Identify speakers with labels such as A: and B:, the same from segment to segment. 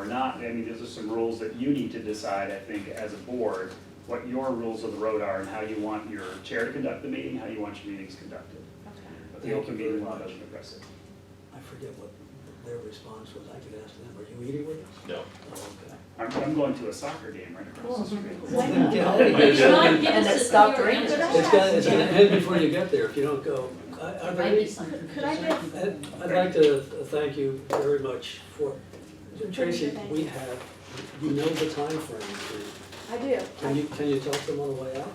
A: or not. I mean, those are some rules that you need to decide, I think, as a board, what your rules of the road are and how you want your chair to conduct the meeting, how you want your meetings conducted.
B: Okay.
A: But the open meeting law doesn't address it.
C: I forget what their response was. I could ask them, are you eating with us?
D: No.
C: Oh, okay.
A: I'm going to a soccer game right across the street.
C: Well, then get out of
B: It's not
C: here.
B: given
E: And it
B: to
E: stopped
B: your
E: raining.
B: answer.
C: It's gonna end before you get there if you don't go. Are there any-
B: Could I get,
C: I'd like to thank you very much for, Tracy, we have, you know the timeframe.
F: I do.
C: Can you talk to them on the way out?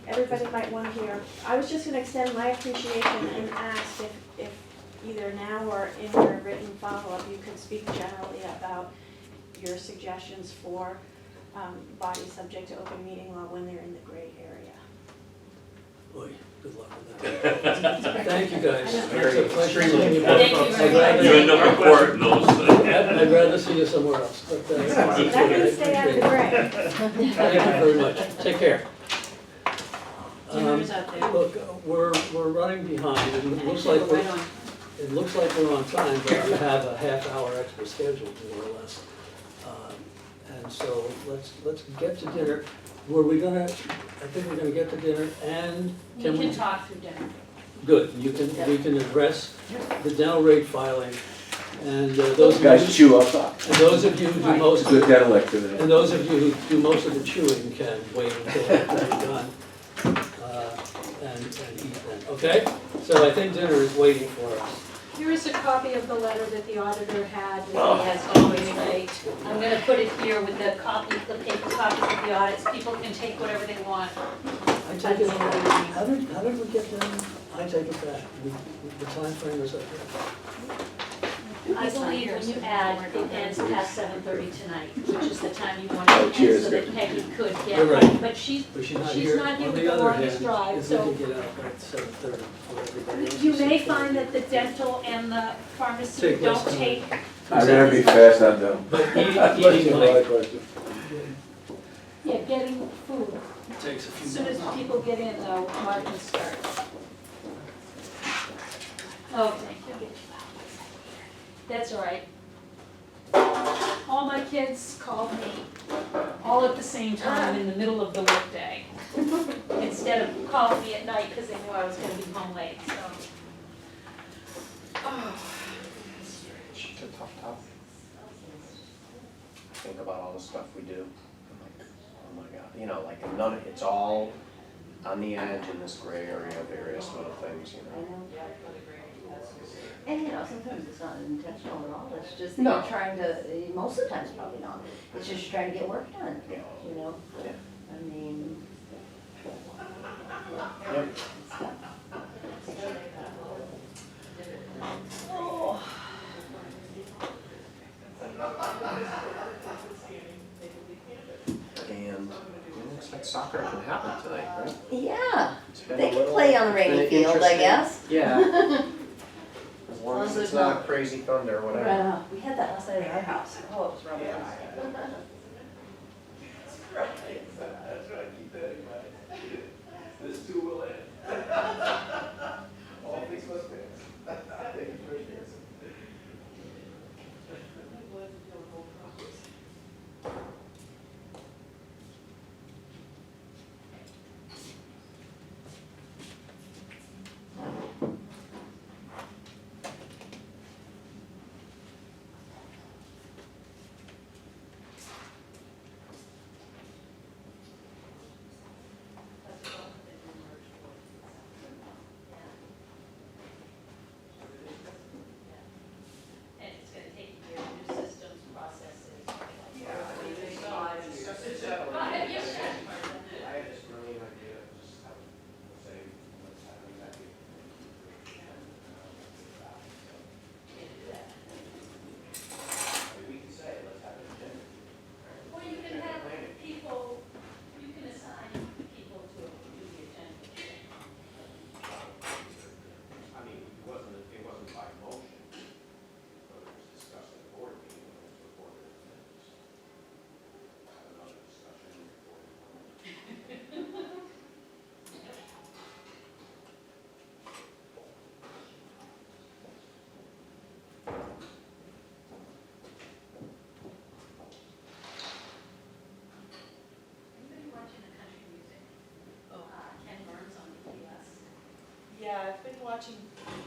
F: Everybody might want to hear. I was just gonna extend my appreciation and ask if either now or in your written follow-up, you could speak generally about your suggestions for bodies subject to open meeting law when they're in the gray area.
C: Boy, good luck with that. Thank you, guys. It's
A: Very
C: a pleasure
A: extremely
C: seeing you.
B: Thank you
C: I'd
B: very
C: rather-
D: You end up reporting those.
C: I'd rather see you somewhere else, but
F: But I can stay out of the gray.
C: Thank you very much. Take care.
B: dinner's out there.
C: Look, we're running behind, and it looks
B: Actually,
C: like
B: we're right on.
C: it looks like we're on time, but we have a half hour extra scheduled, more or less. And so let's get to dinner. Were we gonna, I think we're gonna get to dinner and
B: We
C: can
B: can
C: we?
B: talk through dinner.
C: Good, we can address the dental rate filing and those
G: Those
C: of
G: guys
C: you,
G: chew outside.
C: and those of you who do most,
G: It's good dental activity.
C: and those of you who do most of the chewing can wait until they're done and eat then, okay? So I think dinner is waiting for us.
H: Here is a copy of the letter that the auditor had.
B: As always, right. I'm gonna put it here with the copy, the paper copies of the audits. People can take whatever they want.
C: I take it, how did we get them? I take it back. The timeframe is up here.
B: I believe when you add, it ends past 7:30 tonight, which is the time you want it to end
G: cheers,
B: so that
G: Dick.
B: Peggy could get
C: You're right.
B: home. But she's,
C: But she's not
B: She's
C: here.
B: not here
C: On
B: with
C: the
B: the
C: other
B: longest
C: hand,
B: drive,
C: if we
B: so-
C: can get out by 7:30 before everybody else.
B: you
C: is
B: may
C: 6:30.
B: find that the dental and the pharmacy
C: Take less
B: don't
C: time.
B: take,
G: I'd rather be fast on them.
C: But eating
G: Question,
C: might
G: question.
H: Yeah, getting food.
C: takes a
H: As
C: few
H: soon as
C: minutes.
H: people get in though, market starts.
B: oh, thank you. That's all right.
H: All my kids called me all at the same time in the middle of the workday.
B: Instead of calling me at night because they knew I was gonna be home late, so.
D: It's a tough topic. Think about all the stuff we do. I'm like, oh my God, you know, like none of, it's all on the edge in this gray area, various little things, you know.
E: And you know, sometimes it's not intentional at all, it's just that
D: No.
E: you're trying to, most of the time it's probably not, it's just you're trying to get work done,
D: Yeah.
E: you know?
D: Yeah.
E: I mean.
D: Yep. And it looks like soccer can happen tonight, right?
E: Yeah,
D: It's been
E: they
D: a
E: can
D: little-
E: play on the
D: it's been
E: rainy field, I
D: interesting.
E: guess.
D: Yeah. As long as
E: there's
D: it's not
E: not-
D: crazy thunder, whatever.
E: We had that last night at our house, oh, it was rubbish.
G: This too will end. All things must pass. Thank you for sharing.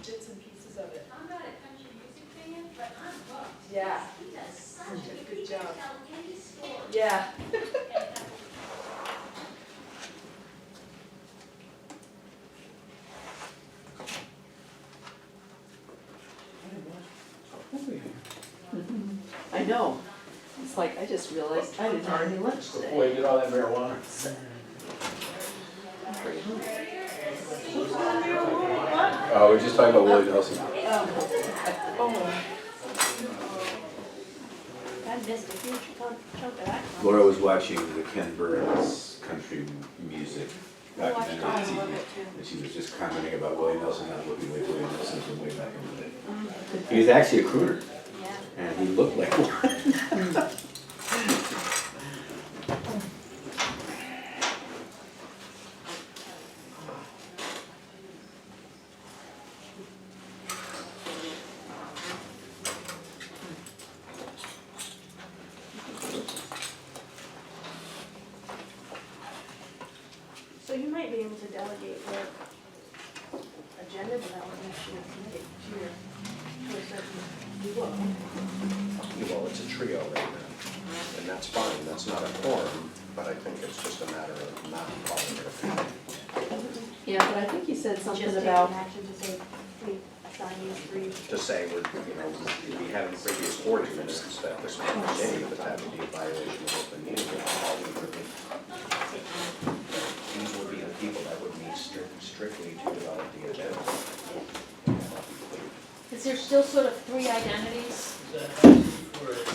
H: bits and pieces of it.
B: I'm not a country music fan, but I'm hooked.
H: Yeah.
B: He does such
H: He did a
B: he
H: good
B: can
H: job.
B: tell any story.
H: Yeah.
E: I know. It's like, I just realized I didn't have any lunch
G: Boy,
E: today.
G: you get all that marijuana.
E: I'm pretty hungry.
G: We're just talking about Willie Nelson.
E: Oh,
F: I missed a huge chunk of that.
I: Laura was watching the Ken Burns country music
F: I watched
I: documentary
F: all
I: on
F: of
I: TV,
F: it too.
I: and she was just commenting about Willie Nelson not looking like Willie Nelson from way back in the day. He was actually a crooner,
F: Yeah.
I: and he looked like one.
F: So you might be able to delegate work, agenda development to your committee, to a certain, you will.
D: Well, it's a trio right now, and that's fine, that's not a quorum, but I think it's just a matter of not calling it a committee.
E: yeah, but I think he said something
F: Just take
E: about,
F: an action to say, we assign these three.
D: To say we're, we had in previous board minutes that this was a committee, but that would be a violation of open meeting law. These would be the people that would meet strictly to develop the agenda.
B: Is there still sort of three identities,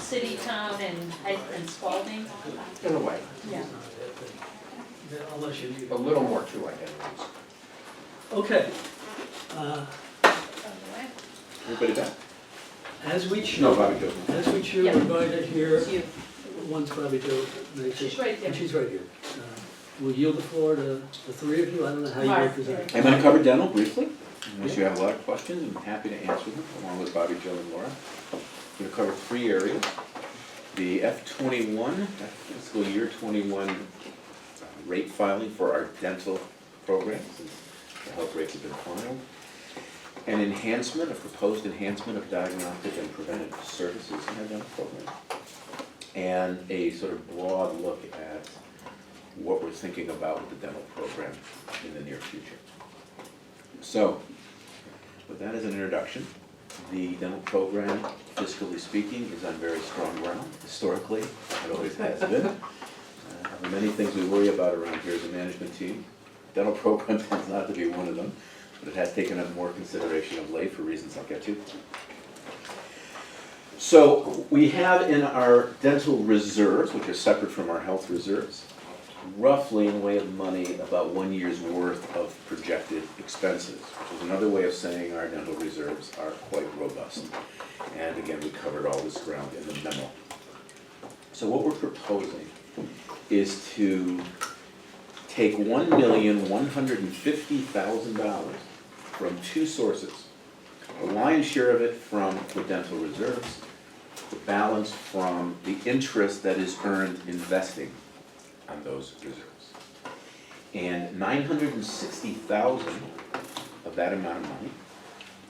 B: city, town, and Spalding?
D: In a way,
B: Yeah.
C: Unless you need.
D: a little more to identities.
C: Okay.
I: Everybody done?
C: As we chew.
I: No, Bobby Joe.
C: As we chew,
B: Yeah.
C: we're going to hear,
B: It's you.
C: one's probably Joe.
B: She's right there.
C: And she's right here. We'll yield the floor to the three of you, I don't know how you
B: Right.
C: represent.
I: I'm gonna cover dental briefly, unless you have a lot of questions, I'm happy to answer them, along with Bobby, Joe, and Laura. I'm gonna cover three areas. The F-21, fiscal year 21 rate filing for our dental program, since the health rates have been filed. An enhancement, a proposed enhancement of diagnostic and preventive services in our dental program. And a sort of broad look at what we're thinking about with the dental program in the near future. So, with that as an introduction, the dental program, fiscally speaking, is on very strong ground. Historically, it always has been. There are many things we worry about around here as a management team. Dental program tends not to be one of them, but it has taken up more consideration of late for reasons I'll get to. So, we have in our dental reserves, which are separate from our health reserves, roughly in way of money, about 1 year's worth of projected expenses, which is another way of saying our dental reserves are quite robust. And again, we covered all this ground in the memo. So what we're proposing is to take $1,150,000 from two sources. The lion's share of it from the dental reserves, the balance from the interest that is earned investing on those reserves. And $960,000 of that amount of money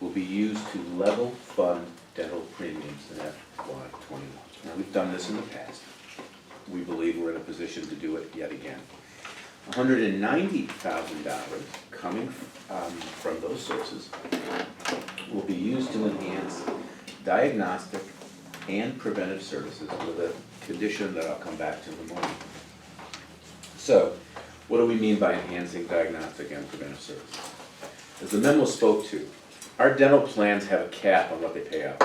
I: will be used to level fund dental premiums in FY21. Now, we've done this in the past. We believe we're in a position to do it yet again. $190,000 coming from those sources will be used to enhance diagnostic and preventive services with a condition that I'll come back to in a moment. So, what do we mean by enhancing diagnostic and preventive services? As the memo spoke to, our dental plans have a cap on what they pay out.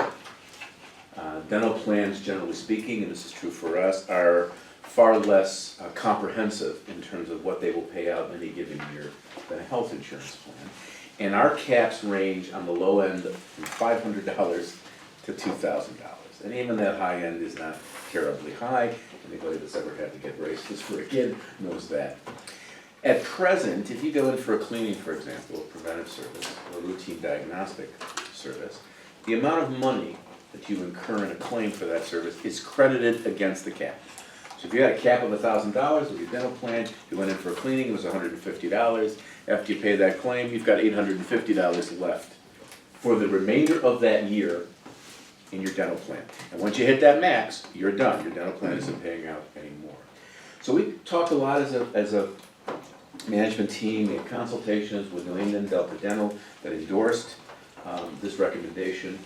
I: Dental plans, generally speaking, and this is true for us, are far less comprehensive in terms of what they will pay out in any given year than a health insurance plan. And our caps range on the low end from $500 to $2,000. And even that high end is not terribly high. Anybody that's ever had to get braces for a kid knows that. At present, if you go in for a cleaning, for example, a preventive service, or a routine diagnostic service, the amount of money that you incur in a claim for that service is credited against the cap. So if you had a cap of $1,000 with your dental plan, you went in for a cleaning, it was $150. After you pay that claim, you've got $850 left for the remainder of that year in your dental plan. And once you hit that max, you're done, your dental plan isn't paying out anymore. So we talked a lot as a management team, in consultations with New England Delta Dental that endorsed this recommendation.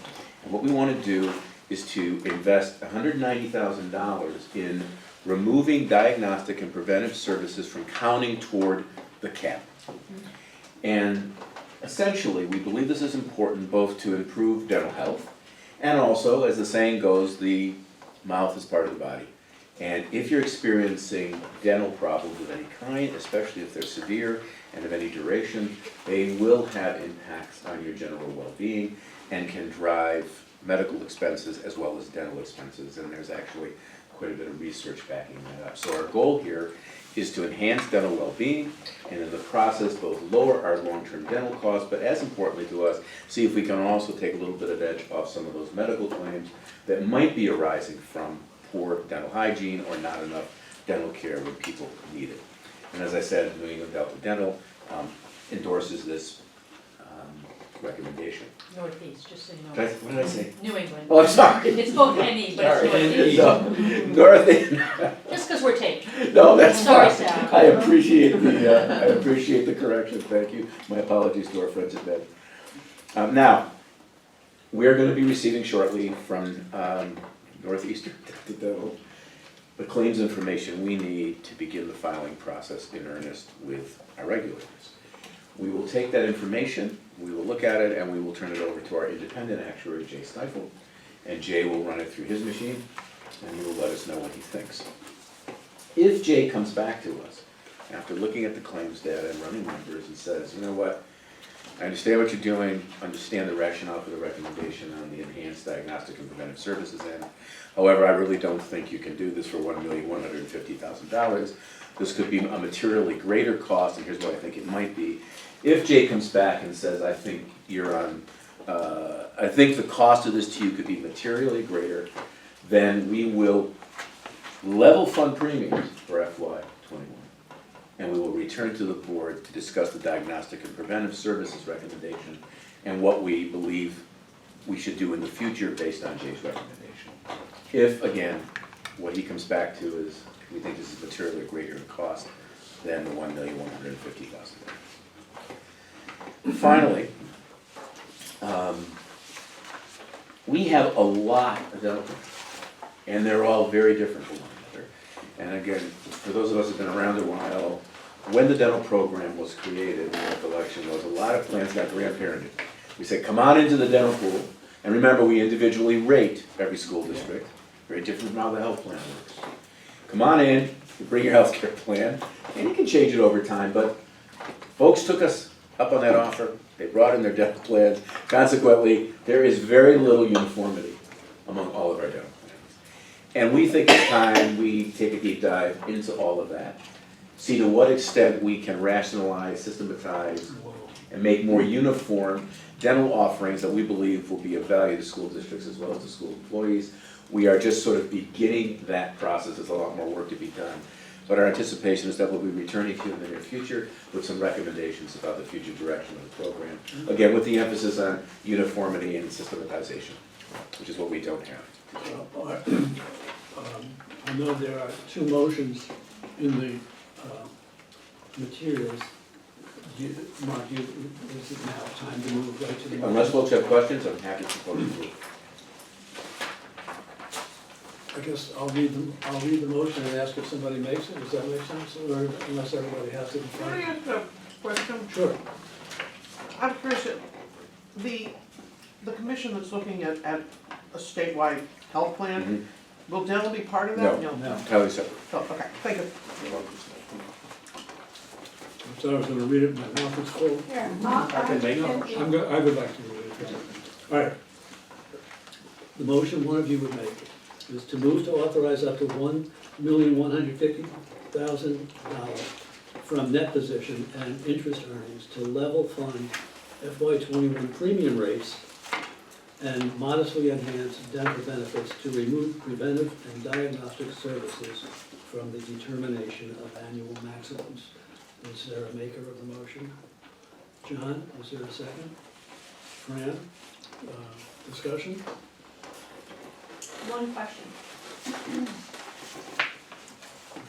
I: And what we want to do is to invest $190,000 in removing diagnostic and preventive services from counting toward the cap. And essentially, we believe this is important both to improve dental health and also, as the saying goes, the mouth is part of the body. And if you're experiencing dental problems of any kind, especially if they're severe and of any duration, they will have impacts on your general well-being and can drive medical expenses as well as dental expenses. And there's actually quite a bit of research backing that up. So our goal here is to enhance dental well-being and in the process both lower our long-term dental costs, but as importantly to us, see if we can also take a little bit of edge off some of those medical claims that might be arising from poor dental hygiene or not enough dental care when people need it. And as I said, New England Delta Dental endorses this recommendation.
H: Northeast, just so you know.
I: What did I say?
H: New England.
I: Oh, I'm sorry.
H: It's both NE, but it's
I: Sorry.
H: Northeast.
I: No, Northeast.
H: Just because we're taped.
I: No, that's
H: Sorry,
I: fine.
H: Sal.
I: I appreciate the correction, thank you. My apologies to our friends at bed. Now, we're gonna be receiving shortly from Northeastern Dental the claims information we need to begin the filing process in earnest with our regulators. We will take that information, we will look at it, and we will turn it over to our independent actuary, Jay Stifel, and Jay will run it through his machine, and he will let us know what he thinks. If Jay comes back to us after looking at the claims data and running numbers and says, you know what, I understand what you're doing, understand the rationale for the recommendation on the enhanced diagnostic and preventive services end. However, I really don't think you can do this for $1,150,000. This could be a materially greater cost, and here's what I think it might be. If Jay comes back and says, I think you're on, I think the cost of this to you could be materially greater, then we will level fund premiums for FY21. And we will return to the board to discuss the diagnostic and preventive services recommendation and what we believe we should do in the future based on Jay's recommendation. If, again, what he comes back to is, we think this is materially greater in cost than the $1,150,000. Finally, we have a lot of dental plans, and they're all very different from one another. And again, for those of us who've been around a while, when the dental program was created, the recollection was a lot of plans got grandparented. We said, come on into the dental pool, and remember, we individually rate every school district, very different from how the health plan works. Come on in, you bring your healthcare plan, and you can change it over time, but folks took us up on that offer, they brought in their dental plans, consequently, there is very little uniformity among all of our dental plans. And we think it's time we take a deep dive into all of that, see to what extent we can rationalize, systematize, and make more uniform dental offerings that we believe will be of value to school districts as well as to school employees. We are just sort of beginning that process. There's a lot more work to be done. But our anticipation is that we'll be returning to you in the near future with some recommendations about the future direction of the program. Again, with the emphasis on uniformity and systematization, which is what we don't have.
C: I know there are two motions in the materials. Mark, is it now time to move right to the?
I: Unless folks have questions, I'm happy to move.
C: I guess I'll read the motion and ask if somebody makes it. Does that make sense? Or unless everybody has it in
J: Can I
C: front?
J: ask a question?
C: Sure.
J: I'm curious, the commission that's looking at a statewide health plan, will dental be part of that?
I: No.
C: No.
I: Entirely separate.
J: Oh, okay, thank you.
C: I thought I was gonna read it, my mouth is full.
F: Here,
I: I can make it.
C: I would like to read it. All right. The motion one of you would make is to move to authorize up to $1,150,000 from net position and interest earnings to level fund FY21 premium rates and modestly enhance dental benefits to remove preventive and diagnostic services from the determination of annual maximums. Is there a maker of the motion? John, is there a second? Fran, discussion?
F: One question.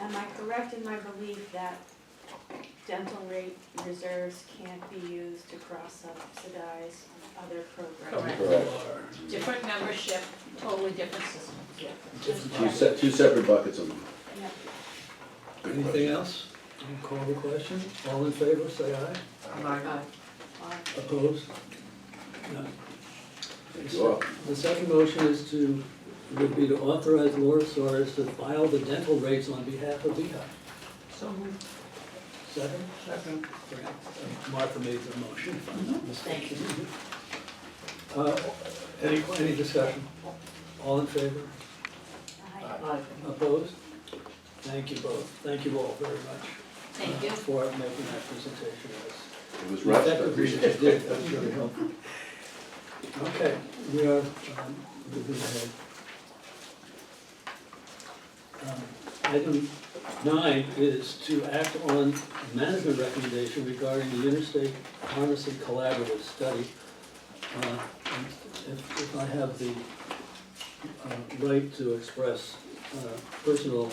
F: Am I correct in my belief that dental rate reserves can't be used to cross-subsidize other programs?
B: Correct. Different membership, totally different system.
G: Two separate buckets of them.
F: Yeah.
G: Good
C: Anything
G: question.
C: else? I'll call the question. All in favor, say aye. Opposed? None.
G: Thank you all.
C: The second motion is would be to authorize Laura Suarez to file the dental rates on behalf of VEHI.
H: So moved.
C: Second? Second. Martha made the motion, if I'm not mistaken. Any discussion? All in favor?
F: Aye.
C: Opposed? Thank you both. Thank you all very much.
B: Thank you.
C: For making that presentation.
G: It was rushed, I
C: Effective
G: appreciate
C: as
G: it.
C: you did, that was very helpful. Okay, we are moving ahead. Item 9 is to act on management recommendation regarding the Interstate Pharmacy Collaborative Study. If I have the right to express personal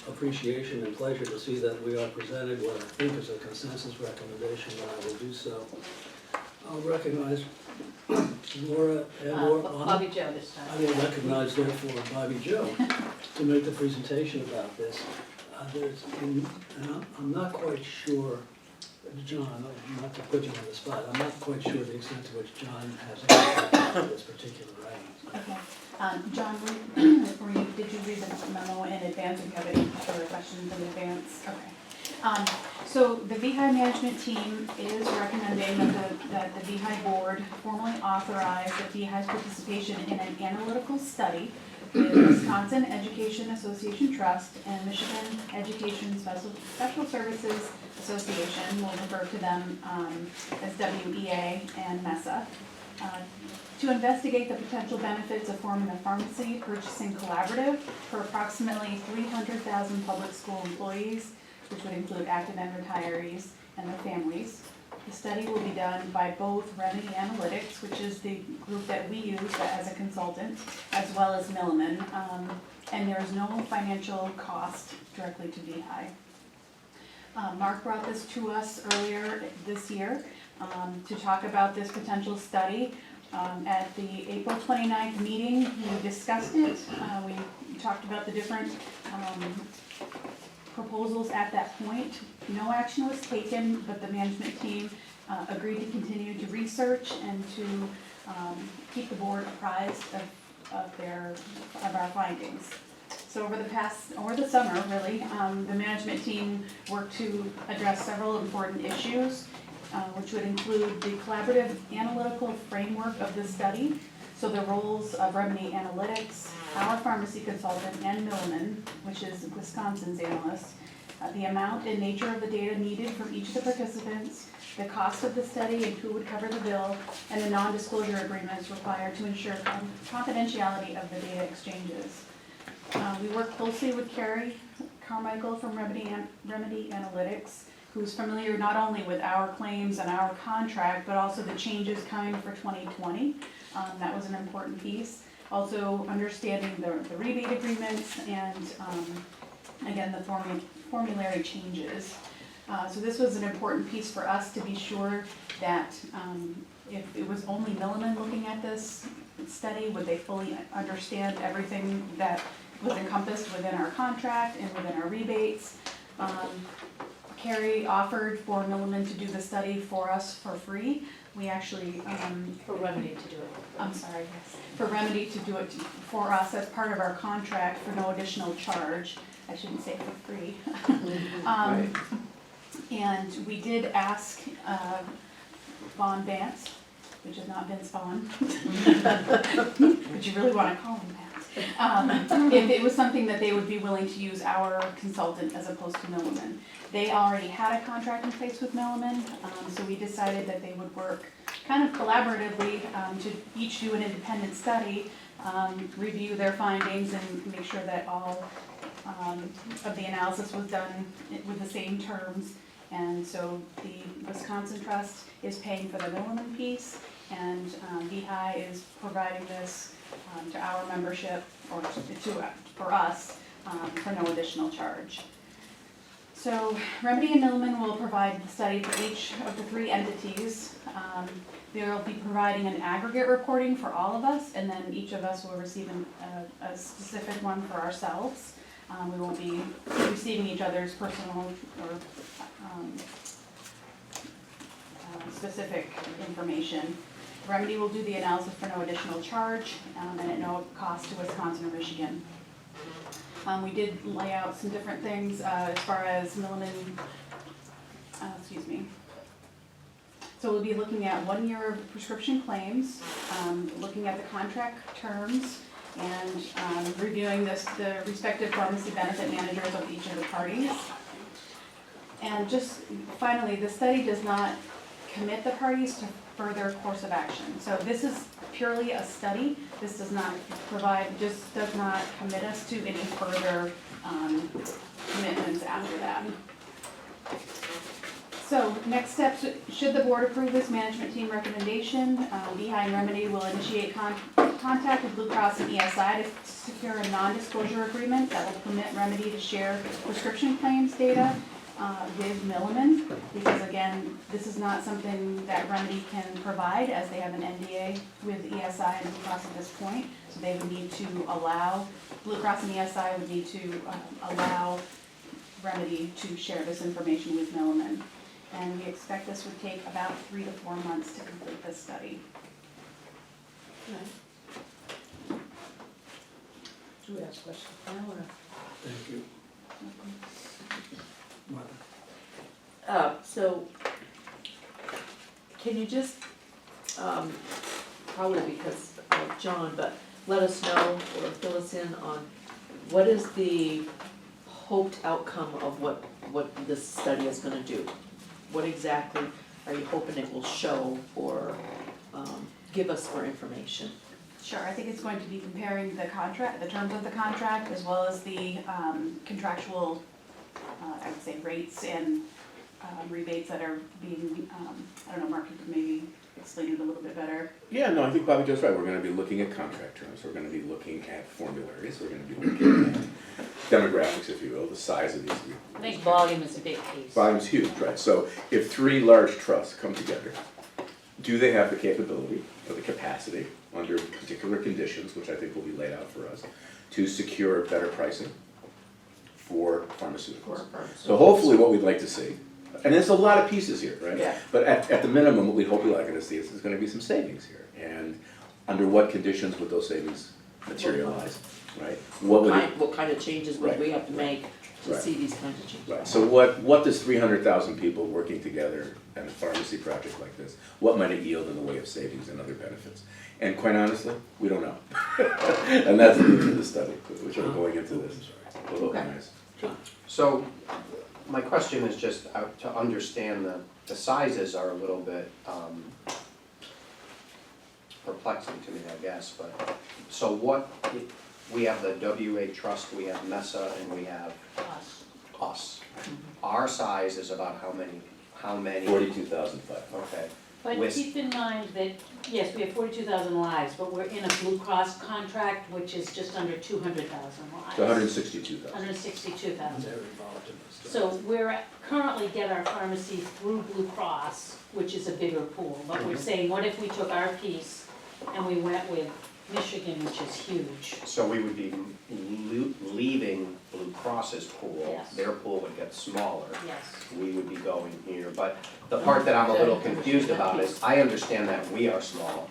C: appreciation and pleasure to see that we are presented what I think is a consensus recommendation, then I will do so. I'll recognize Laura and Laura.
B: Bobby Joe this time.
C: I will recognize therefore Bobby Joe to make the presentation about this. I'm not quite sure, John, not to put you on the spot, I'm not quite sure the extent to which John has access to this particular item.
K: Okay. John, did you read the memo in advance? Do you have any further questions in advance? Okay. So the VEHI management team is recommending that the VEHI board formally authorize the VEHI's participation in an analytical study with Wisconsin Education Association Trust and Michigan Education Special Services Association, we'll refer to them as WEA and MESA, to investigate the potential benefits of forming a pharmacy purchasing collaborative for approximately 300,000 public school employees, which would include active and retirees and their families. The study will be done by both Remedy Analytics, which is the group that we use as a consultant, as well as Milliman, and there is no financial cost directly to VEHI. Mark brought this to us earlier this year to talk about this potential study. At the April 29th meeting, we discussed it. We talked about the different proposals at that point. No action was taken, but the management team agreed to continue to research and to keep the board apprised of our findings. So over the summer, really, the management team worked to address several important issues, which would include the collaborative analytical framework of the study, so the roles of Remedy Analytics, our pharmacy consultant, and Milliman, which is Wisconsin's analyst, the amount and nature of the data needed from each of the participants, the cost of the study and who would cover the bill, and the non-disclosure agreements required to ensure confidentiality of the data exchanges. We worked closely with Carrie Carmichael from Remedy Analytics, who's familiar not only with our claims and our contract, but also the changes coming for 2020. That was an important piece. Also understanding the rebate agreements and, again, the formulary changes. So this was an important piece for us to be sure that if it was only Milliman looking at this study, would they fully understand everything that was encompassed within our contract and within our rebates. Carrie offered for Milliman to do the study for us for free. We actually,
B: For Remedy to do it.
K: I'm sorry, yes, for Remedy to do it for us as part of our contract for no additional charge. I shouldn't say for free.
D: Right.
K: And we did ask Vaughn Vance, which is not Vince Vaughn, but you really want to call him that. If it was something that they would be willing to use our consultant as opposed to Milliman. They already had a contract in place with Milliman, so we decided that they would work kind of collaboratively to each do an independent study, review their findings and make sure that all of the analysis was done with the same terms. And so the Wisconsin Trust is paying for the Milliman piece, and VEHI is providing this to our membership, or for us, for no additional charge. So Remedy and Milliman will provide the study for each of the 3 entities. They'll be providing an aggregate reporting for all of us, and then each of us will receive a specific one for ourselves. We won't be receiving each other's personal or specific information. Remedy will do the analysis for no additional charge, and at no cost to Wisconsin or Michigan. We did lay out some different things as far as Milliman, So we'll be looking at 1 year of prescription claims, looking at the contract terms, and reviewing the respective pharmacy benefit managers of each of the parties. And just finally, the study does not commit the parties to further course of action. So this is purely a study. This does not does not commit us to any further commitments after that. So next steps, should the board approve this management team recommendation, VEHI and Remedy will initiate contact with Blue Cross and ESI to secure a non-disclosure agreement that will permit Remedy to share prescription claims data with Milliman, because again, this is not something that Remedy can provide, as they have an NDA with ESI and Blue Cross at this point. So they would need to allow, Blue Cross and ESI would need to allow Remedy to share this information with Milliman. And we expect this would take about 3 to 4 months to complete this study.
E: Do we have questions now, or?
C: Thank you. Martha?
E: So, can you just, probably because of John, but let us know or fill us in on what is the hoped outcome of what this study is gonna do? What exactly are you hoping it will show or give us for information?
K: Sure, I think it's going to be comparing the contract, the terms of the contract, as well as the contractual, I would say, rates and rebates that are being, I don't know, Mark, you could maybe explain it a little bit better.
I: Yeah, no, I think Bobby Joe's right. We're gonna be looking at contract terms, we're gonna be looking at formularies, we're gonna be looking at demographics, if you will, the size of these.
B: I think volume is a big piece.
I: Volume's huge, right? So if 3 large trusts come together, do they have the capability or the capacity, under particular conditions, which I think will be laid out for us, to secure better pricing for pharmaceuticals? So hopefully what we'd like to see, and there's a lot of pieces here, right?
E: Yeah.
I: But at the minimum, what we hope we'd like to see is there's gonna be some savings here. And under what conditions would those savings materialize, right?
E: What kind of changes would
I: Right.
E: we have to make to
I: Right.
E: see these kinds of changes?
I: Right, so what does 300,000 people working together in a pharmacy project like this, what might it yield in the way of savings and other benefits? And quite honestly, we don't know. And that's the beauty of the study, which are going into this. With open
E: Okay.
I: eyes.
D: So, my question is just to understand the sizes are a little bit perplexing to me, I guess, but, so what, we have the WA Trust, we have MESA, and we have us. Our size is about how many?
I: 42,500.
D: Okay,
B: But
D: With-
B: keep in mind that, yes, we have 42,000 lives, but we're in a Blue Cross contract, which is just under 200,000 lives.
I: So 162,000.
B: 162,000.
C: They're involved in this.
B: So we're currently get our pharmacy through Blue Cross, which is a bigger pool. But we're saying, what if we took our piece and we went with Michigan, which is huge?
D: so we would be leaving Blue Cross's pool,
B: Yes.
D: their pool would get smaller.
B: Yes.
D: We would be going here, but the part that I'm a little confused about is, I understand that we are small.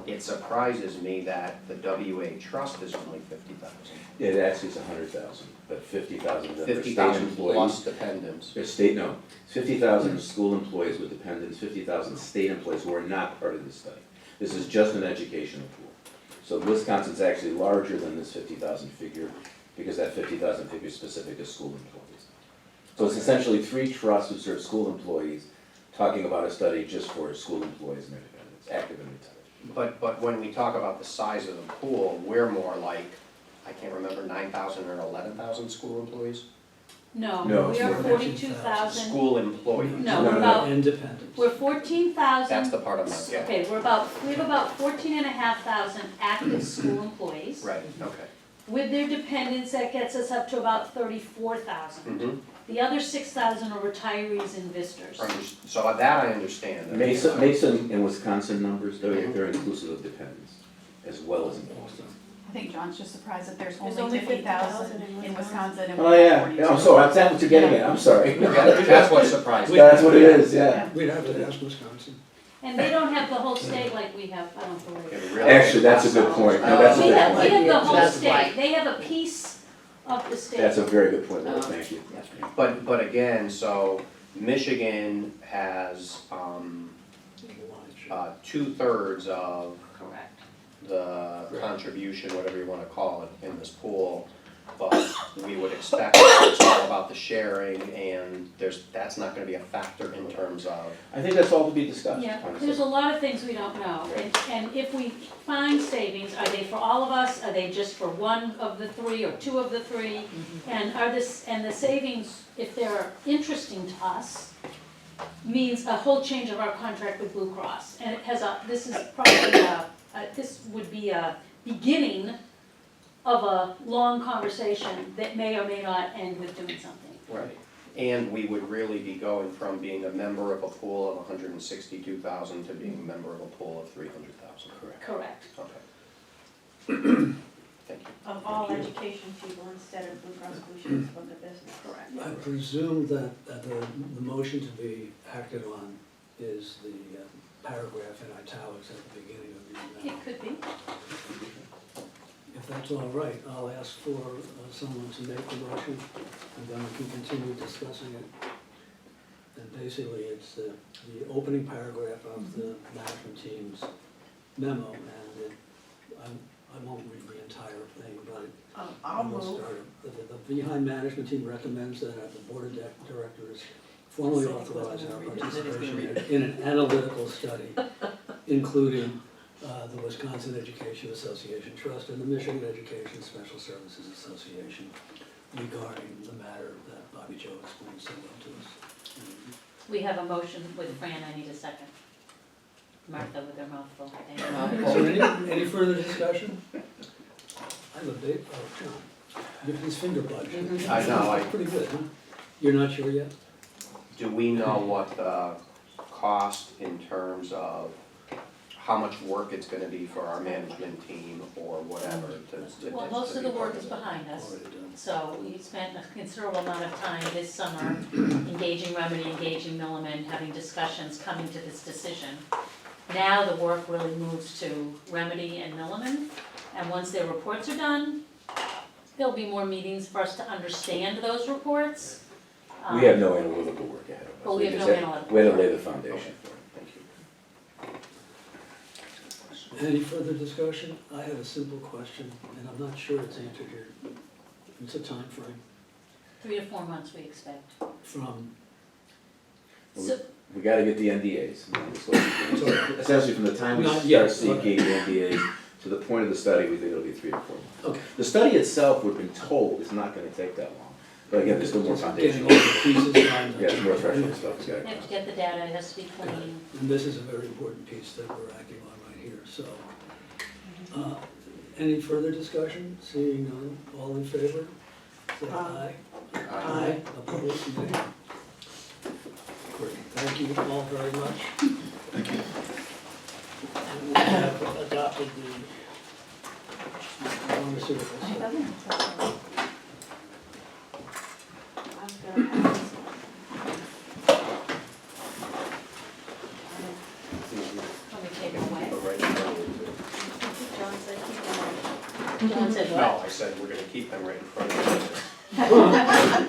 D: It surprises me that the WA Trust is only 50,000.
I: It actually is 100,000, but 50,000 of them are state
D: 50,000
I: employees.
D: plus dependents.
I: They're state, no, 50,000 school employees with dependents, 50,000 state employees who are not part of this study. This is just an educational pool. So Wisconsin's actually larger than this 50,000 figure, because that 50,000 figure is specific to school employees. So it's essentially 3 trusts who serve school employees, talking about a study just for school employees and their dependents, active and retired.
D: But when we talk about the size of the pool, we're more like, I can't remember, 9,000 or 11,000 school employees?
I: No,
B: No, we
I: it's
B: are
I: more than
B: 42,000.
D: School employees.
B: No, we're about,
C: Independent.
B: we're 14,000.
D: That's the part I'm not getting.
B: Okay, we have about 14,500 active school employees.
D: Right, okay.
B: With their dependents, that gets us up to about 34,000.
D: Mm-hmm.
B: The other 6,000 are retirees and visitors.
D: So that I understand.
I: Mason and Wisconsin numbers, they're inclusive of dependents as well as in Boston.
K: I think John's just surprised that there's
F: There's
K: only
F: only
K: 50,000
F: 50,000
K: in Wisconsin and
I: Oh,
K: we have
I: yeah,
K: 42.
I: I'm sorry, that's what you're getting at, I'm sorry.
D: That's what surprised me.
I: That's what it is, yeah.
C: We'd have to ask Wisconsin.
B: And they don't have the whole state like we have, I don't believe.
D: Okay, really?
I: Actually, that's a good point. No, that's a
B: We
I: good
B: have,
I: point.
B: we have the whole
E: That's
B: state,
E: why.
B: they have a piece of the state.
I: That's a very good point, Laura, thank you.
D: But again, so Michigan has, 2/3 of
B: Correct.
D: the contribution, whatever you wanna call it, in this pool. But we would expect it's all about the sharing and that's not gonna be a factor in terms of,
I: I think that's all to be discussed,
B: Yeah,
I: honestly.
B: there's a lot of things we don't know, and if we find savings, are they for all of us, are they just for one of the three or two of the three? And and the savings, if they're interesting to us, means a whole change of our contract with Blue Cross. And it has this is probably this would be a beginning of a long conversation that may or may not end with doing something.
D: right. And we would really be going from being a member of a pool of 162,000 to being a member of a pool of 300,000. Correct.
B: Correct.
D: Okay. Thank you.
F: Of all education people instead of Blue Cross Blue Shield book of business.
B: Correct.
C: I presume that the motion to be acted on is the paragraph in italics at the beginning of the
B: It
C: amendment.
B: could be.
C: If that's all right, I'll ask for someone to make the motion, and then we can continue discussing it. And basically, it's the opening paragraph of the management team's memo, and I won't read the entire thing, but
J: I'll
C: we'll
J: move.
C: start. The VEHI management team recommends that the board of directors formally authorize our participation in an analytical study, including the Wisconsin Education Association Trust and the Michigan Education Special Services Association regarding the matter that Bobby Joe explained so well to us.
B: We have a motion with Fran, I need a second. Martha with her mouth full. Thank you.
C: Is there any further discussion? I have a big, oh, John, give his finger budge.
D: I know,
C: Pretty good, huh? You're not sure yet?
D: Do we know what the cost in terms of how much work it's gonna be for our management team or whatever to
B: Well, most of the work is behind us,
C: Already done.
B: so we spent a considerable amount of time this summer engaging Remedy, engaging Milliman, having discussions, coming to this decision. Now the work really moves to Remedy and Milliman, and once their reports are done, there'll be more meetings for us to understand those reports.
I: We have no analytical work ahead of us.
B: But we have
I: just
B: no
I: had-
B: analytical
I: We had to
B: work.
I: lay the foundation for it.
D: Thank you.
C: Any further discussion? I have a simple question, and I'm not sure it's answered here. It's a time frame
B: 3 to 4 months, we expect.
C: from,
B: So,
I: We gotta get the NDAs. Essentially, from the time we
C: Not
I: start
C: yet,
I: seeking the NDAs to the point of the study, we think it'll be 3 to 4 months.
C: okay.
I: The study itself, we've been told, is not gonna take that long. But again, there's still more
C: Just
I: foundation.
C: getting all the pieces lined up.
I: Yeah, there's more threshold stuff, we
B: you
I: gotta.
B: have to get the data, it has to be clean.
C: And this is a very important piece that we're acting on right here, so. Any further discussion? Seeing none, all in favor? Say aye.
J: Aye.
C: Opposed, nay. Great, thank you all very much.
G: Thank you.
C: And we have adopted the pharmaceuticals.
K: It doesn't.
F: I'm gonna have this one.
B: Let me take it away.
D: But right now,
B: John said keep them right. John said
D: no,
B: what?
D: I said we're gonna keep them right in front of you.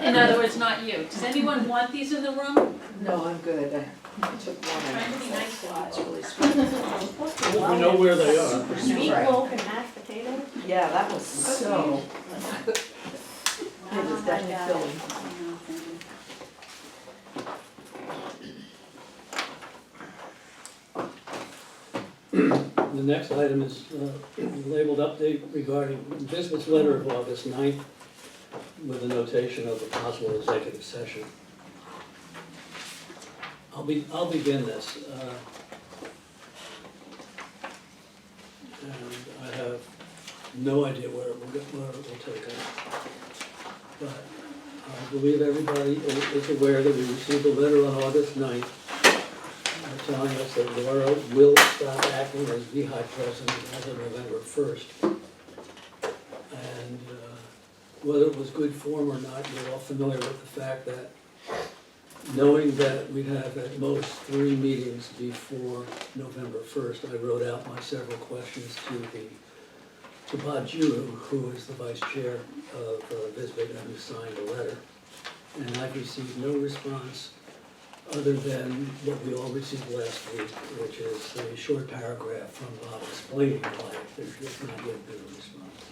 B: In other words, not you. Does anyone want these in the room?
E: No, I'm good. I took one.
B: Trying to be nice to
E: It's
B: you.
E: really sweet.
C: We know where they are.
F: Meatloaf and mashed potatoes?
E: Yeah, that was so. It was definitely filling.
C: The next item is labeled update regarding business letter of August 9th. with a notation of a possible executive session. I'll begin this. And I have no idea where it will take us. But I believe everybody is aware that we received a letter on August 9th telling us that Laura will stop acting as VEHI president as of November 1st. And whether it was good form or not, you're all familiar with the fact that knowing that we'd have at most 3 meetings before November 1st, I wrote out my several questions to Bob Giroux, who is the vice chair of VSBIT and who signed the letter. And I've received no response other than what we all received last week, which is a short paragraph from Bob explaining why there's not yet been a response.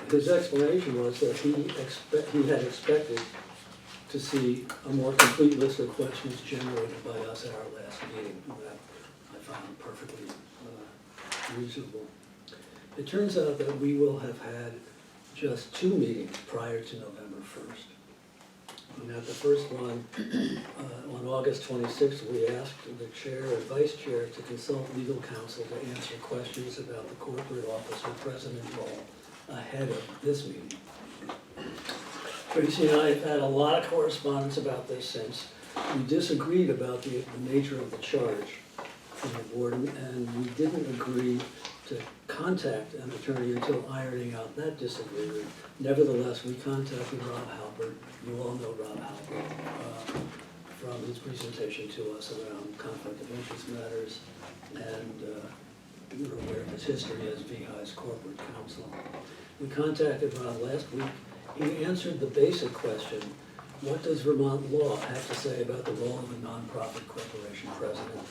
C: His explanation was that he had expected to see a more complete list of questions generated by us at our last meeting, that I found perfectly reasonable. It turns out that we will have had just 2 meetings prior to November 1st. And at the first one, on August 26th, we asked the chair and vice chair to consult legal counsel to answer questions about the corporate officer president role ahead of this meeting. Tracy and I have had a lot of correspondence about this since. We disagreed about the nature of the charge from the board, and we didn't agree to contact an attorney until ironing out that disagreement. Nevertheless, we contacted Rob Halpert. You all know Rob Halpert from his presentation to us around conflict of interest matters, and we were aware of his history as VEHI's corporate counsel. We contacted Rob last week. He answered the basic question, what does Vermont law have to say about the role of a nonprofit corporation president?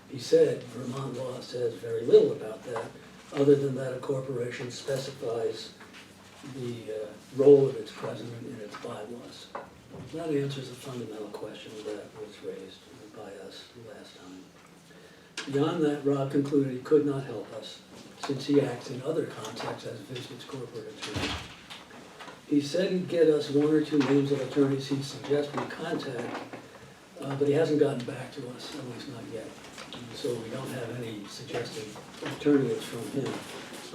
C: He said Vermont law says very little about that, other than that a corporation specifies the role of its president in its bylaws. That answers a fundamental question that was raised by us last time. Beyond that, Rob concluded he could not help us, since he acts in other contexts as VSBIT's corporate attorney. He said he'd get us 1 or 2 names of attorneys he'd suggest we contact, but he hasn't gotten back to us, at least not yet. So we don't have any suggested attorneys from him.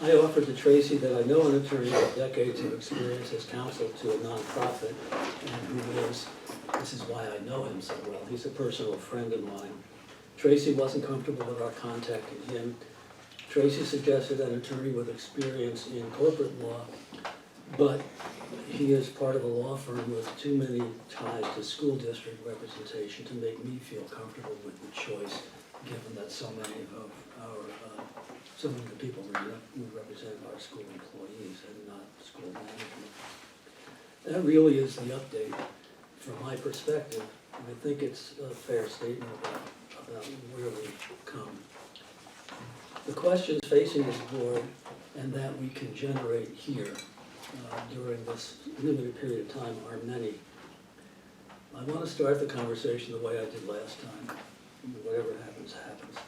C: I offered to Tracy that I know an attorney with decades of experience as counsel to a nonprofit, and who is, this is why I know him so well, he's a personal friend of mine. Tracy wasn't comfortable with our contacting him. Tracy suggested an attorney with experience in corporate law, but he is part of a law firm with too many ties to school district representation to make me feel comfortable with the choice, given that so many of the people we represent are school employees and not school management. That really is the update from my perspective. I think it's a fair statement about where we've come. The questions facing this board and that we can generate here during this limited period of time are many. I want to start the conversation the way I did last time. Whatever happens, happens.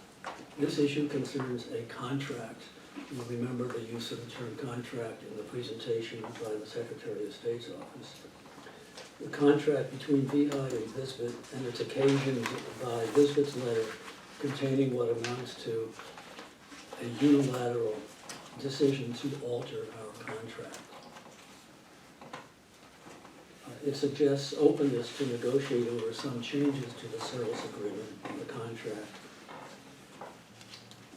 C: This issue concerns a contract. You'll remember the use of the term contract in the presentation by the Secretary of State's office. The contract between VEHI and VSBIT, and it's occasioned by VSBIT's letter containing what amounts to a unilateral decision to alter our contract. It suggests openness to negotiate over some changes to the service agreement and the contract.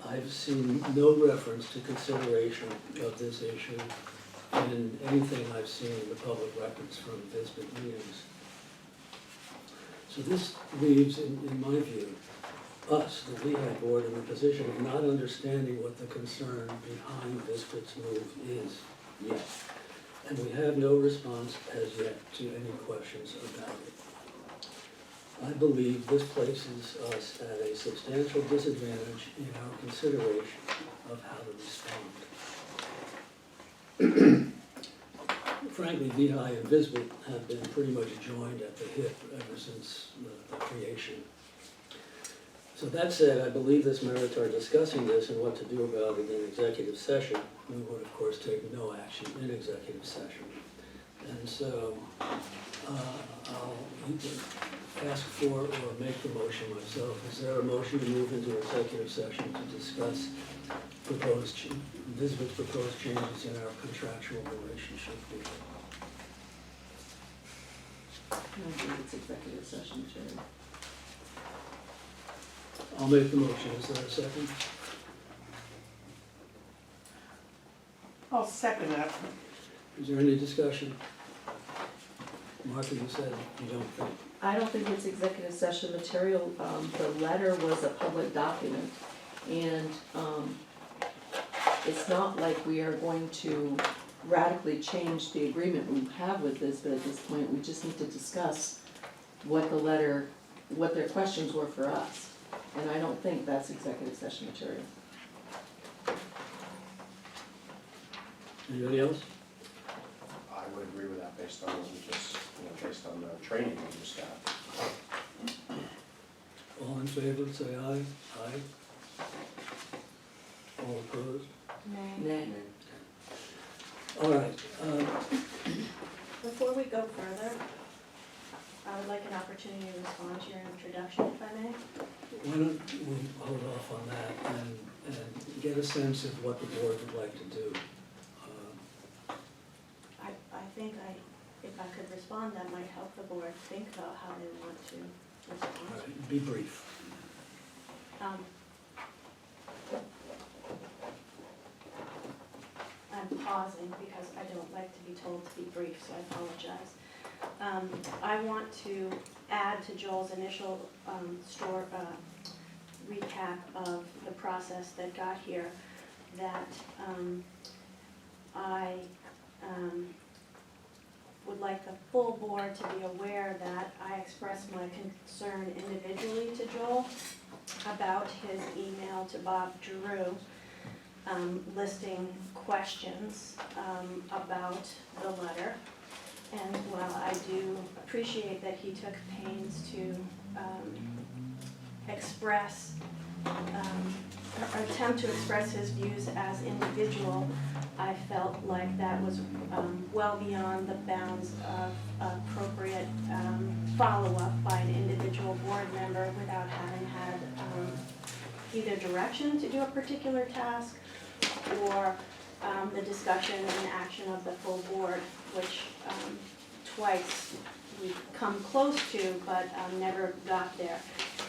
C: I've seen no reference to consideration of this issue in anything I've seen in the public records from VSBIT meetings. So this leaves, in my view, us, the VEHI board, in the position of not understanding what the concern behind VSBIT's move is yet. And we have no response as yet to any questions about it. I believe this places us at a substantial disadvantage in our consideration of how to respond. Frankly, VEHI and VSBIT have been pretty much joined at the hip ever since the creation. So that said, I believe this merits our discussing this and what to do about it in executive session. We would, of course, take no action in executive session. And so, I'll either ask for or make the motion myself. Is there a motion to move into executive session to discuss Visbit's proposed changes in our contractual relationship with
E: I don't think it's executive session, Chair.
C: I'll make the motion. Is there a second?
J: I'll second that.
C: Is there any discussion? Martha, you said you don't think.
E: I don't think it's executive session material. The letter was a public document, and it's not like we are going to radically change the agreement we have with this, but at this point, we just need to discuss what the letter, what their questions were for us. And I don't think that's executive session material.
C: Anybody else?
D: I would agree with that based on what we just, based on the training we just got.
C: All in favor, say aye. Aye. All opposed?
E: Nay.
C: All right,
F: Before we go further, I would like an opportunity to respond to your introduction, if I may.
C: why don't we hold off on that and get a sense of what the board would like to do?
F: I think if I could respond, that might help the board think about how they want to
C: All
F: respond.
C: right, be brief.
F: I'm pausing because I don't like to be told to be brief, so I apologize. I want to add to Joel's initial recap of the process that got here, that I would like the full board to be aware that I expressed my concern individually to Joel about his email to Bob Giroux, listing questions about the letter. And while I do appreciate that he took pains to express, or attempt to express his views as individual, I felt like that was well beyond the bounds of appropriate follow-up by an individual board member without having had either direction to do a particular task or the discussion and action of the full board, which twice we've come close to, but never got there.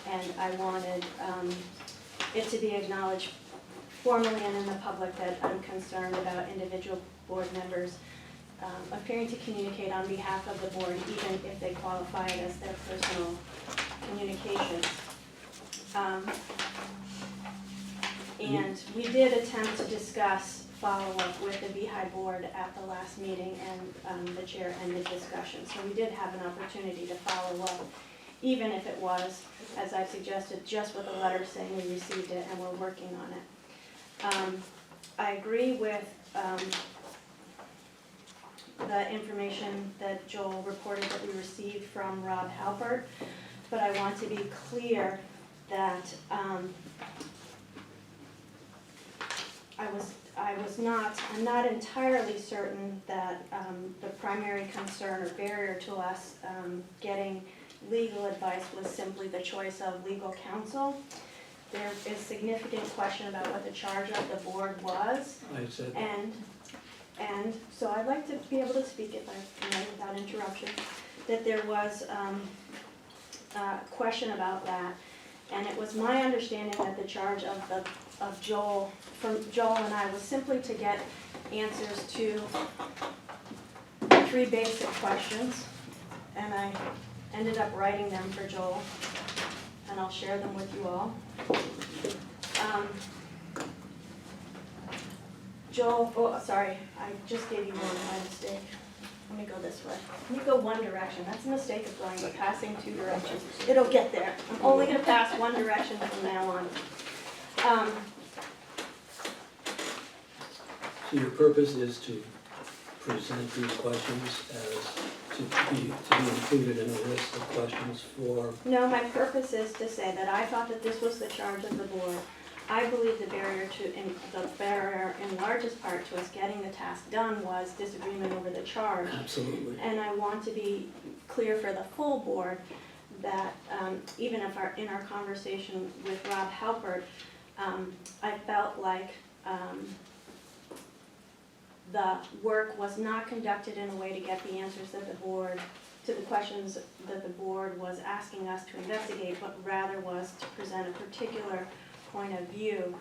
F: And I wanted it to be acknowledged formally and in the public that I'm concerned about individual board members appearing to communicate on behalf of the board, even if they qualify it as their personal communications. And we did attempt to discuss follow-up with the VEHI board at the last meeting, and the chair ended discussion. So we did have an opportunity to follow up, even if it was, as I suggested, just with a letter saying we received it and we're working on it. I agree with the information that Joel reported that we received from Rob Halpert, but I want to be clear that I'm not entirely certain that the primary concern or barrier to us getting legal advice was simply the choice of legal counsel. There is significant question about what the charge of the board was.
C: I said,
F: And so I'd like to be able to speak, if I may, without interruption, that there was a question about that. And it was my understanding that the charge of Joel, from Joel and I, was simply to get answers to 3 basic questions. And I ended up writing them for Joel, and I'll share them with you all. Joel, oh, sorry, I just gave you one, my mistake. Let me go this way. Let me go one direction. That's a mistake of going, but passing 2 directions. It'll get there. I'm only gonna pass one direction from now on.
C: so your purpose is to present these questions as to be included in a list of questions for,
F: No, my purpose is to say that I thought that this was the charge of the board. I believe the barrier in largest part to us getting the task done was disagreement over the charge.
C: absolutely.
F: And I want to be clear for the full board that even if in our conversation with Rob Halpert, I felt like the work was not conducted in a way to get the answers that the board, to the questions that the board was asking us to investigate, but rather was to present a particular point of view.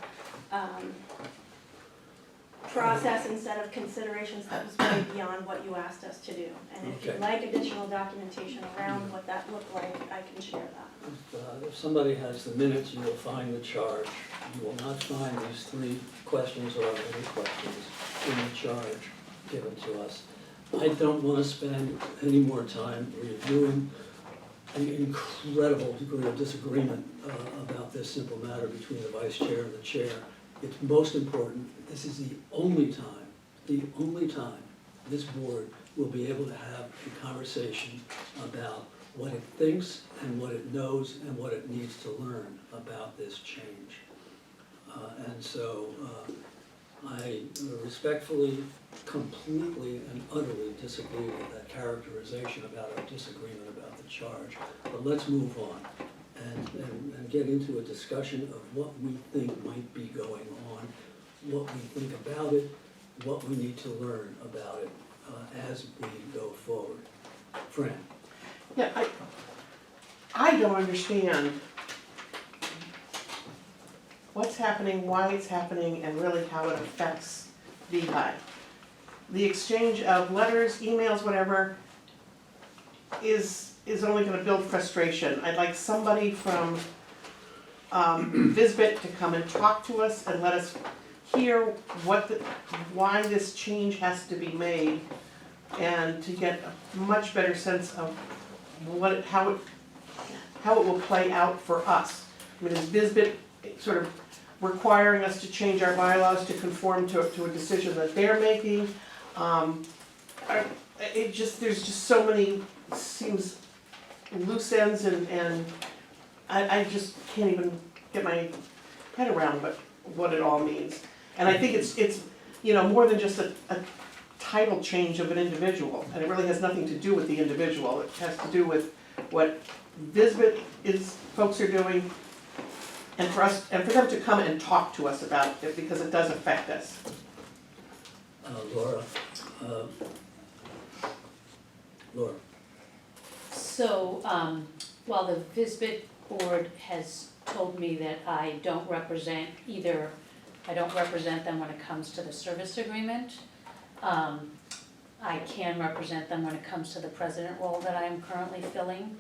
F: Process instead of considerations that was way beyond what you asked us to do. And if you'd
C: Okay.
F: like additional documentation around what that looked like, I can share that.
C: If somebody has the minutes, you will find the charge. You will not find these 3 questions or any questions in the charge given to us. I don't want to spend any more time reviewing an incredible degree of disagreement about this simple matter between the vice chair and the chair. It's most important, this is the only time this board will be able to have a conversation about what it thinks and what it knows and what it needs to learn about this change. And so I respectfully, completely and utterly disagree with that characterization about our disagreement about the charge. But let's move on and get into a discussion of what we think might be going on, what we think about it, what we need to learn about it as we go forward. Fran?
J: Yeah, I don't understand what's happening, why it's happening, and really how it affects VEHI. The exchange of letters, emails, whatever, is only gonna build frustration. I'd like somebody from Visbit to come and talk to us and let us hear why this change has to be made, and to get a much better sense of how it will play out for us. I mean, is Visbit sort of requiring us to change our bylaws to conform to a decision that they're making? There's just so many, seems loose ends, and I just can't even get my head around what it all means. And I think it's more than just a title change of an individual, and it really has nothing to do with the individual. It has to do with what Visbit folks are doing, and for them to come and talk to us about it, because it does affect us.
C: Laura? Laura?
B: So, while the Visbit board has told me that I don't represent them when it comes to the service agreement, I can represent them when it comes to the president role that I am currently filling.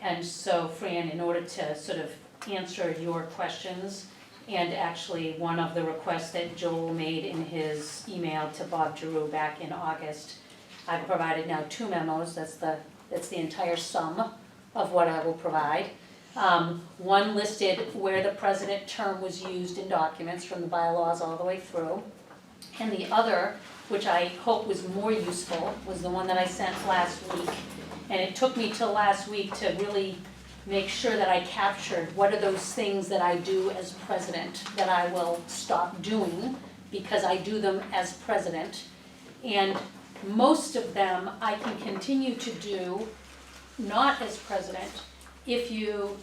B: And so, Fran, in order to sort of answer your questions, and actually one of the requests that Joel made in his email to Bob Giroux back in August, I've provided now 2 memos, that's the entire sum of what I will provide. One listed where the president term was used in documents from the bylaws all the way through. And the other, which I hope was more useful, was the one that I sent last week. And it took me till last week to really make sure that I captured what are those things that I do as president that I will stop doing because I do them as president. And most of them I can continue to do not as president. If you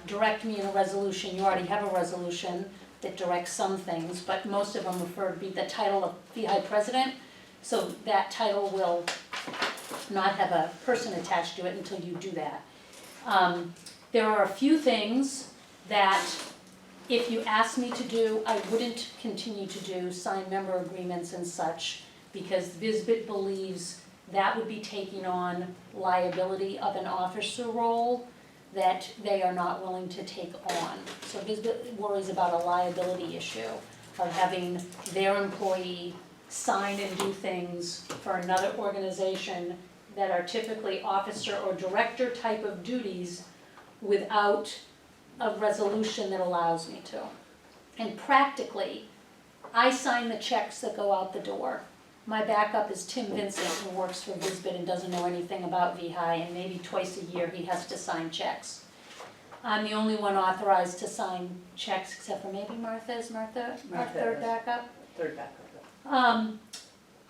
B: direct me in a resolution, you already have a resolution that directs some things, but most of them refer to be the title of VEHI president. So that title will not have a person attached to it until you do that. There are a few things that if you ask me to do, I wouldn't continue to do, sign member agreements and such, because Visbit believes that would be taking on liability of an officer role that they are not willing to take on. So Visbit worries about a liability issue of having their employee sign and do things for another organization that are typically officer or director type of duties without a resolution that allows me to. And practically, I sign the checks that go out the door. My backup is Tim Vincent, who works for Visbit and doesn't know anything about VEHI, and maybe twice a year he has to sign checks. I'm the only one authorized to sign checks, except for maybe Martha. Is Martha our third backup?
E: Third backup.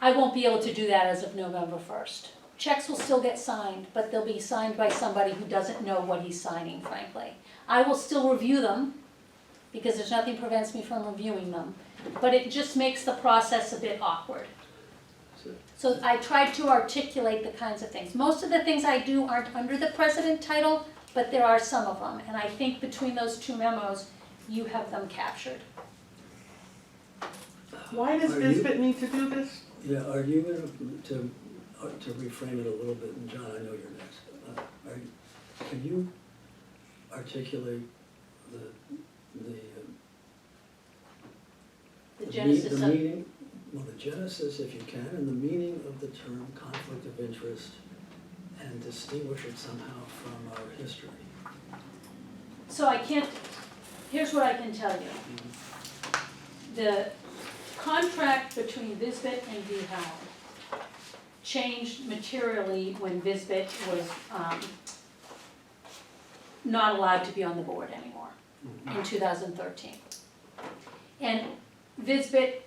B: I won't be able to do that as of November 1st. Checks will still get signed, but they'll be signed by somebody who doesn't know what he's signing, frankly. I will still review them, because there's nothing prevents me from reviewing them, but it just makes the process a bit awkward. So I tried to articulate the kinds of things. Most of the things I do aren't under the president title, but there are some of them, and I think between those two memos, you have them captured.
J: Why does
C: Are you-
J: Visbit need to do this?
C: Yeah, are you gonna, to reframe it a little bit, and John, I know you're next. Can you articulate
B: The genesis
C: the
B: of,
C: meaning, well, the genesis, if you can, and the meaning of the term conflict of interest, and distinguish it somehow from our history?
B: so I can't, here's what I can tell you. The contract between Visbit and VEHI changed materially when Visbit was not allowed to be on the board anymore in 2013. And Visbit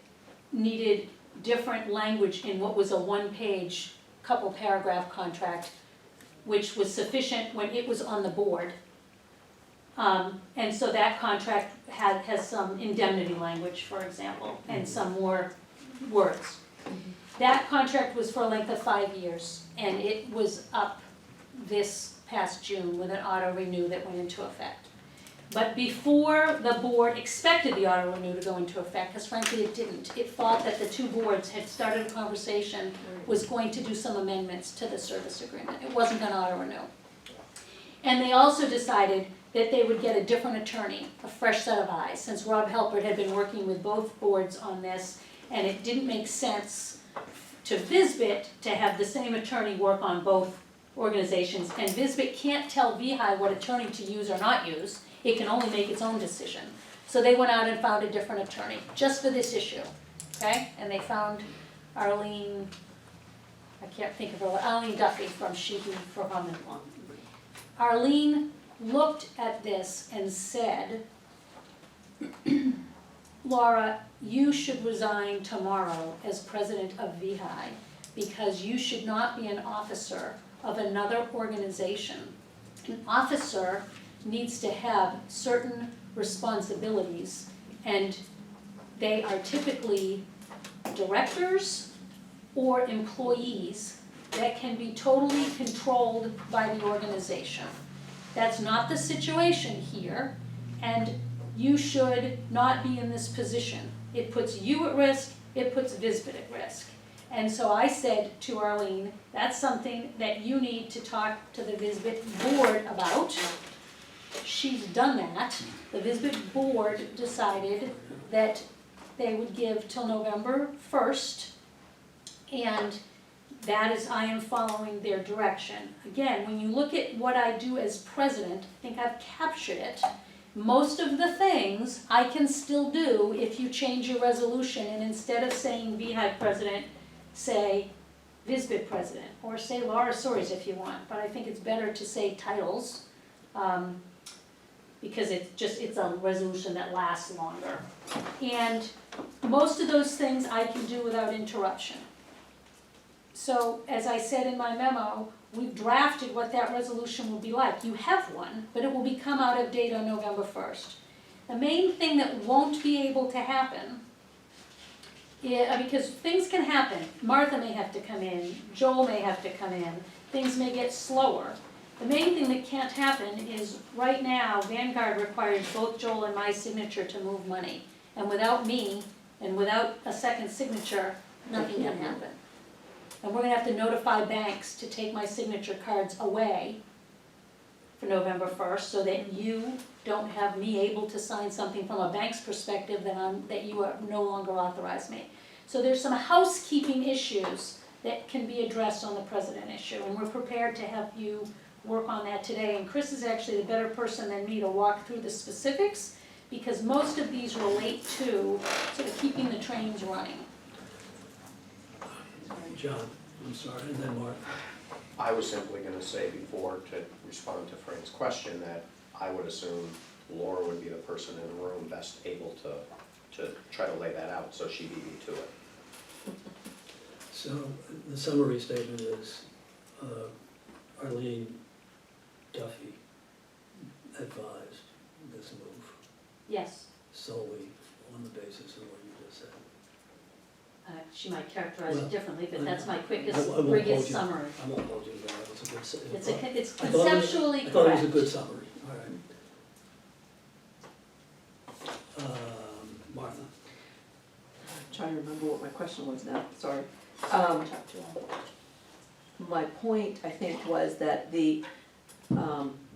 B: needed different language in what was a one-page, couple paragraph contract, which was sufficient when it was on the board. And so that contract has some indemnity language, for example, and some more words. That contract was for a length of 5 years, and it was up this past June with an auto renew that went into effect. But before the board expected the auto renew to go into effect, because frankly it didn't, it thought that the two boards had started a conversation, was going to do some amendments to the service agreement. It wasn't gonna auto renew. And they also decided that they would get a different attorney, a fresh set of eyes, since Rob Halpert had been working with both boards on this, and it didn't make sense to Visbit to have the same attorney work on both organizations, and Visbit can't tell VEHI what attorney to use or not use. It can only make its own decision. So they went out and found a different attorney, just for this issue, okay? And they found Arlene, I can't think of her, Arlene Duffy from Sheehy for Law. Arlene looked at this and said, Laura, you should resign tomorrow as president of VEHI because you should not be an officer of another organization. An officer needs to have certain responsibilities, and they are typically directors or employees that can be totally controlled by the organization. That's not the situation here, and you should not be in this position. It puts you at risk, it puts Visbit at risk. And so I said to Arlene, that's something that you need to talk to the Visbit board about. She's done that. The Visbit board decided that they would give till November 1st, and that is, I am following their direction. Again, when you look at what I do as president, I think I've captured it. Most of the things I can still do if you change your resolution, and instead of saying VEHI president, say Visbit president, or say Laura Soares if you want, but I think it's better to say titles, because it's a resolution that lasts longer. And most of those things I can do without interruption. So, as I said in my memo, we've drafted what that resolution will be like. You have one, but it will become out of date on November 1st. The main thing that won't be able to happen, because things can happen. Martha may have to come in, Joel may have to come in, things may get slower. The main thing that can't happen is, right now, Vanguard requires both Joel and my signature to move money. And without me, and without a second signature, nothing can happen. And we're gonna have to notify banks to take my signature cards away for November 1st, so that you don't have me able to sign something from a bank's perspective that you are no longer authorized me. So there's some housekeeping issues that can be addressed on the president issue, and we're prepared to help you work on that today. And Chris is actually the better person than me to walk through the specifics, because most of these relate to sort of keeping the trains running.
C: John, I'm sorry, and then Mark.
D: I was simply gonna say before, to respond to Frank's question, that I would assume Laura would be the person in the room best able to try to lay that out, so she beat me to it.
C: So the summary statement is Arlene Duffy advised this move
B: Yes,
C: solely on the basis of what you just said.
B: she might characterize it
C: Well,
B: differently, but that's my
C: I
B: quickest,
C: won't hold
B: biggest
C: you-
B: summary.
C: I won't hold you to that, it was a good,
B: It's
C: I thought it was-
B: conceptually
C: I thought it was a
B: correct.
C: good summary, all right. Martha?
E: I'm trying to remember what my question was now, sorry.
B: Talk to him.
E: My point, I think, was that the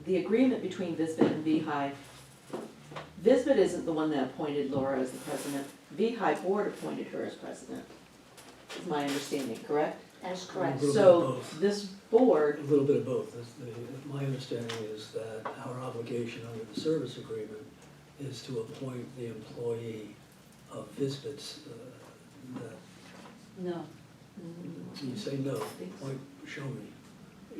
E: agreement between VISBIT and VEHI, VISBIT isn't the one that appointed Laura as the president, VEHI board appointed her as president, is my understanding, correct?
B: That's correct.
C: A little bit of
E: So
C: both.
E: this
C: A
E: board,
C: little bit of both. My understanding is that our obligation under the service agreement is to appoint the employee of VISBIT's,
B: No.
C: you say no, point, show me.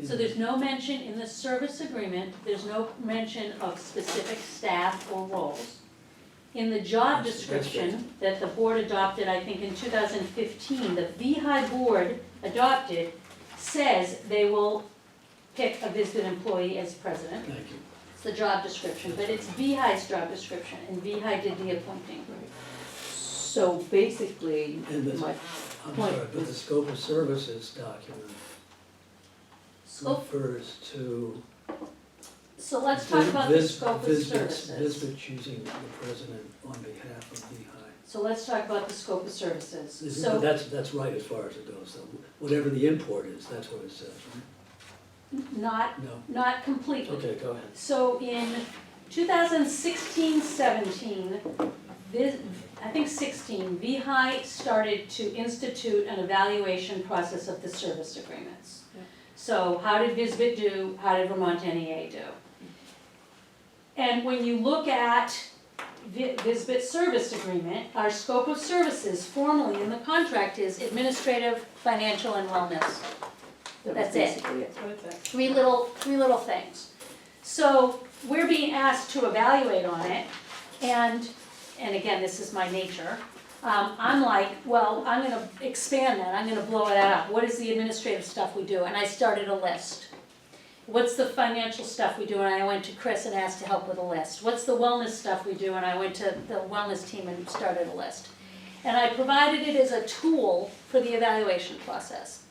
B: So there's no mention in the service agreement, there's no mention of specific staff or roles. In the job
C: That's
B: description that the board adopted, I think in 2015, the VEHI board adopted, says they will pick a VISBIT employee as president.
C: Thank you.
B: It's the job description, but it's VEHI's job description, and VEHI did the appointing.
E: so basically,
C: And this,
E: my
C: I'm
E: point
C: sorry, but the scope of services document
B: Scope,
C: refers to.
B: so let's talk about the scope of
C: VISBIT's
B: services.
C: choosing the president on behalf of VEHI.
B: So let's talk about the scope of services.
C: Isn't-
B: So,
C: That's right as far as it goes, though. Whatever the import is, that's what it says, right?
B: not,
C: No,
B: not completely.
C: okay, go ahead.
B: So in 2016-17, I think 16, VEHI started to institute an evaluation process of the service agreements.
E: Yeah.
B: So how did VISBIT do, how did Vermont NEA do? And when you look at VISBIT service agreement, our scope of services formally in the contract is administrative, financial, and wellness.
E: that was
B: That's it.
E: basically it.
B: Three little things. So we're being asked to evaluate on it, and again, this is my nature. I'm like, well, I'm gonna expand that, I'm gonna blow it out. What is the administrative stuff we do? And I started a list. What's the financial stuff we do? And I went to Chris and asked to help with a list. What's the wellness stuff we do? And I went to the wellness team and started a list. And I provided it as a tool for the evaluation process.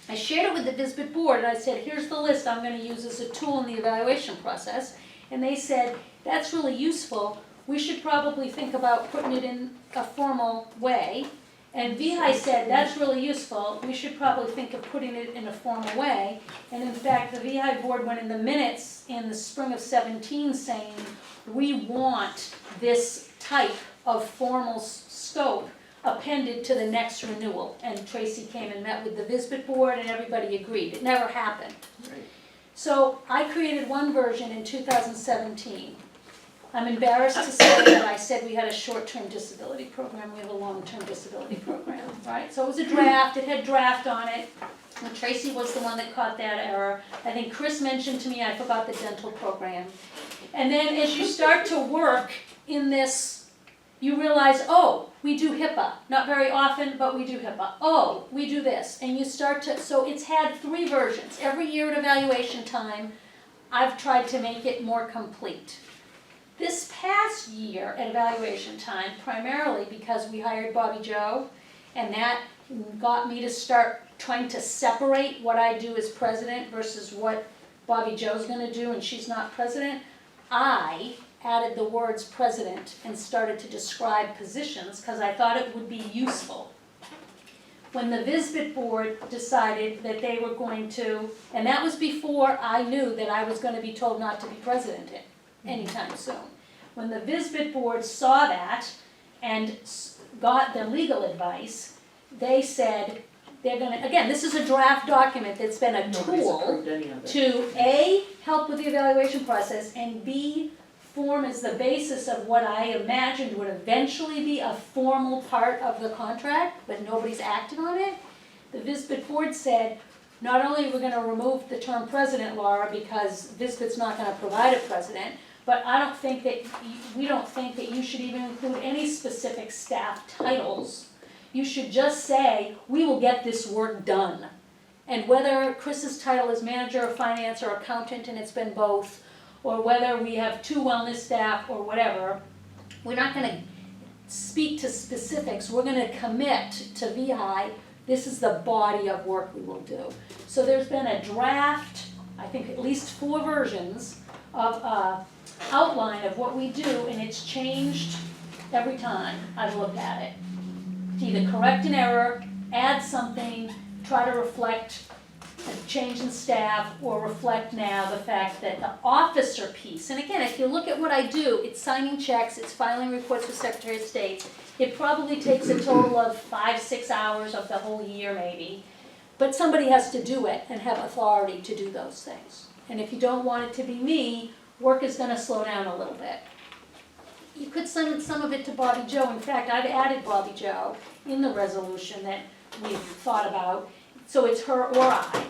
B: I shared it with the VISBIT board and I said, here's the list I'm gonna use as a tool in the evaluation process. And they said, that's really useful, we should probably think about putting it in a formal way. And VEHI said, that's really useful, we should probably think of putting it in a formal way. And in fact, the VEHI board went in the minutes in the spring of 17 saying, we want this type of formal scope appended to the next renewal. And Tracy came and met with the VISBIT board and everybody agreed, it never happened.
E: Right.
B: So I created one version in 2017. I'm embarrassed to say that I said we had a short-term disability program, we have a long-term disability program, right? So it was a draft, it had draft on it, and Tracy was the one that caught that error. I think Chris mentioned to me, I forgot the dental program. And then as you start to work in this, you realize, oh, we do HIPAA, not very often, but we do HIPAA. Oh, we do this, and you start to, so it's had 3 versions. Every year at evaluation time, I've tried to make it more complete. This past year at evaluation time, primarily because we hired Bobby Joe, and that got me to start trying to separate what I do as president versus what Bobby Joe's gonna do and she's not president, I added the words president and started to describe positions because I thought it would be useful. When the VISBIT board decided that they were going to, and that was before I knew that I was gonna be told not to be president anytime soon. When the VISBIT board saw that and got the legal advice, they said they're gonna, again, this is a draft document that's been a
E: Nobody's
B: tool
E: approved any of it.
B: to A, help with the evaluation process, and B, form as the basis of what I imagined would eventually be a formal part of the contract, but nobody's acted on it. The VISBIT board said, not only are we gonna remove the term president, Laura, because VISBIT's not gonna provide a president, but I don't think that, we don't think that you should even include any specific staff titles. You should just say, we will get this work done. And whether Chris's title is manager of finance or accountant, and it's been both, or whether we have 2 wellness staff or whatever, we're not gonna speak to specifics, we're gonna commit to VEHI, this is the body of work we will do. So there's been a draft, I think at least 4 versions of outline of what we do, and it's changed every time I've looked at it. To either correct an error, add something, try to reflect a change in staff, or reflect now the fact that the officer piece, and again, if you look at what I do, it's signing checks, it's filing reports with Secretary of State. It probably takes a total of 5-6 hours of the whole year maybe, but somebody has to do it and have authority to do those things. And if you don't want it to be me, work is gonna slow down a little bit. You could send some of it to Bobby Joe. In fact, I've added Bobby Joe in the resolution that we've thought about, so it's her or I,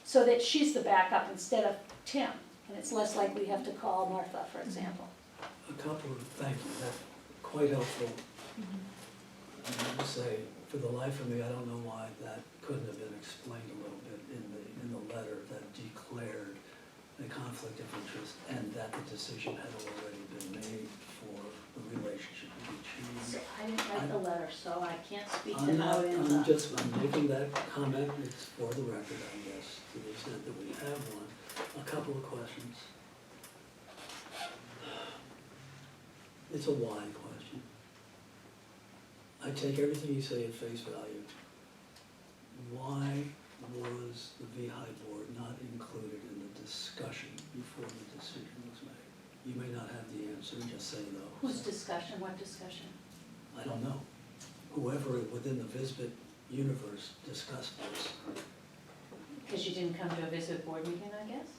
B: so that she's the backup instead of Tim, and it's less likely we have to call Martha, for example.
C: A couple of, thank you, that's quite helpful. I have to say, for the life of me, I don't know why that couldn't have been explained a little bit in the letter that declared a conflict of interest and that the decision had already been made for the relationship between
B: So
C: you.
B: I didn't write the letter, so I can't speak to
C: I'm
B: how
C: not,
B: it ends up.
C: I'm making that comment, it's for the record, I guess, to the extent that we have one. A couple of questions. It's a why question. I take everything you say at face value. Why was the VEHI board not included in the discussion before the decision was made? You may not have the answer, just say no.
B: Whose discussion, what discussion?
C: I don't know. Whoever within the VISBIT universe discussed this.
B: Because you didn't come to a VISBIT board meeting, I guess?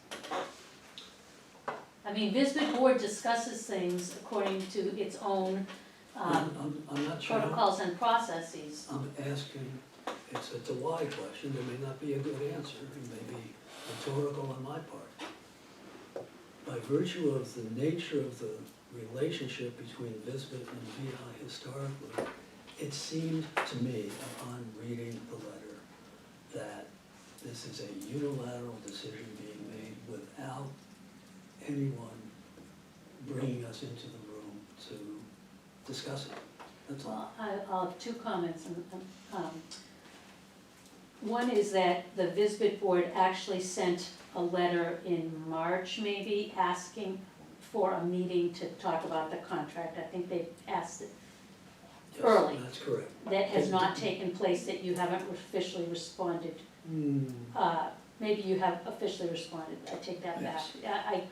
B: I mean, VISBIT board discusses things according to its own
C: I'm not sure.
B: protocols and processes.
C: I'm asking, it's a why question, there may not be a good answer, it may be rhetorical on my part. By virtue of the nature of the relationship between VISBIT and VEHI historically, it seemed to me, upon reading the letter, that this is a unilateral decision being made without anyone bringing us into the room to discuss it. That's all.
B: Well, I'll have 2 comments. One is that the VISBIT board actually sent a letter in March, maybe, asking for a meeting to talk about the contract. I think they asked it
C: Yes,
B: early.
C: that's correct.
B: That has not taken place, that you haven't officially responded.
C: Hmm.
B: Maybe you have officially responded, I take that back.
C: Yes.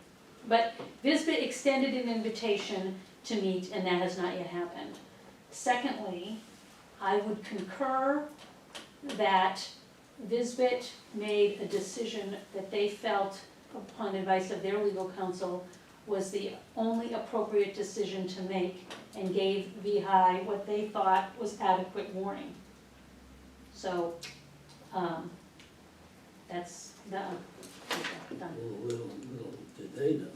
B: But VISBIT extended an invitation to meet, and that has not yet happened. Secondly, I would concur that VISBIT made a decision that they felt, upon advice of their legal counsel, was the only appropriate decision to make, and gave VEHI what they thought was adequate warning. So, that's done.
C: Little did they know.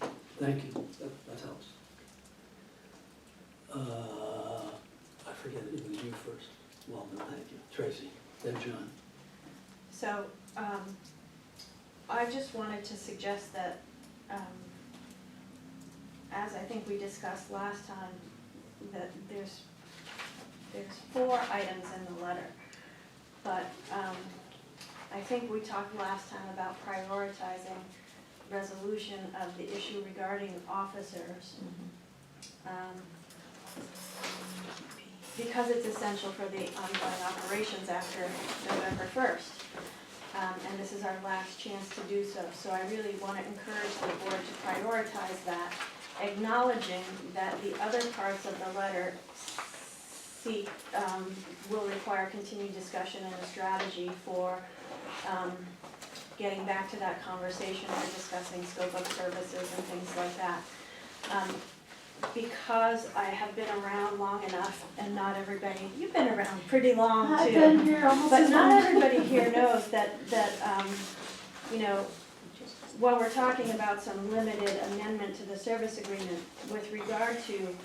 C: Yeah. Thank you, that helps. I forget, it was you first. Well, no, thank you. Tracy, then John.
F: So, I just wanted to suggest that, as I think we discussed last time, that there's 4 items in the letter. But, I think we talked last time about prioritizing resolution of the issue regarding officers. Because it's essential for the ongoing operations after November 1st. And this is our last chance to do so. So I really want to encourage the board to prioritize that, acknowledging that the other parts of the letter will require continued discussion and a strategy for getting back to that conversation or discussing scope of services and things like that. because I have been around long enough, and not everybody, you've been around pretty long too.
K: I've been here almost
F: But
K: as
F: not
K: long.
F: everybody here knows that, you know, while we're talking about some limited amendment to the service agreement with regard to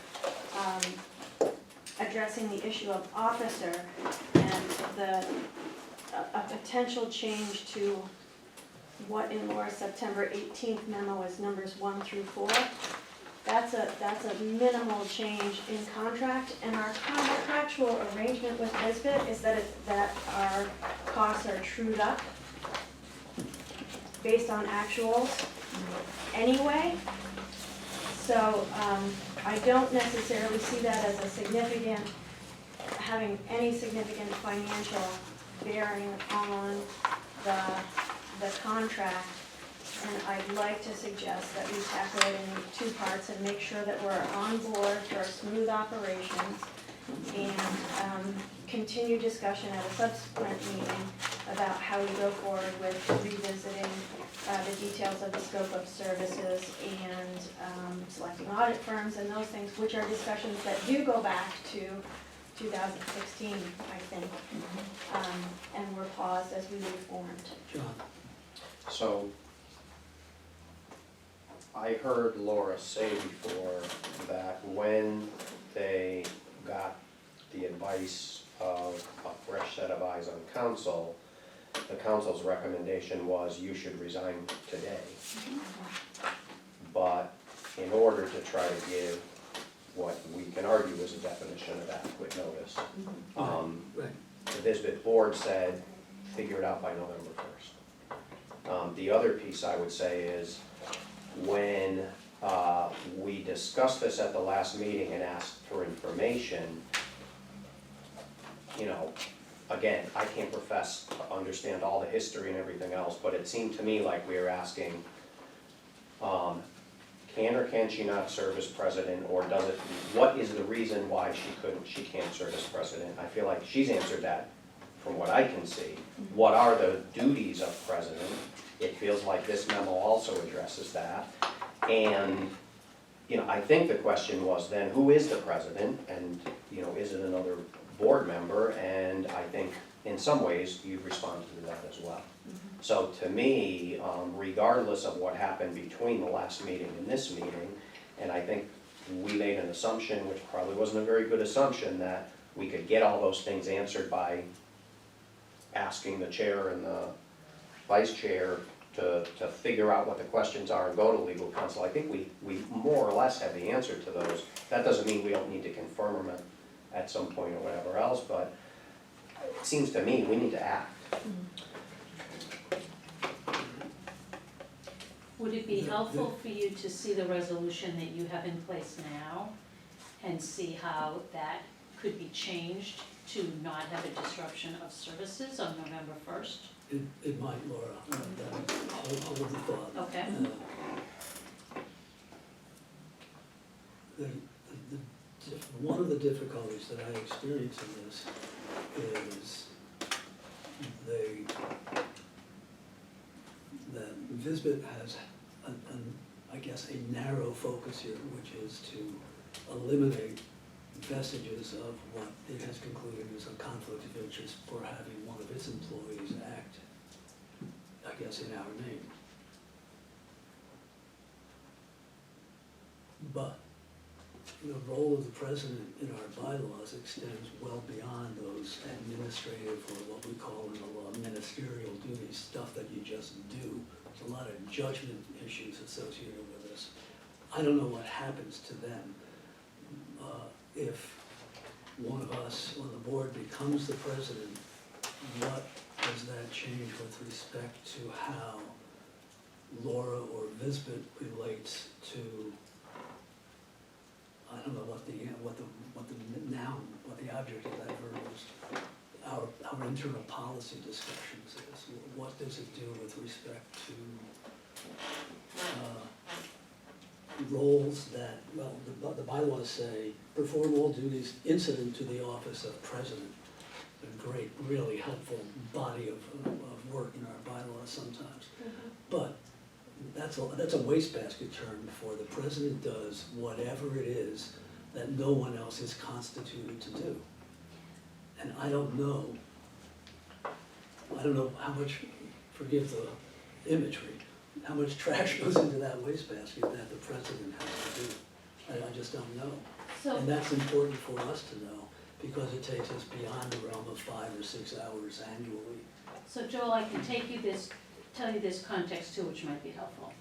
F: addressing the issue of officer and a potential change to what in Laura's September 18th memo is numbers 1 through 4, that's a minimal change in contract, and our contractual arrangement with Nisbet is that our costs are trued up based on actuals anyway. So I don't necessarily see that as having any significant financial bearing on the contract. And I'd like to suggest that we tackle it in 2 parts and make sure that we're on board for smooth operations, and continue discussion at a subsequent meeting about how we go forward with revisiting the details of the scope of services and selecting audit firms and those things, which are discussions that do go back to 2016, I think. And we're paused as we reformed.
C: John?
D: So, I heard Laura say before that when they got the advice of a fresh set of eyes on council, the council's recommendation was you should resign today. But in order to try to give what we can argue is a definition of adequate notice,
C: Right.
D: the Nisbet board said, figure it out by November 1st. The other piece I would say is, when we discussed this at the last meeting and asked for information, you know, again, I can't profess to understand all the history and everything else, but it seemed to me like we were asking, can or can she not serve as president, or does it, what is the reason why she can't serve as president? I feel like she's answered that from what I can see. What are the duties of president? It feels like this memo also addresses that. And, you know, I think the question was then, who is the president? And, you know, is it another board member? And I think in some ways you've responded to that as well. So to me, regardless of what happened between the last meeting and this meeting, and I think we made an assumption, which probably wasn't a very good assumption, that we could get all those things answered by asking the chair and the vice chair to figure out what the questions are and go to legal counsel. I think we more or less have the answer to those. That doesn't mean we don't need to confirm them at some point or whatever else, but it seems to me we need to act.
B: Would it be helpful for you to see the resolution that you have in place now and see how that could be changed to not have a disruption of services on November 1st?
C: It might, Laura, I'll hold the thought.
B: Okay.
C: One of the difficulties that I experience in this is that Visbit has, I guess, a narrow focus here, which is to eliminate vestiges of what it has concluded is a conflict of interest for having one of its employees act, I guess, in our name. But the role of the president in our bylaws extends well beyond those administrative, or what we call in the law, ministerial duties, stuff that you just do. There's a lot of judgment issues associated with this. I don't know what happens to them if one of us on the board becomes the president. What does that change with respect to how Laura or Visbit relates to, I don't know what the object of that verb is, our internal policy discussions is. What does it do with respect to roles that, well, the bylaws say, perform all duties incident to the office of president. A great, really helpful body of work in our bylaws sometimes. But that's a wastebasket term for the president does whatever it is that no one else is constituted to do. And I don't know how much, forgive the imagery, how much trash goes into that wastebasket that the president has to do. I just don't know.
B: So,
C: And that's important for us to know, because it takes us beyond the realm of 5 or 6 hours annually.
B: so Joel, I can tell you this context too, which might be helpful.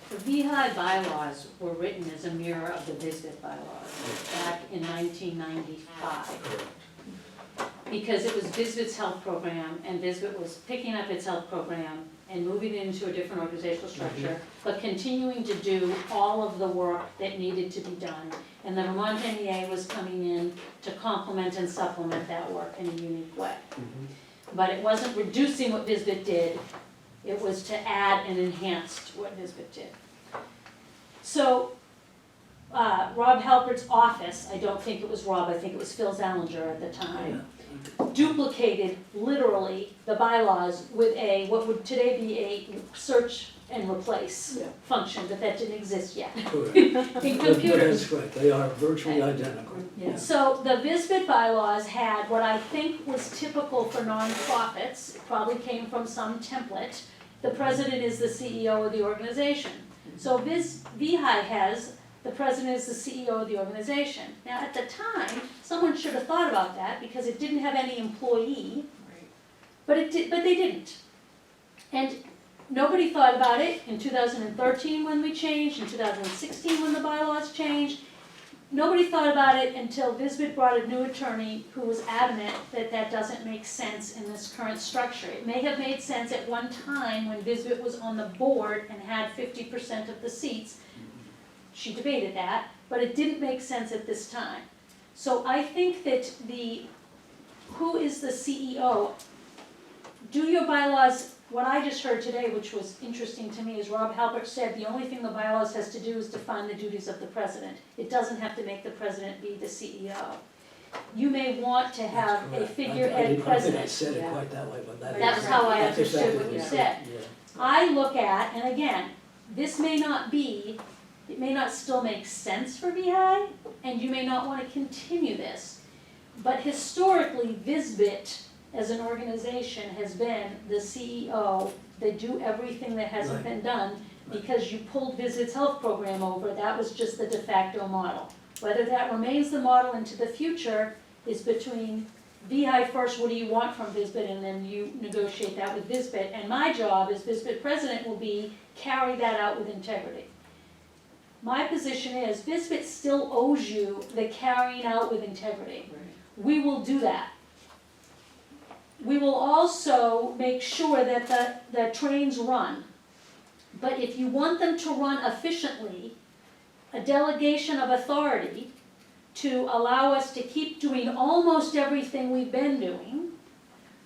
B: The VEHI bylaws were written as a mirror of the VISBIT bylaws back in 1995.
C: Correct.
B: Because it was VISBIT's health program, and VISBIT was picking up its health program and moving it into a different organizational structure, but continuing to do all of the work that needed to be done. And the Vermont NEA was coming in to complement and supplement that work in a unique way. But it wasn't reducing what VISBIT did, it was to add and enhance what VISBIT did. So, Rob Halpert's office, I don't think it was Rob, I think it was Phil Zallinger at the time, duplicated literally the bylaws with what would today be a search and replace function, but that didn't exist yet
C: Correct.
B: in
C: But
B: computers.
C: that's right, they are virtually identical.
B: So the VISBIT bylaws had what I think was typical for nonprofits, it probably came from some template. The president is the CEO of the organization. So VEHI has, the president is the CEO of the organization. Now, at the time, someone should have thought about that because it didn't have any employee, but they didn't. And nobody thought about it in 2013 when we changed, in 2016 when the bylaws changed. Nobody thought about it until VISBIT brought a new attorney who was adamant that that doesn't make sense in this current structure. It may have made sense at one time when VISBIT was on the board and had 50% of the seats. She debated that, but it didn't make sense at this time. So I think that who is the CEO, do your bylaws, what I just heard today, which was interesting to me, is Rob Halpert said the only thing the bylaws has to do is define the duties of the president. It doesn't have to make the president be the CEO. You may want to have a figurehead president.
C: I think I said it quite that way, but that
B: That's how I
C: that's
B: understood
C: exactly
B: what you
C: it.
B: said.
C: Yeah.
B: I look at, and again, this may not be, it may not still make sense for VEHI, and you may not want to continue this, but historically, VISBIT as an organization has been the CEO. They do everything that hasn't been done because you pulled VISBIT's health program over. That was just the de facto model. Whether that remains the model into the future is between VEHI first, what do you want from VISBIT, and then you negotiate that with VISBIT. And my job as VISBIT president will be carry that out with integrity. My position is VISBIT still owes you the carrying out with integrity. We will do that. We will also make sure that the trains run. But if you want them to run efficiently, a delegation of authority to allow us to keep doing almost everything we've been doing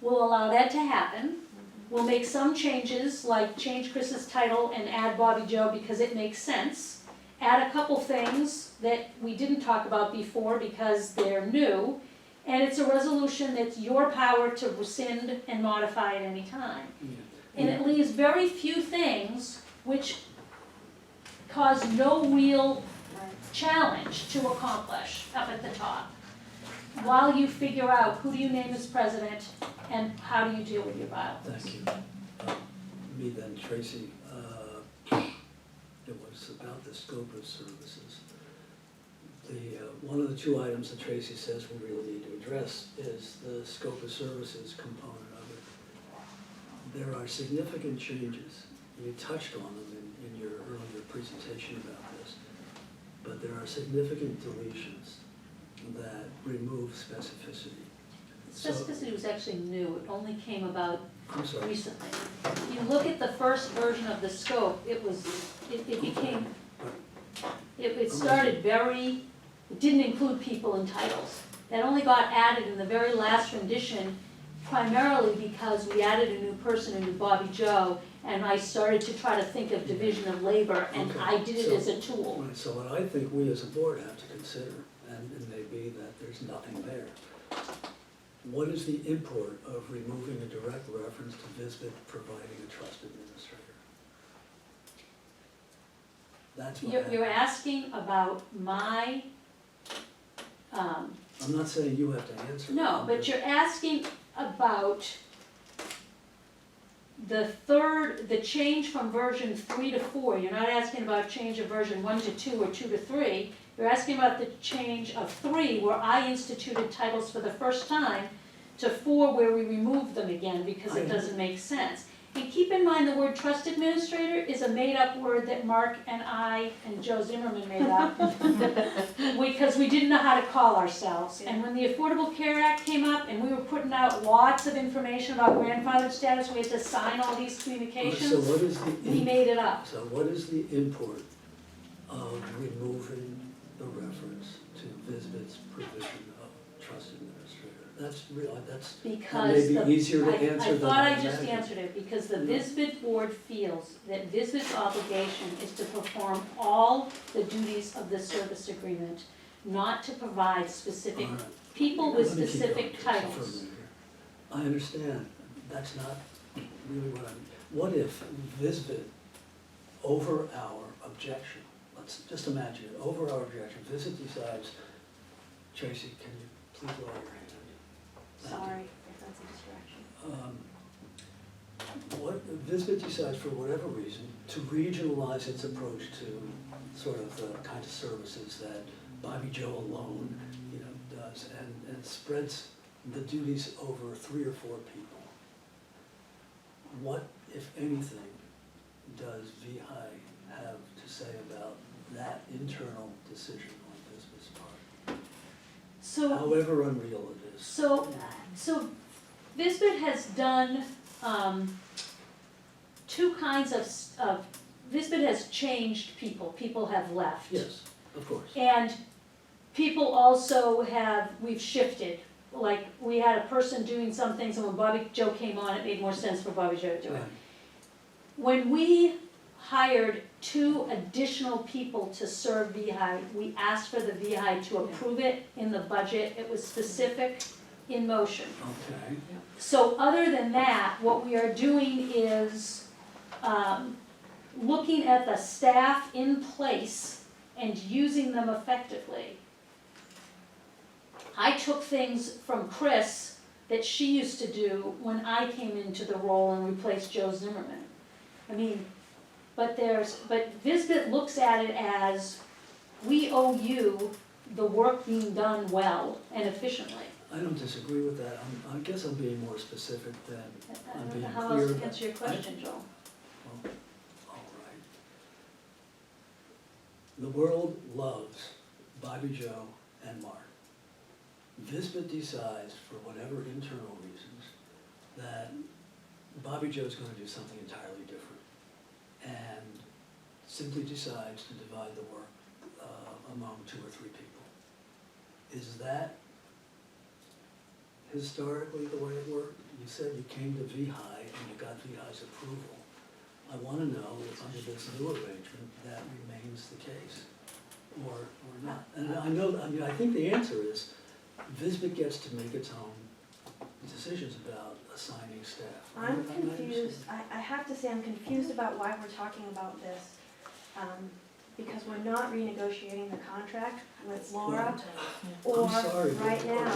B: will allow that to happen. We'll make some changes, like change Chris's title and add Bobby Joe because it makes sense. Add a couple things that we didn't talk about before because they're new. And it's a resolution that's your power to rescind and modify at any time. And it leaves very few things which cause no real challenge to accomplish up at the top. While you figure out who do you name as president and how do you deal with your bylaws.
C: Thank you. Me then, Tracy, it was about the scope of services. One of the 2 items that Tracy says we really need to address is the scope of services component of it. There are significant changes. You touched on them in your earlier presentation about this, but there are significant deletions that remove specificity.
B: Specificity was actually new, it only came about
C: I'm sorry.
B: recently. If you look at the first version of the scope, it started it didn't include people and titles. That only got added in the very last rendition, primarily because we added a new person, a new Bobby Joe, and I started to try to think of division of labor, and
C: Okay,
B: I did it as a tool.
C: Right, so what I think we as a board have to consider, and it may be that there's nothing there, what is the import of removing a direct reference to VISBIT providing a trust administrator? That's what
B: you're
C: happened.
B: asking about my,
C: I'm not saying you have to answer.
B: no,
C: I'm
B: but
C: just-
B: you're asking about the change from version 3 to 4. You're not asking about change of version 1 to 2 or 2 to 3. You're asking about the change of 3, where I instituted titles for the first time, to 4, where we removed them again because it doesn't make sense. And keep in mind, the word trust administrator is a made-up word that Mark and I and Joe Zimmerman made up because we didn't know how to call ourselves. And when the Affordable Care Act came up and we were putting out lots of information about grandfathered status, we had to sign all these
C: So
B: communications,
C: what is the?
B: we made it up.
C: So what is the import of removing the reference to Visbit's provision of trust administrator? That's real, that's, that
B: Because
C: may be easier to answer
B: I
C: than
B: thought I just
C: imagine.
B: answered it, because the Visbit board feels that Visbit's obligation is to perform all the duties of the service agreement, not to provide specific
C: All right.
B: people with
C: Let me keep
B: specific
C: going for a
B: titles.
C: minute here. I understand, that's not really what I'm, what if Visbit, over our objection, let's just imagine it, over our objection, Visbit decides, Tracy, can you please lower your hand? Thank you.
F: Sorry if that's a distraction.
C: What, Visbit decides for whatever reason to regionalize its approach to sort of the kind of services that Bobby Joe alone, does, and spreads the duties over 3 or 4 people. What, if anything, does VEHI have to say about that internal decision on Visbit's part?
B: So,
C: However unreal it is.
B: so Visbit has done, 2 kinds of, Visbit has changed people have left.
C: Yes, of course.
B: And people also we've shifted, like, we had a person doing some things, and when Bobby Joe came on, it made more sense for Bobby Joe to do it.
C: Right.
B: When we hired 2 additional people to serve VEHI, we asked for the VEHI to approve it in the budget, it was specific in motion.
C: Okay.
B: So other than that, what we are doing is looking at the staff in place and using them effectively. I took things from Chris that she used to do when I came into the role and replaced Joe Zimmerman. I mean, but Visbit looks at it as, we owe you the work being done well and efficiently.
C: I don't disagree with that. I guess I'm being more specific than
B: I
C: I'm
B: don't
C: being
B: know how
C: clear.
B: else to
C: but
B: answer your question, Joel.
C: Well, all right. The world loves Bobby Joe and Mark. Visbit decides, for whatever internal reasons, that Bobby Joe's gonna do something entirely different. And simply decides to divide the work among 2 or 3 people. Is that historically the way it worked? You said you came to VEHI and you got VEHI's approval. I wanna know if under this new arrangement, that remains the case, or not. And I think the answer is, Visbit gets to make its own decisions about assigning staff.
F: I'm
C: I
F: confused,
C: understand.
F: I have to say I'm confused about why we're talking about this. Because we're not renegotiating the contract with Laura, or
C: I'm sorry, but-
F: right now.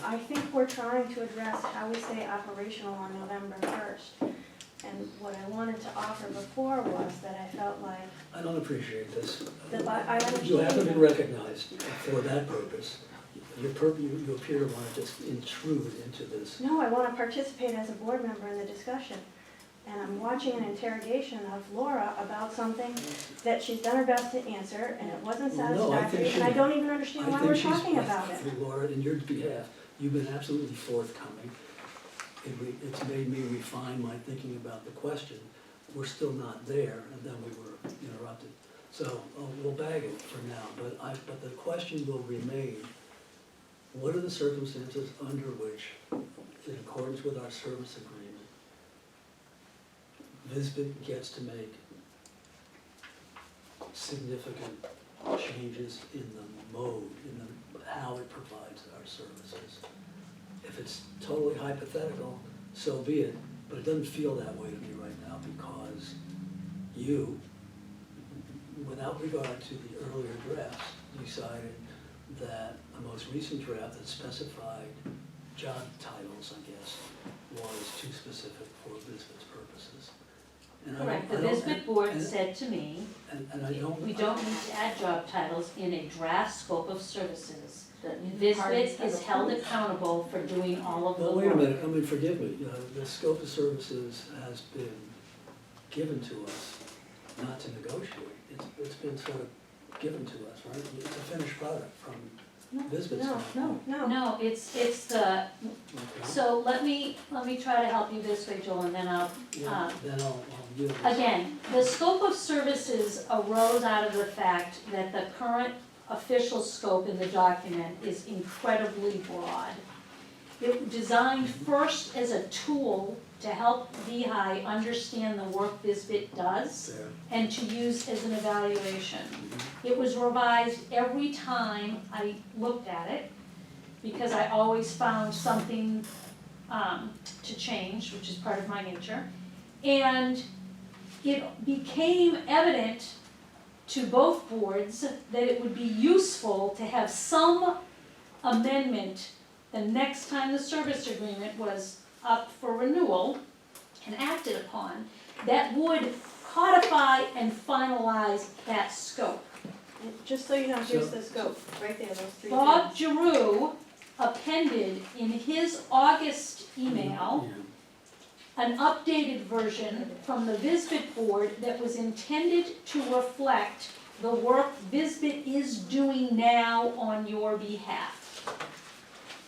F: I think we're trying to address how we stay operational on November 1st. And what I wanted to offer before was that I felt like,
C: I don't appreciate this.
F: I understand.
C: You haven't been recognized for that purpose. You appear to wanna just intrude into this.
F: No, I want to participate as a board member in the discussion. And I'm watching an interrogation of Laura about something that she's done her best to answer, and it wasn't
C: Well, no, I think
F: satisfactory,
C: she-
F: and I don't even understand why we're talking about it.
C: Laura, in your behalf, you've been absolutely forthcoming. It's made me refine my thinking about the question. We're still not there, and then we were interrupted. So, we'll bag it for now, but the question will remain, what are the circumstances under which, in accordance with our service agreement, Visbit gets to make significant changes in the mode, how it provides our services? If it's totally hypothetical, so be it, but it doesn't feel that way to me right now because you, without regard to the earlier drafts, decided that a most recent draft that specified job titles, I guess, was too specific for Bisbit's purposes. And I don't-
B: Correct, the
C: I don't-
B: Bisbit board
C: and-
B: said to me,
C: And I don't.
B: we don't need to add job titles in a draft scope of services. The
E: Parties
B: Bisbit
E: have
B: is held
E: approved.
B: accountable for doing all of the
C: Well,
B: work.
C: wait a minute, I mean, forgive me, the scope of services has been given to us, not to negotiate. It's been sort of given to us, right? It's a finished product from Bisbit's
F: No,
C: standpoint.
F: no.
B: No, it's the,
C: Okay.
B: so let me try to help you this way, Joel, and then I'll,
C: Yeah, then I'll yield this.
B: again, the scope of services arose out of the fact that the current official scope in the document is incredibly broad. It was designed first as a tool to help VEHI understand the work Bisbit does
C: There.
B: and to use as an evaluation. It was revised every time I looked at it, because I always found something to change, which is part of my nature. And it became evident to both boards that it would be useful to have some amendment the next time the service agreement was up for renewal and acted upon, that would codify and finalize that scope.
F: Just so you know, here's the scope, right there, those three
B: Bob
F: things.
B: Giroux appended in his August email
C: Yeah.
B: an updated version from the Bisbit board that was intended to reflect the work Bisbit is doing now on your behalf.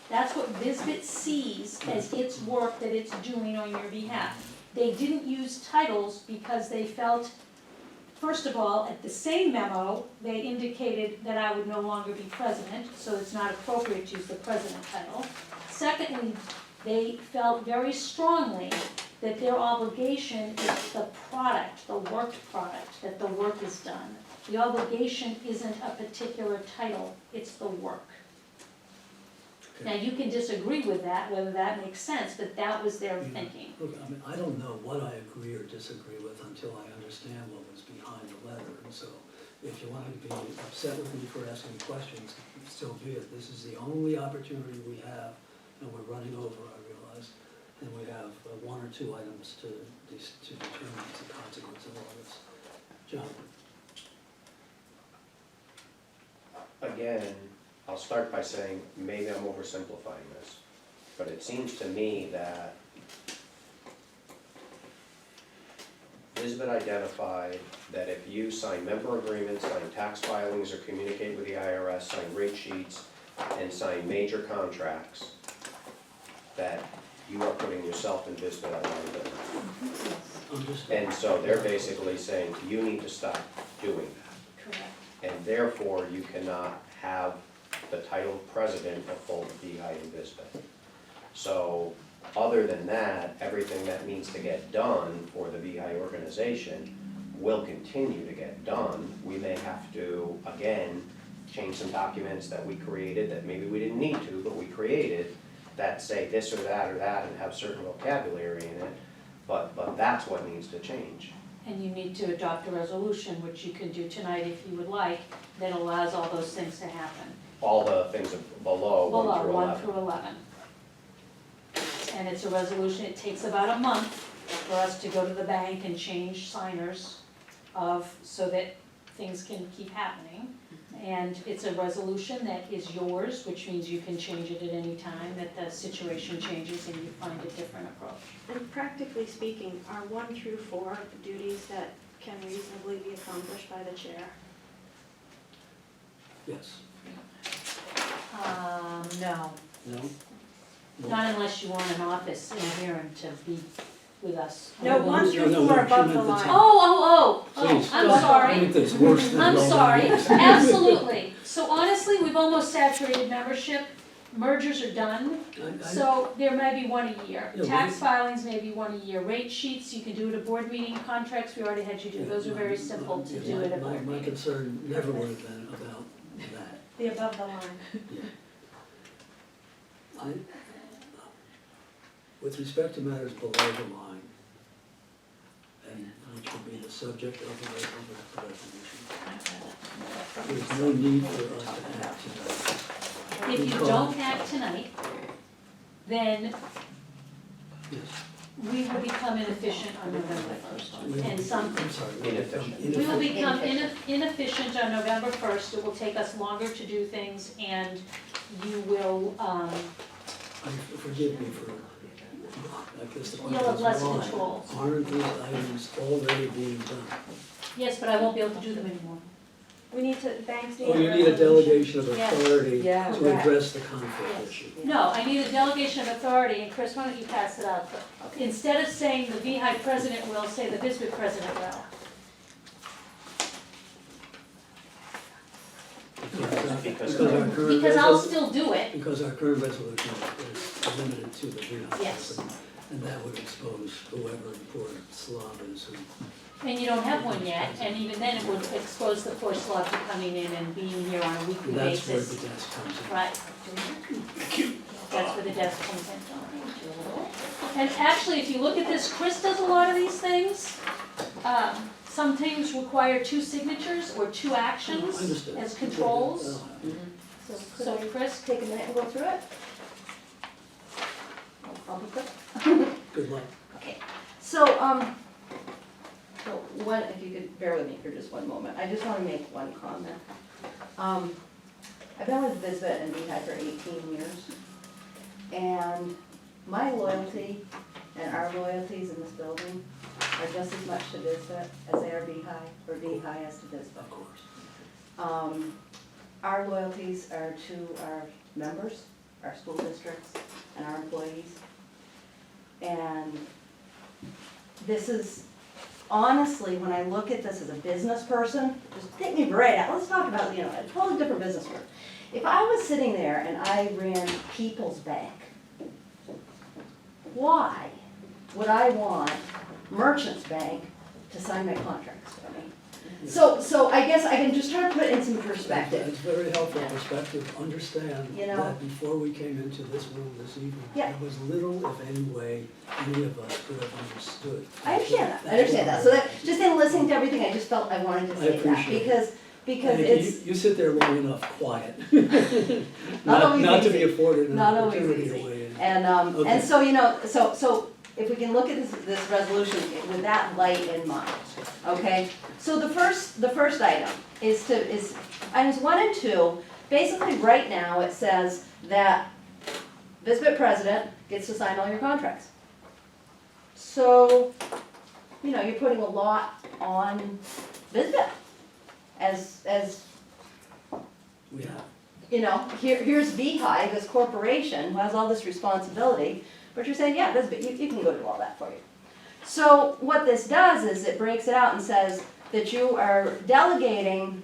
B: That's what Bisbit sees as its work that it's doing on your behalf. They didn't use titles because they felt, first of all, at the same memo, they indicated that I would no longer be president, so it's not appropriate to use the president title. Secondly, they felt very strongly that their obligation is the product, the worked product, that the work is done. The obligation isn't a particular title, it's the work. Now, you can disagree with that, whether that makes sense, but that was their thinking.
C: Look, I mean, I don't know what I agree or disagree with until I understand what was behind the letter, and so if you want to be upset with me for asking questions, so be it. This is the only opportunity we have, and we're running over, I realize, and we have one or two items to determine the consequence of all this. John?
D: Again, I'll start by saying, maybe I'm oversimplifying this, but it seems to me that Bisbit identified that if you sign member agreements, sign tax filings, or communicate with the IRS, sign rate sheets, and sign major contracts, that you are putting yourself and Bisbit at liability. And so they're basically saying, you need to stop doing that.
B: Correct.
D: And therefore, you cannot have the title president of both VEHI and Bisbit. So, other than that, everything that needs to get done for the VEHI organization will continue to get done. We may have to, again, change some documents that we created that maybe we didn't need to, but we created, that say this or that and have certain vocabulary in it, but that's what needs to change.
B: And you need to adopt a resolution, which you can do tonight if you would like, that allows all those things to happen.
D: All the things below 1 through 11.
B: 1 through 11. And it's a resolution, it takes about a month for us to go to the bank and change signers so that things can keep happening. And it's a resolution that is yours, which means you can change it at any time that the situation changes and you find a different approach.
F: And practically speaking, are 1 through 4 the duties that can reasonably be accomplished by the chair?
C: Yes.
B: No,
C: No?
B: not unless you want an office in here and to be with us.
F: No, 1 through 4 above the line.
B: Oh,
C: Please,
B: I'm
C: don't
B: sorry.
C: make this worse than it
B: I'm
C: already
B: sorry,
C: is.
B: absolutely. So honestly, we've almost saturated membership, mergers are done, so there may be one a year.
C: Yeah,
B: Tax
C: we-
B: filings may be one a year, rate sheets, you can do it at board meeting, contracts, we already had you do, those are very simple to do at a board
C: My
B: meeting.
C: concern never would have been about that.
F: The above the line.
C: Yeah. With respect to matters below the line, and which would be the subject of the resolution. There's no need for us to act tonight.
B: If you don't act tonight, then
C: Yes.
B: we will become inefficient on November first. And some,
C: I'm sorry.
D: Inefficient.
B: we will become inefficient on November first. It will take us longer to do things, and you will,
C: Forgive me for, I guess the
B: you'll
C: question
B: have
C: is
B: less
C: why?
B: control.
C: Aren't these items already being done?
B: Yes, but I won't be able to do them anymore.
F: We need to, banks need
C: Oh,
F: a
C: you need a
F: resolution.
C: delegation of
B: Yes.
C: authority
E: Yeah.
C: to
F: Correct.
C: address the conflict
B: Yes.
C: issue.
B: No, I need a delegation of authority, and Chris, why don't you pass it out? Instead of saying the VEHI president will, say the VISBIT president will.
C: Because our current
B: Because I'll
C: resol-
B: still do it.
C: because our current resolution is limited to the greenhouse.
B: Yes.
C: And that would expose whoever the poor slob is who.
B: And you don't have one yet, and even then it would expose the poor slob to coming in and being here on a weekly
C: That's where
B: basis.
C: the desk comes in.
B: Right. That's where the desk comes in. And actually, if you look at this, Chris does a lot of these things. Some things require 2 signatures or 2 actions
C: Understood.
B: as controls.
F: So
B: So
F: could I
B: Chris,
F: take a minute and go through it?
B: I'll be quick.
C: Good luck.
L: Okay, so, so one, if you could bear with me for just one moment, I just wanna make one comment. I've been with VISBIT and VEHI for 18 years, and my loyalty and our loyalties in this building are just as much to VISBIT as they are VEHI, or VEHI as to VISBIT.
C: Of course.
L: Our loyalties are to our members, our school districts, and our employees. And this is, honestly, when I look at this as a business person, just take me right out, let's talk about, a totally different business world. If I was sitting there and I ran People's Bank, why would I want Merchants Bank to sign my contracts for me? So I guess I can just try to put it in some perspective.
C: It's very helpful perspective, understand
L: You know?
C: that before we came into this room this evening,
L: Yeah.
C: there was little, if any way, any of us could have understood.
L: I understand that, so that, just in listening to everything, I just felt I wanted to
C: I
L: say that,
C: appreciate it.
L: because
C: Thank you.
L: it's,
C: You sit there long enough, quiet.
L: Not always
C: Not to be
L: easy.
C: afforded an
L: Not always
C: opportunity to
L: easy.
C: weigh in.
L: and,
C: Okay.
L: and so, so if we can look at this resolution with that light in mind, okay? So the first item is items 1 and 2, basically right now it says that VISBIT president gets to sign all your contracts. So, you're putting a lot on VISBIT as
C: We have.
L: here's VEHI, this corporation who has all this responsibility, but you're saying, yeah, you can go do all that for you. So what this does is it breaks it out and says that you are delegating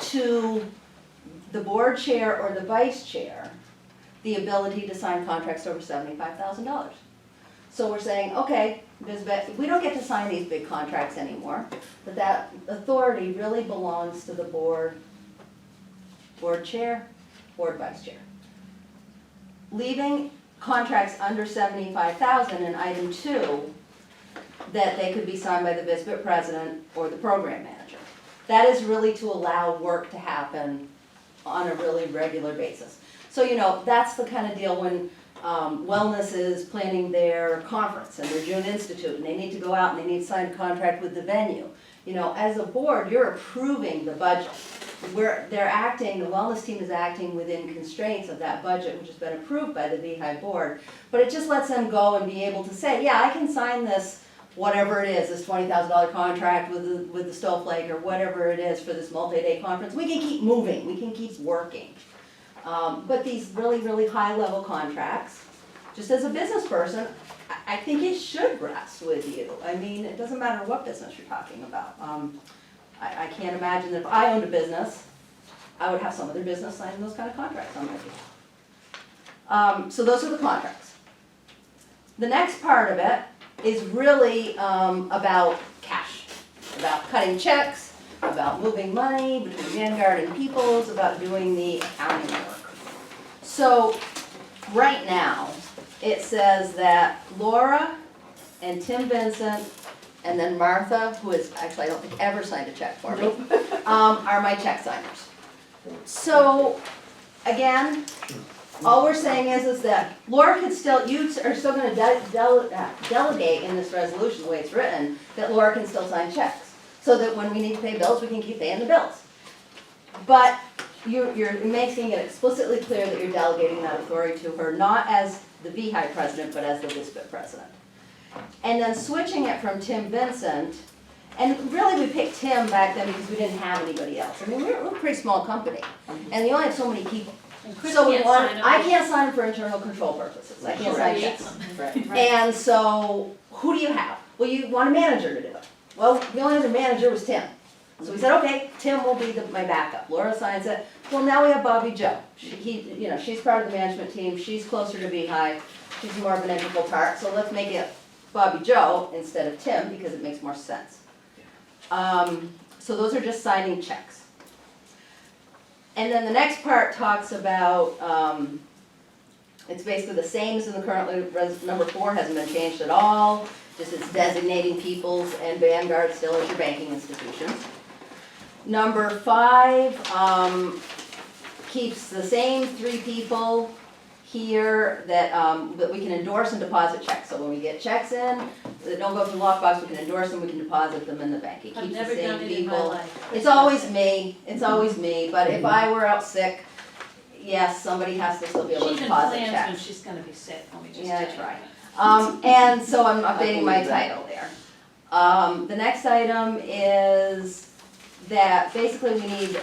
L: to the board chair or the vice chair the ability to sign contracts over $75,000. So we're saying, okay, we don't get to sign these big contracts anymore, but that authority really belongs to the board chair, board vice chair. Leaving contracts under $75,000 in item 2, that they could be signed by the VISBIT president or the program manager. That is really to allow work to happen on a really regular basis. So, that's the kind of deal when Wellness is planning their conference and their June Institute, and they need to go out and they need to sign a contract with the venue. As a board, you're approving the budget. They're acting, the wellness team is acting within constraints of that budget, which has been approved by the VEHI board. But it just lets them go and be able to say, yeah, I can sign this, whatever it is, this $20,000 contract with the Snowflake or whatever it is for this multi-day conference. We can keep moving, we can keep working. But these really, really high-level contracts, just as a business person, I think it should rest with you. I mean, it doesn't matter what business you're talking about. I can't imagine that if I owned a business, I would have some other business signing those kind of contracts on my behalf. So those are the contracts. The next part of it is really about cash, about cutting checks, about moving money between Vanguard and Peoples, about doing the accounting work. So right now, it says that Laura and Tim Vincent and then Martha, who is, actually, I don't think ever signed a check for me, are my check signers. So, again, all we're saying is that Laura could still, you are still gonna delegate in this resolution, the way it's written, that Laura can still sign checks. So that when we need to pay bills, we can keep paying the bills. But you're making it explicitly clear that you're delegating that authority to her, not as the VEHI president, but as the VSBIT president. And then switching it from Tim Vincent, and really we picked Tim back then because we didn't have anybody else. I mean, we're a pretty small company, and you only have so many people.
B: And Chris
L: So we
B: can't
L: want,
B: sign up.
L: I can't sign for internal control purposes, I can't sign
B: Create
L: checks.
B: something.
E: Right.
L: And so, who do you have? Well, you want a manager to do it. Well, the only other manager was Tim. So we said, okay, Tim will be my backup. Laura signs it. Well, now we have Bobby Joe. She's part of the management team, she's closer to VEHI, she's more of an integral part, so let's make it Bobby Joe instead of Tim, because it makes more sense. So those are just signing checks. And then the next part talks about, it's basically the same as in the currently, number 4 hasn't been changed at all, just it's designating Peoples and Vanguard still as your banking institutions. Number 5, keeps the same 3 people here that we can endorse and deposit checks. So when we get checks in, that don't go through lockbox, we can endorse them, we can deposit them in the bank. It
B: I've
L: keeps the
B: never
L: same
B: done it in my
L: people.
B: life.
L: It's always me, but if I were out sick, yes, somebody has to still be able
B: She
L: to
B: even
L: deposit
B: plans
L: checks.
B: when she's gonna be sick, let me just
L: Yeah, I
B: tell you.
L: try. And so I'm updating my title there. The next item is that basically we need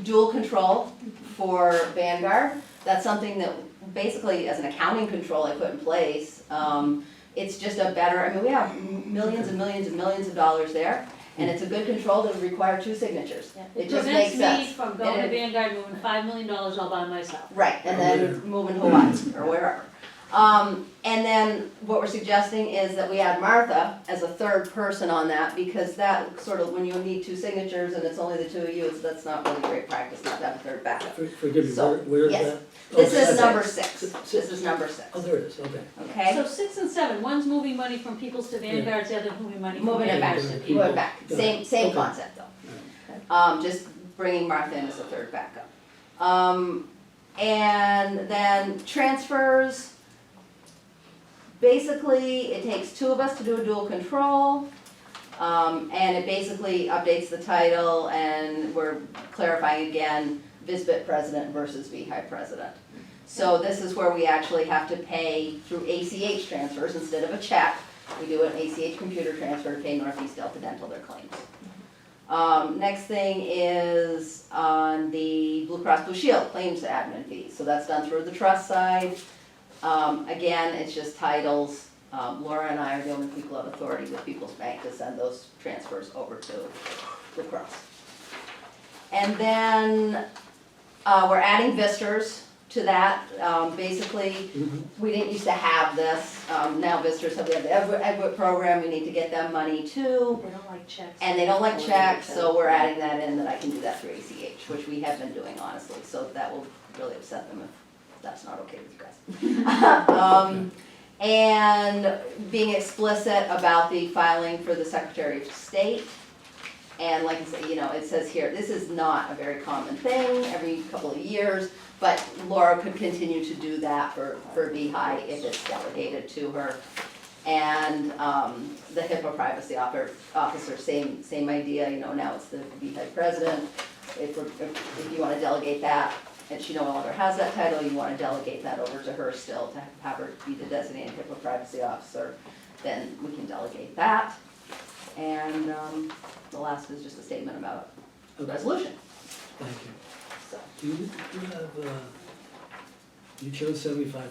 L: dual control for Vanguard. That's something that basically as an accounting control I put in place. It's just a better, I mean, we have millions and millions and millions of dollars there, and it's a good control that would require 2 signatures.
B: Yeah.
L: It just makes
B: prevents
L: sense.
B: me from going to
L: And it-
B: Vanguard moving $5 million all by myself.
L: Right, and then moving Hawaii or wherever. And then what we're suggesting is that we add Martha as a third person on that, because that sort of, when you need 2 signatures and it's only the 2 of you, that's not really great practice, not to have a third backup.
C: Forgive me,
L: So,
C: where is
L: yes.
C: that?
L: This
C: Oh,
L: is
C: that's
L: number
C: it.
L: 6,
C: Six.
L: this is number 6,
C: Oh, there it is, okay.
L: okay?
B: So 6 and 7, one's moving money from Peoples to Vanguard, the other moving money from
L: Moving it back,
B: Vanguard to
C: to
B: Peoples.
L: move it back, same
C: Okay.
L: concept though. Just bringing Martha in as a third backup. And then transfers, basically, it takes 2 of us to do a dual control. And it basically updates the title, and we're clarifying again, VSBIT president versus VEHI president. So this is where we actually have to pay through ACH transfers instead of a check. We do an ACH computer transfer to pay Northeast Delta Dental their claims. Next thing is on the Blue Cross Blue Shield claims admin fees. So that's done through the trust side. Again, it's just titles. Laura and I are the only people who have authority with People's Bank to send those transfers over to Blue Cross. And then we're adding Visters to that. Basically, we didn't used to have this. Now Visters have, we have the EGWIT program, we need to get them money too.
B: They don't like checks.
L: And they don't like checks, so we're adding that in, that I can do that through ACH, which we have been doing honestly, so that will really upset them if that's not okay with you guys. And being explicit about the filing for the Secretary of State. And like I said, it says here, this is not a very common thing every couple of years, but Laura could continue to do that for VEHI if it's delegated to her. And the HIPAA privacy officer, same idea, now it's the VEHI president. If you want to delegate that, and she no longer has that title, you want to delegate that over to her still, to have her be the designated HIPAA privacy officer, then we can delegate that. And the last is just a statement about the resolution.
C: Thank you.
L: So,
C: Do you have, you chose $75,000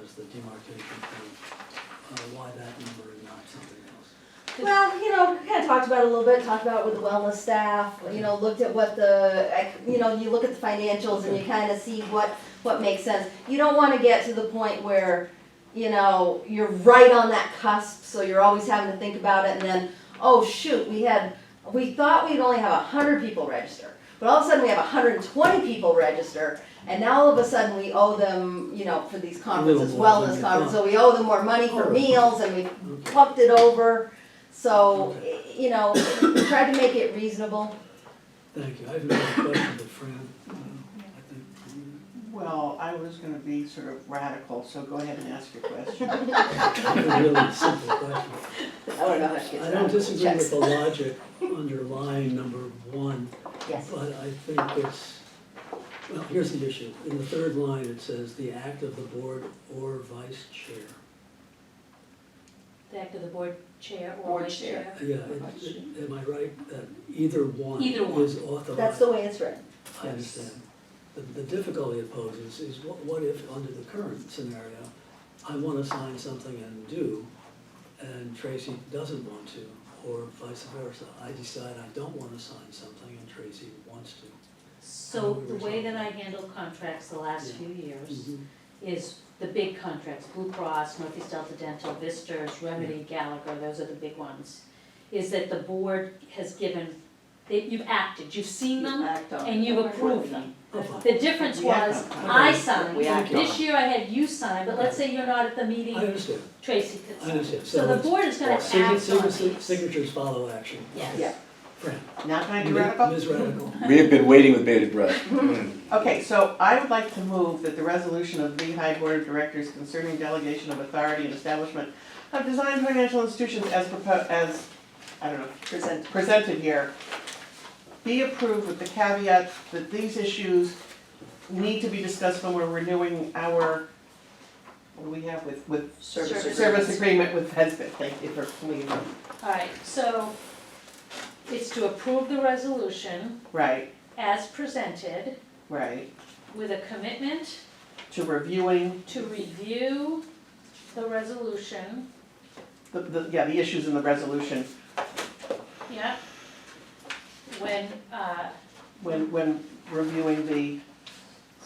C: as the demarcation point. Why that number and not something else?
L: well, kind of talked about it a little bit, talked about it with the wellness staff, looked at what you look at the financials and you kind of see what makes sense. You don't want to get to the point where, you're right on that cusp, so you're always having to think about it, and then, oh shoot, we thought we'd only have 100 people register, but all of a sudden we have 120 people register, and now all of a sudden we owe them, for these conferences,
C: A little more than
L: wellness
C: you
L: conferences,
C: thought.
L: so we owe them more money for meals, and we plucked it over. So, you know, we tried to make it reasonable.
C: Thank you. I have another question, but Fran, I think.
J: Well, I was gonna be sort of radical, so go ahead and ask your question.
C: I have a really simple question.
L: I don't know how to get
C: I
L: around
C: don't
L: the
C: disagree
L: checks.
C: with the logic underlying number 1,
L: Yes.
C: but I think it's, well, here's the issue. In the third line, it says the act of the board or vice chair.
B: The act of the board chair or
E: Board
B: vice
E: chair.
B: chair.
C: Yeah, am I right that either one
B: Either one.
C: is authorized?
L: That's the way it's written.
C: I understand. The difficulty it poses is what if, under the current scenario, I want to sign something and do, and Tracy doesn't want to, or vice versa. I decide I don't want to sign something and Tracy wants to.
B: So the way that I handle contracts the last few years is the big contracts, Blue Cross, Northeast Delta Dental, Vistas, Remedy, Gallagher, those are the big ones. Is that the board has given, you've acted, you've seen them,
E: Act on it.
B: and you've approved them.
C: Oh,
B: The difference
J: We act
B: was,
J: on it.
B: I signed,
E: We act on
B: this year I had you sign, but let's say you're not at the
C: I
B: meeting,
C: understand,
B: Tracy could
C: I
B: sign.
C: understand.
B: So the
C: it's-
B: board is gonna act on these.
C: Signatures follow action.
B: Yes.
E: Yeah.
C: Fran.
J: Now can I be radical?
C: Ms. Radical.
G: We have been waiting with bated breath.
J: Okay, so I would like to move that the resolution of the VEHI Board of Directors concerning delegation of authority and establishment of design financial institutions I don't know, presented here, be approved with the caveat that these issues need to be discussed when we're renewing our, what do we have with service agreement with Hesbit. Thank you for cleaning up.
B: All right, so it's to approve the resolution
J: Right,
B: as presented
J: right,
B: with a commitment
J: to reviewing
B: to review the resolution,
J: the issues in the resolution
B: yeah, when
J: when reviewing the,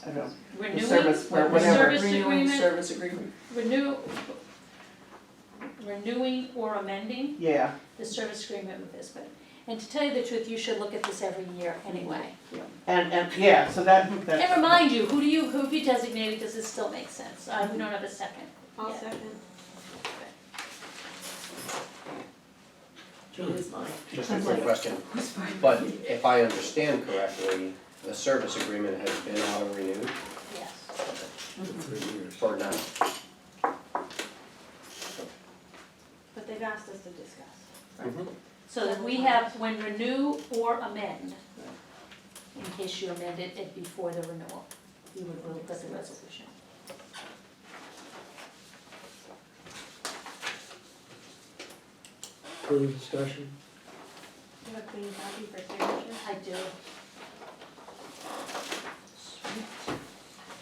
J: I don't know,
B: renewing,
J: service, or
B: the
J: whatever.
B: service
E: Renewing
B: agreement,
E: service agreement.
B: renewing or amending
J: Yeah,
B: the service agreement with this, but, and to tell you the truth, you should look at this every year anyway.
J: and, yeah, so that.
B: And remind you, who have you designated, does this still make sense? We don't have a second.
F: I'll
B: Yeah.
F: second.
E: It is mine.
D: Just a quick question, but if I understand correctly, the service agreement has been auto-renewed
B: Yes.
C: For 3 years.
D: for now?
F: But they've asked us to discuss.
B: So that we have, when renew or amend, in case you amended it before the renewal, you would look at the resolution.
C: Further discussion?
F: Do you have a clean copy for signature?
B: I do.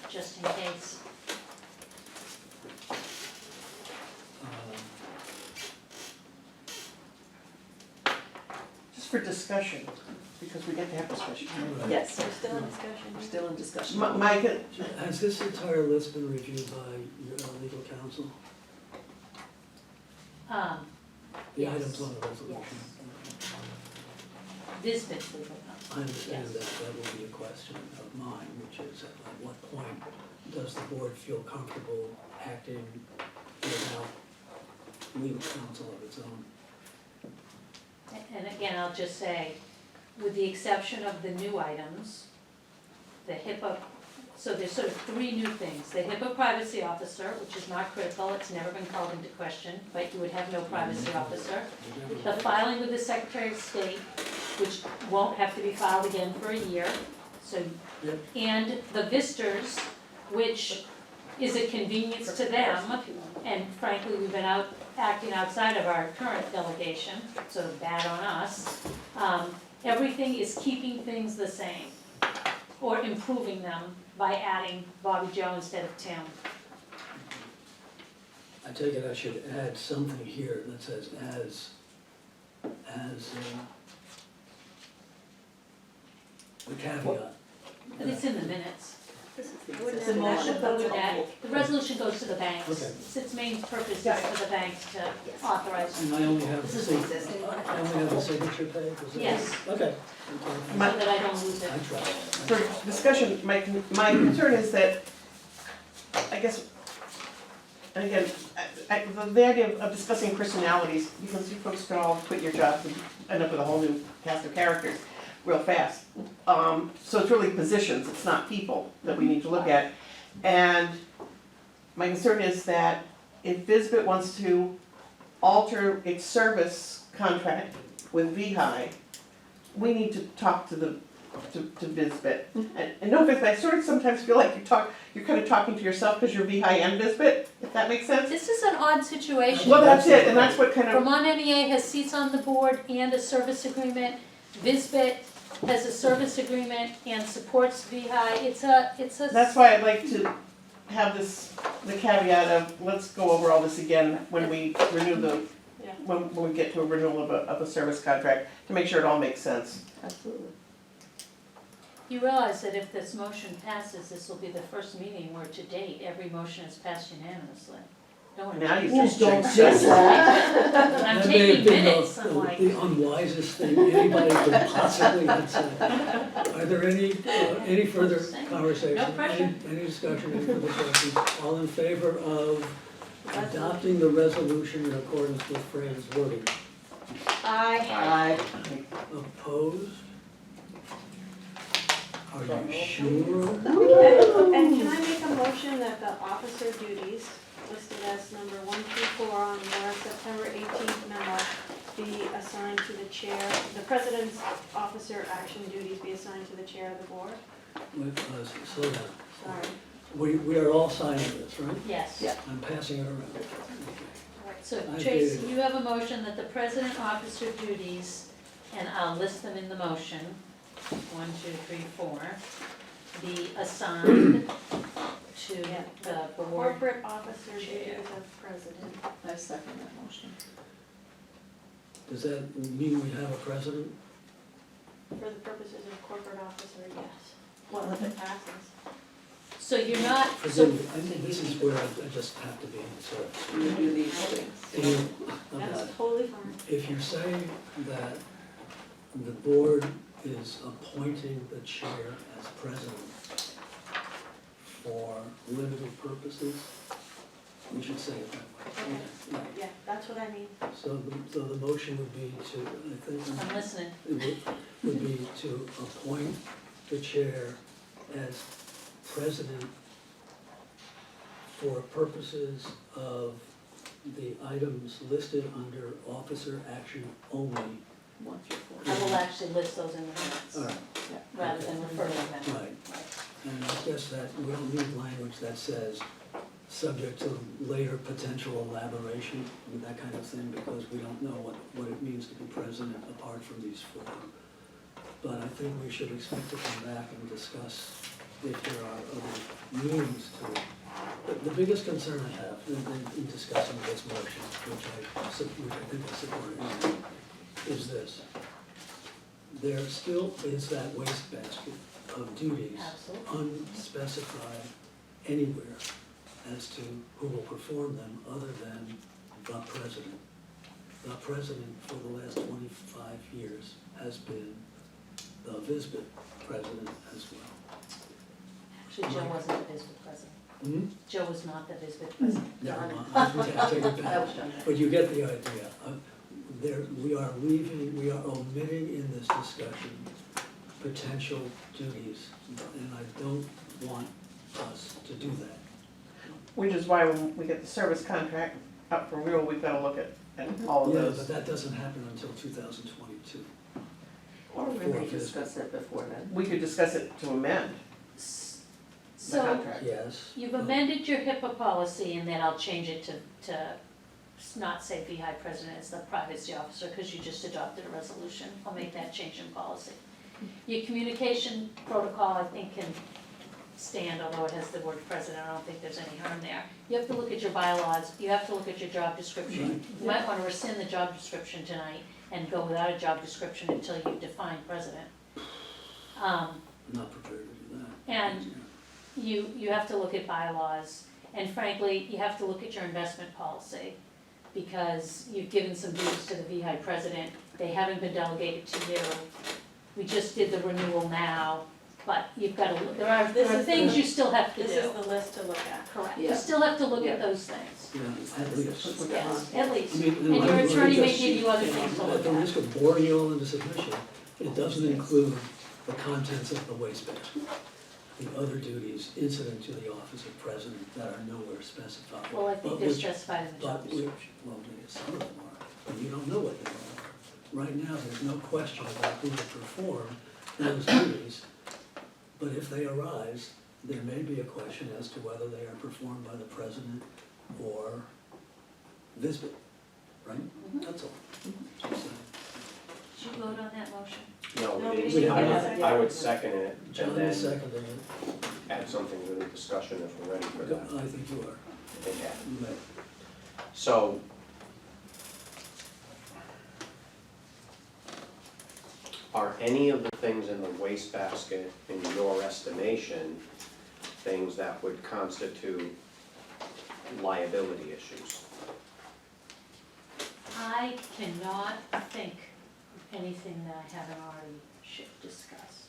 B: Just in case.
J: Just for discussion, because we get to have discussion.
E: Yes,
F: We're still in discussion.
E: we're still in discussion.
J: Mike,
C: Has this entire list been reviewed by your legal counsel? The
B: Yes.
C: items on the resolution?
B: This bit's legal counsel.
C: I understand
B: Yes.
C: that will be a question of mine, which is at what point does the board feel comfortable acting without legal counsel of its own?
B: And again, I'll just say, with the exception of the new items, the HIPAA, so there's sort of 3 new things. The HIPAA privacy officer, which is not critical, it's never been called into question, but you would have no privacy officer. The filing with the Secretary of State, which won't have to be filed again for a year, so.
C: Yep.
B: And the Vistas, which is a convenience to them, and frankly, we've been acting outside of our current delegation, sort of bad on us. Everything is keeping things the same, or improving them by adding Bobby Joe instead of Tim.
C: I take it I should add something here that says the caveat.
B: But it's in the minutes.
E: This is the
F: Wouldn't
E: existing
F: it-
E: one.
F: that should
B: Go
F: That's
B: with that.
E: helpful.
B: The resolution goes to the banks.
C: Okay.
B: Its main purpose is for the banks to authorize,
C: And I only have
L: This
C: the
L: is the
C: signature,
L: existing one.
C: I only have the signature page, is that?
B: Yes.
C: Okay.
B: so that I don't lose it.
C: I tried.
J: for discussion, my concern is that, I guess, and again, the idea of discussing personalities, because you folks can all quit your jobs and end up with a whole new cast of characters real fast. So it's really positions, it's not people that we need to look at. And my concern is that if Visbit wants to alter its service contract with VEHI, we need to talk to Visbit. And no offense, but I sort of sometimes feel like you're kind of talking to yourself because you're VEHI and Visbit, if that makes sense.
B: This is an odd situation.
J: Well, that's it, and that's what kind of,
B: Vermont MEA has seats on the board and a service agreement. Visbit has a service agreement and supports VEHI. It's a.
J: that's why I'd like to have the caveat of, let's go over all this again when we renew
F: Yeah.
J: when we get to a renewal of a service contract, to make sure it all makes sense.
E: Absolutely.
B: You realize that if this motion passes, this will be the first meeting where to date, every motion is passed unanimously. No one.
J: Now you
B: changes.
J: just
C: Don't
J: jinxed
C: say
J: us.
C: that.
B: I'm
C: That may have
B: taking
C: been
B: minutes, I'm like.
C: the unwisest thing anybody could possibly have said. Are there any further conversation?
B: No pressure.
C: Any discussion, any further questions? All in favor of adopting the resolution in accordance with Fran's wording?
F: I,
C: Opposed? Are you sure?
F: and can I make a motion that the officer duties listed as number 1 through 4 on the September 18th memo be assigned to the chair, the president's officer action duties be assigned to the chair of the board?
C: Wait, slow down.
F: Sorry.
C: We are all signing this, right?
B: Yes.
E: Yeah.
C: I'm passing it around.
B: So
C: I
B: Tracy,
C: did.
B: you have a motion that the president officer duties, and I'll list them in the motion, 1, 2, 3, 4, be assigned to the board.
F: Corporate officer duties of president.
E: I second that motion.
C: Does that mean we have a president?
F: For the purposes of corporate officer, yes. Well, if it passes.
B: So you're not,
C: Forgive
B: so,
C: me, I think this is where I just have to be, so.
E: You do these things.
F: That's totally fine.
C: If you're saying that the board is appointing the chair as president for limited purposes, we should say it that way.
F: Okay. Yeah, that's what I mean.
C: So the motion would be to, I think,
B: I'm listening.
C: it would be to appoint the chair as president for purposes of the items listed under officer action only.
E: 1 through 4.
B: I will actually list those in the minutes,
C: All right,
B: rather than refer to them.
C: right. And I guess that we don't need language that says, subject to later potential elaboration, and that kind of thing, because we don't know what it means to be president apart from these 4. But I think we should expect to come back and discuss if there are other meanings to it. The biggest concern I have in discussing this motion, which I think I support, is this. There still is that wastebasket of duties
B: Absolutely.
C: unspecified anywhere as to who will perform them other than the president. The president for the last 25 years has been the Visbit president as well.
B: Actually, Joe wasn't the Visbit president.
C: Hmm?
B: Joe was not the Visbit president.
C: Never
B: John.
C: mind, I take it
E: That
C: back.
E: was done.
C: But you get the idea. We are omitting in this discussion potential duties, and I don't want us to do that.
J: Which is why when we get the service contract up for renewal, we've gotta look at all of
C: Yeah,
J: those.
C: but that doesn't happen until 2022.
E: Or we may discuss it before then.
J: We could discuss it to amend the
B: So,
J: contract.
C: Yes.
B: you've
C: but-
B: amended your HIPAA policy, and then I'll change it to not say VEHI president, it's the privacy officer, because you just adopted a resolution. I'll make that change in policy. Your communication protocol, I think, can stand, although it has the word president, I don't think there's any harm there. You have to look at your bylaws, you have to look at your job description. You might want to rescind the job description tonight and go without a job description until you define president.
C: I'm not prepared to do that.
B: And you have to look at bylaws, and frankly, you have to look at your investment policy, because you've given some duties to the VEHI president, they haven't been delegated to you. We just did the renewal now, but you've got to, there are
F: This is
B: things
F: the-
B: you still have to do.
F: This is the list to look at.
B: Correct,
E: Yeah.
B: you still have to look
E: Yeah.
B: at those things.
C: Yeah, at least.
B: Yes, at least.
C: I mean,
B: And your
C: let me
B: attorney may
C: just-
B: give you other things to
C: At
B: look
C: the
B: at.
C: risk of boring you all into submission, it doesn't include the contents of the wastebasket. The other duties incident to the office of president that are nowhere specified.
B: Well, I think
C: but
B: they're
C: which-
B: specified in the job
C: But which,
B: description.
C: well, maybe some of them are, but you don't know what they are. Right now, there's no question about who will perform those duties, but if they arise, there may be a question as to whether they are performed by the president or VISBIT, right? That's all. So,
B: Did you vote on that motion?
D: No,
F: No,
D: we
F: we
D: didn't.
F: didn't.
D: I would second it and
C: John is
D: then
C: seconding it.
D: add something to the discussion if we're ready for that.
C: I think you are.
D: Yeah.
C: You may.
D: So, are any of the things in the wastebasket, in your estimation, things that would constitute liability issues?
B: I cannot think of anything that I haven't already discussed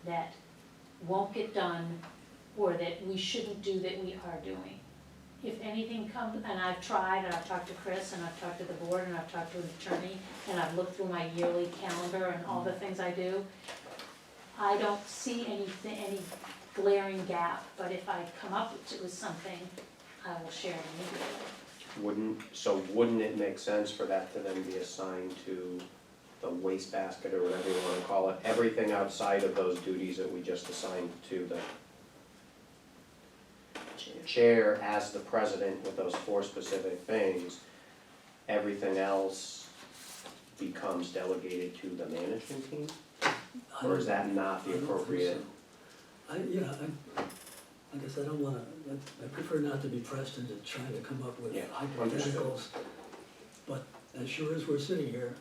B: that won't get done or that we shouldn't do that we are doing. If anything comes, and I've tried, and I've talked to Chris, and I've talked to the board, and I've talked to an attorney, and I've looked through my yearly calendar and all the things I do, I don't see anything, any glaring gap, but if I come up with something, I will share it immediately.
D: Wouldn't it make sense for that to then be assigned to the wastebasket or whatever you wanna call it? Everything outside of those duties that we just assigned to the chair as the president with those 4 specific things, everything else becomes delegated to the management team? Or is that not the
C: I don't think
D: appropriate?
C: so. I guess I don't wanna, I prefer not to be pressed into trying to come up with
D: Yeah, understood.
C: hypotheticals. But as sure as we're sitting here,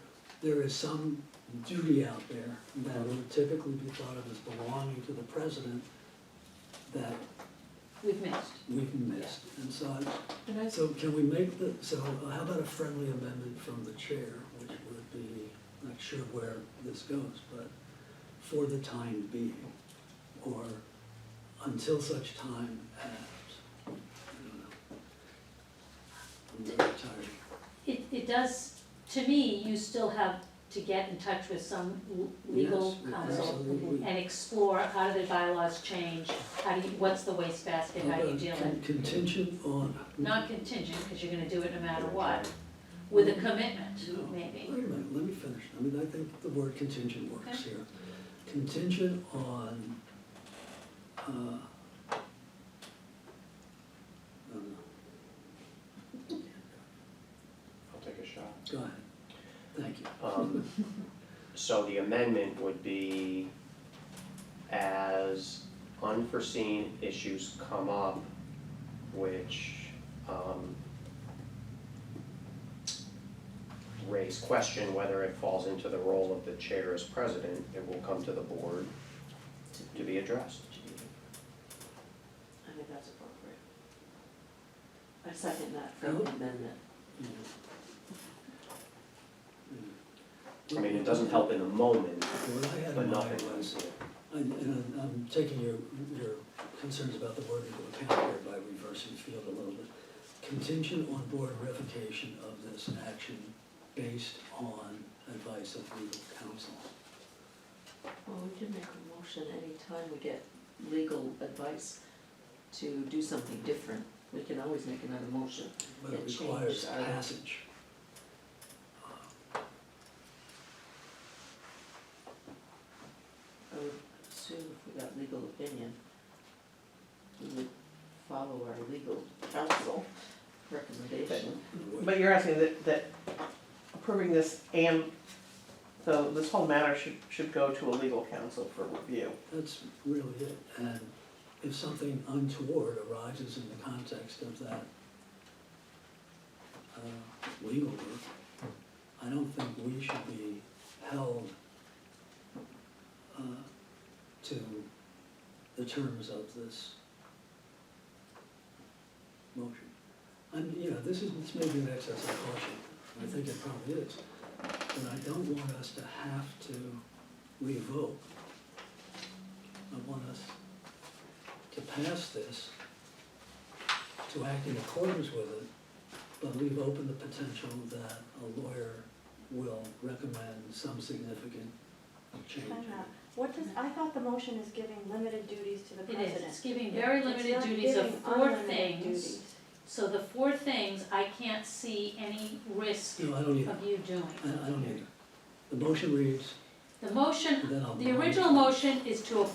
C: there is some duty out there that would typically be thought of as belonging to the president that
B: We've missed.
C: we've missed. And so,
E: And I,
C: so can we make the, so how about a friendly amendment from the chair, which would be, not sure where this goes, but for the time being, or until such time as, I don't know. I'm very tired.
B: It does, to me, you still have to get in touch with some legal
C: Yes,
B: counsel
C: absolutely.
B: and explore how do the bylaws change, what's the wastebasket, how do you deal with it?
C: Contingent on.
B: Not contingent, because you're gonna do it no matter what, with a commitment,
C: No,
B: maybe.
C: wait a minute, let me finish. I mean, I think the word contingent works
B: Okay.
C: here. Contingent on, I don't know.
D: I'll take a shot.
C: Go ahead. Thank you.
D: So the amendment would be as unforeseen issues come up, which, raise question whether it falls into the role of the chair as president, it will come to the board to be addressed.
E: I think that's appropriate. I second that friendly amendment.
D: I mean, it doesn't help in the moment,
C: What I had
D: but
C: in mind
D: nothing.
C: was, and I'm taking your concerns about the word into account here by reversing the field a little bit. Contingent on board ratification of this action based on advice of legal counsel.
E: Well, we can make a motion anytime we get legal advice to do something different. We can always make another motion.
C: But it
E: It
C: requires
E: changed our-
C: passage.
E: I would assume if we got legal opinion, we would follow our legal counsel recommendation.
J: But you're asking that approving this and, so this whole matter should go to a legal counsel for review.
C: That's really it. And if something untoward arises in the context of that legal work, I don't think we should be held to the terms of this motion. This may be an excess of caution, I think it probably is, but I don't want us to have to revoke. I want us to pass this, to act in accordance with it, but leave open the potential that a lawyer will recommend some significant change.
F: Time out. What does, I thought the motion is giving limited duties to the
B: It
F: president.
B: is, it's giving very
F: It's
B: limited
F: not
B: duties of
F: giving
B: 4
F: unlimited
B: things.
F: duties.
B: So the 4 things, I can't see any risk
C: No, I don't either.
B: of you doing.
C: I don't either. The motion reads,
B: The motion,
C: and then I'll.
B: the original motion is to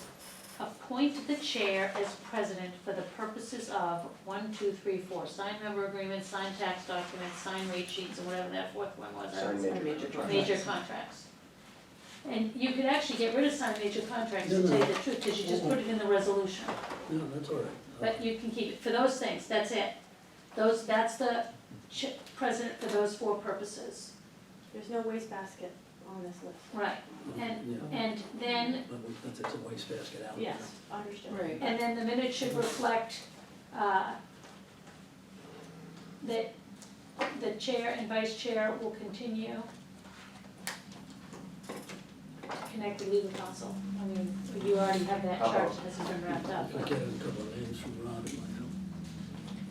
B: appoint the chair as president for the purposes of 1, 2, 3, 4, sign member agreements, sign tax documents, sign rate sheets, and whatever that 4th one was.
D: Sign major contracts.
B: Major contracts. And you could actually get rid of sign major contracts, to
C: No, no.
B: tell you the truth, because you just put it in the resolution.
C: No, that's all right.
B: But you can keep it, for those things, that's it. That's the president for those 4 purposes.
F: There's no wastebasket on this list.
B: Right, and,
C: Yeah.
B: and then,
C: But it's a wastebasket out.
F: Yes, understood.
E: Right.
B: and then the minutes should reflect, that the chair and vice chair will continue to connect with legal counsel. I mean, you already have that chart, that hasn't been wrapped up.
C: If I get a couple of names from Rob, it might help.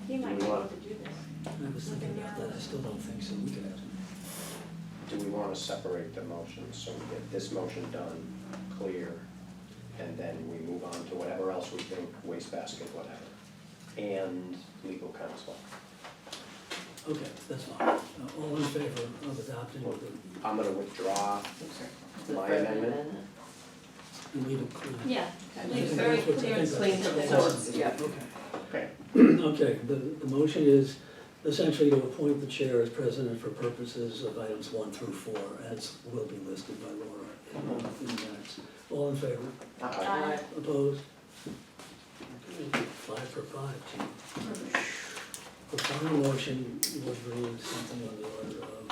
F: He might be able to do this.
C: I was thinking about that, I still don't think so, we could ask him.
D: Do we wanna separate the motions, so we get this motion done, clear, and then we move on to whatever else we think, wastebasket, whatever, and legal counsel?
C: Okay, that's fine. All in favor of adopting the
D: I'm gonna withdraw
E: The
D: my
E: friendly
D: amendment.
C: legal clean?
B: Yeah,
C: I
B: leave
C: think
B: it very
C: that's what- I
B: clear
C: think
B: and
C: that's-
E: clean to the
C: that's-
E: source, yeah.
C: Okay.
D: Okay.
C: Okay, the motion is essentially to appoint the chair as president for purposes of items 1 through 4, as will be listed by Laura in the minutes. All in favor?
F: Aye.
C: Opposed? Okay, 5 for 5, Chief. The final motion would read something on the order of,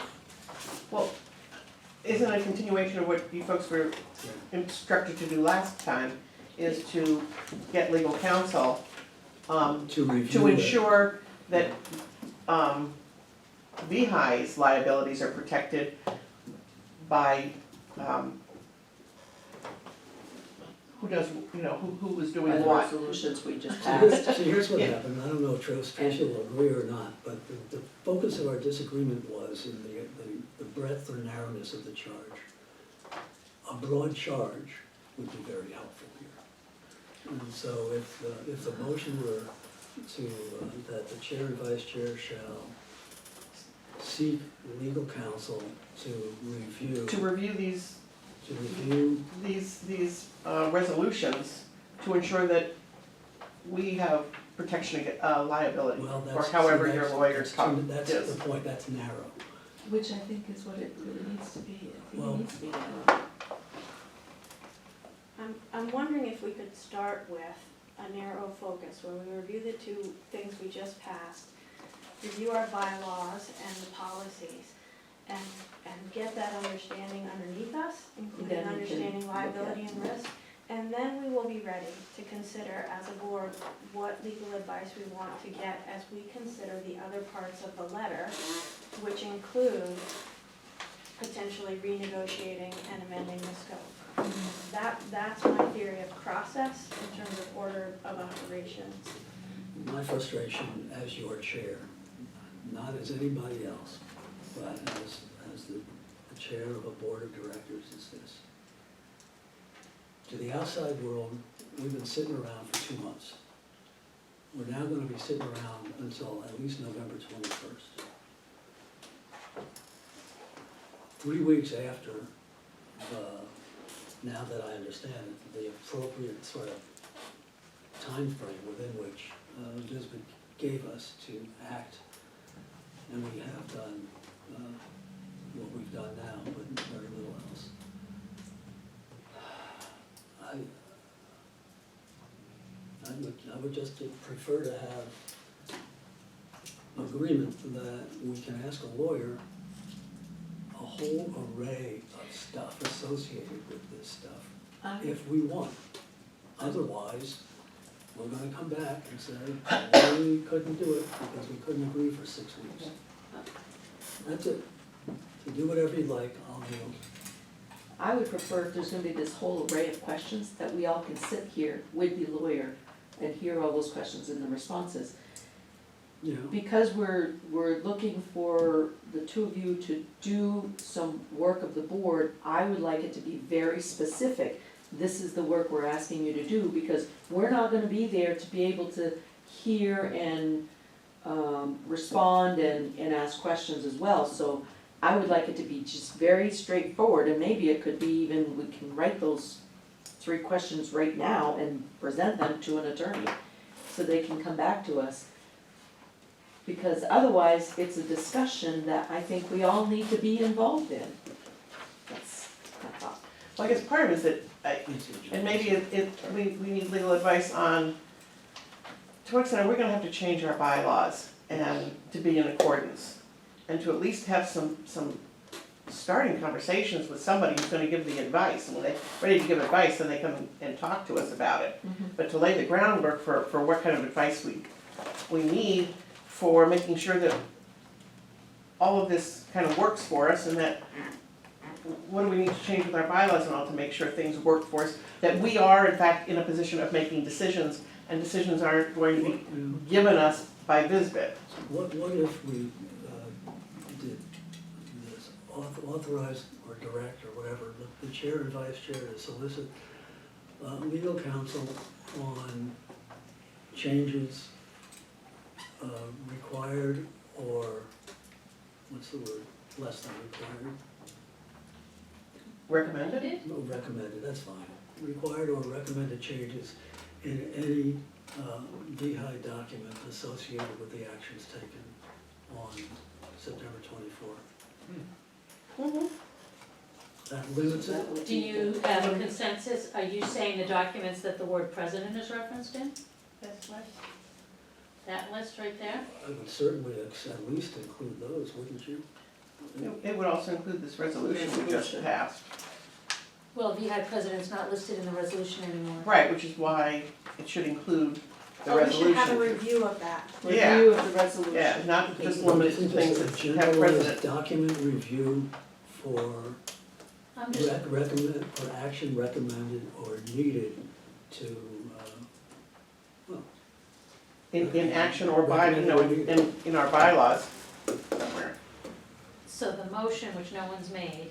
J: Well, isn't a continuation of what you folks were instructed to do last time, is to get legal counsel,
C: to review
J: to
C: it.
J: ensure that, VEHI's liabilities are protected by, who does, you know, who was doing
E: By the
J: what.
E: resolutions we just
C: So here's-
E: passed.
C: so here's what
J: Yeah.
C: happened, I don't know if Tricia will agree or not, but the focus of our disagreement was in the breadth or narrowness of the charge. A broad charge would be very helpful here. And so if the motion were to, that the chair and vice chair shall seek legal counsel to review.
J: To review these,
C: To review,
J: resolutions, to ensure that we have protection against, liability,
C: well,
J: or
C: that's.
J: however
C: that's-
J: your lawyers come,
C: That's
J: yes.
C: the point, that's narrow.
E: Which I think is what it really needs to be. I think
C: Well-
E: it needs to be narrow.
F: I'm wondering if we could start with a narrow focus, where we review the 2 things we just passed, review our bylaws and the policies, and get that understanding underneath us, including
E: Then we can
F: understanding
E: look
F: liability
E: at-
F: and risk. And then we will be ready to consider as a board what legal advice we want to get as we consider the other parts of the letter, which include potentially renegotiating and amending the scope. That's my theory of process in terms of order of operations.
C: My frustration as your chair, not as anybody else, but as the chair of a board of directors is this. To the outside world, we've been sitting around for 2 months. We're now gonna be sitting around until at least November 21st. 3 weeks after, now that I understand it, the appropriate sort of time frame within which Lisbon gave us to act, and we have done what we've done now, but very little else. I would just prefer to have agreement that we can ask a lawyer a whole array of stuff associated with this stuff, if we want. Otherwise, we're gonna come back and say, we couldn't do it because we couldn't agree for 6 weeks. That's it. So do whatever you like, I'll yield.
E: I would prefer if there's gonna be this whole array of questions, that we all can sit here with the lawyer and hear all those questions and the responses.
C: Yeah,
E: because we're looking for the two of you to do some work of the board, I would like it to be very specific. This is the work we're asking you to do, because we're not gonna be there to be able to hear and respond and ask questions as well. So I would like it to be just very straightforward, and maybe it could be even, we can write those 3 questions right now and present them to an attorney, so they can come back to us. Because otherwise, it's a discussion that I think we all need to be involved in. That's my thought.
J: Well, I guess part of it is that, and maybe we need legal advice on, to what extent are we gonna have to change our bylaws and to be in accordance? And to at least have some starting conversations with somebody who's gonna give the advice, and when they're ready to give advice, then they come and talk to us about it. But to lay the groundwork for what kind of advice we need for making sure that all of this kind of works for us, and that what do we need to change with our bylaws and all to make sure things work for us, that we are in fact in a position of making decisions, and decisions aren't going to be given us by VISBIT.
C: what if we did this, authorize or direct or whatever, the chair and vice chair to solicit legal counsel on changes required or, what's the word, less than required?
J: Recommended?
C: No, recommended, that's fine. Required or recommended changes in any VEHI document associated with the actions taken on September 24th. That limits it?
B: Do you have a consensus? Are you saying the documents that the word president is referenced in?
F: This list.
B: That list right there?
C: I would certainly at least include those, wouldn't you?
J: It would also include this resolution we just passed.
B: Well, VEHI president's not listed in the resolution anymore.
J: Right, which is why it should include the
F: Oh, we should have a
J: resolution.
F: review of that.
J: Yeah.
E: Review of the resolution.
J: Yeah, not just
C: Well,
J: limited to
C: isn't
J: things
C: this
J: that
C: a
J: have
C: generalized
J: president.
C: document review for
B: I'm just,
C: recommend, for action recommended or needed to,
J: In action or by, in our bylaws somewhere.
B: so the motion, which no one's made,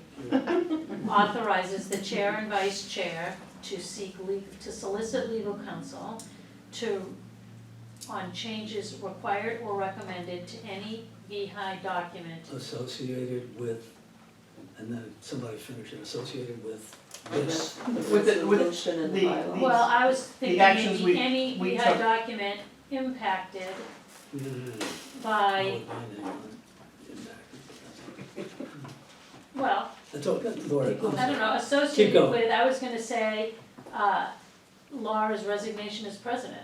B: authorizes the chair and vice chair to to solicit legal counsel on changes required or recommended to any VEHI document.
C: associated with, and then somebody finish it, associated with this.
J: With the- with
E: Resolution and the
J: the-
E: bylaw.
B: Well, I was thinking
J: actions
B: maybe
J: we
B: any VEHI
J: took.
B: document impacted
C: Oh,
B: by, well,
C: That's all, Laura. I'm
B: I don't
C: sorry.
B: know,
C: Keep
B: associated
C: going.
B: with, I was gonna say, Laura's resignation as president.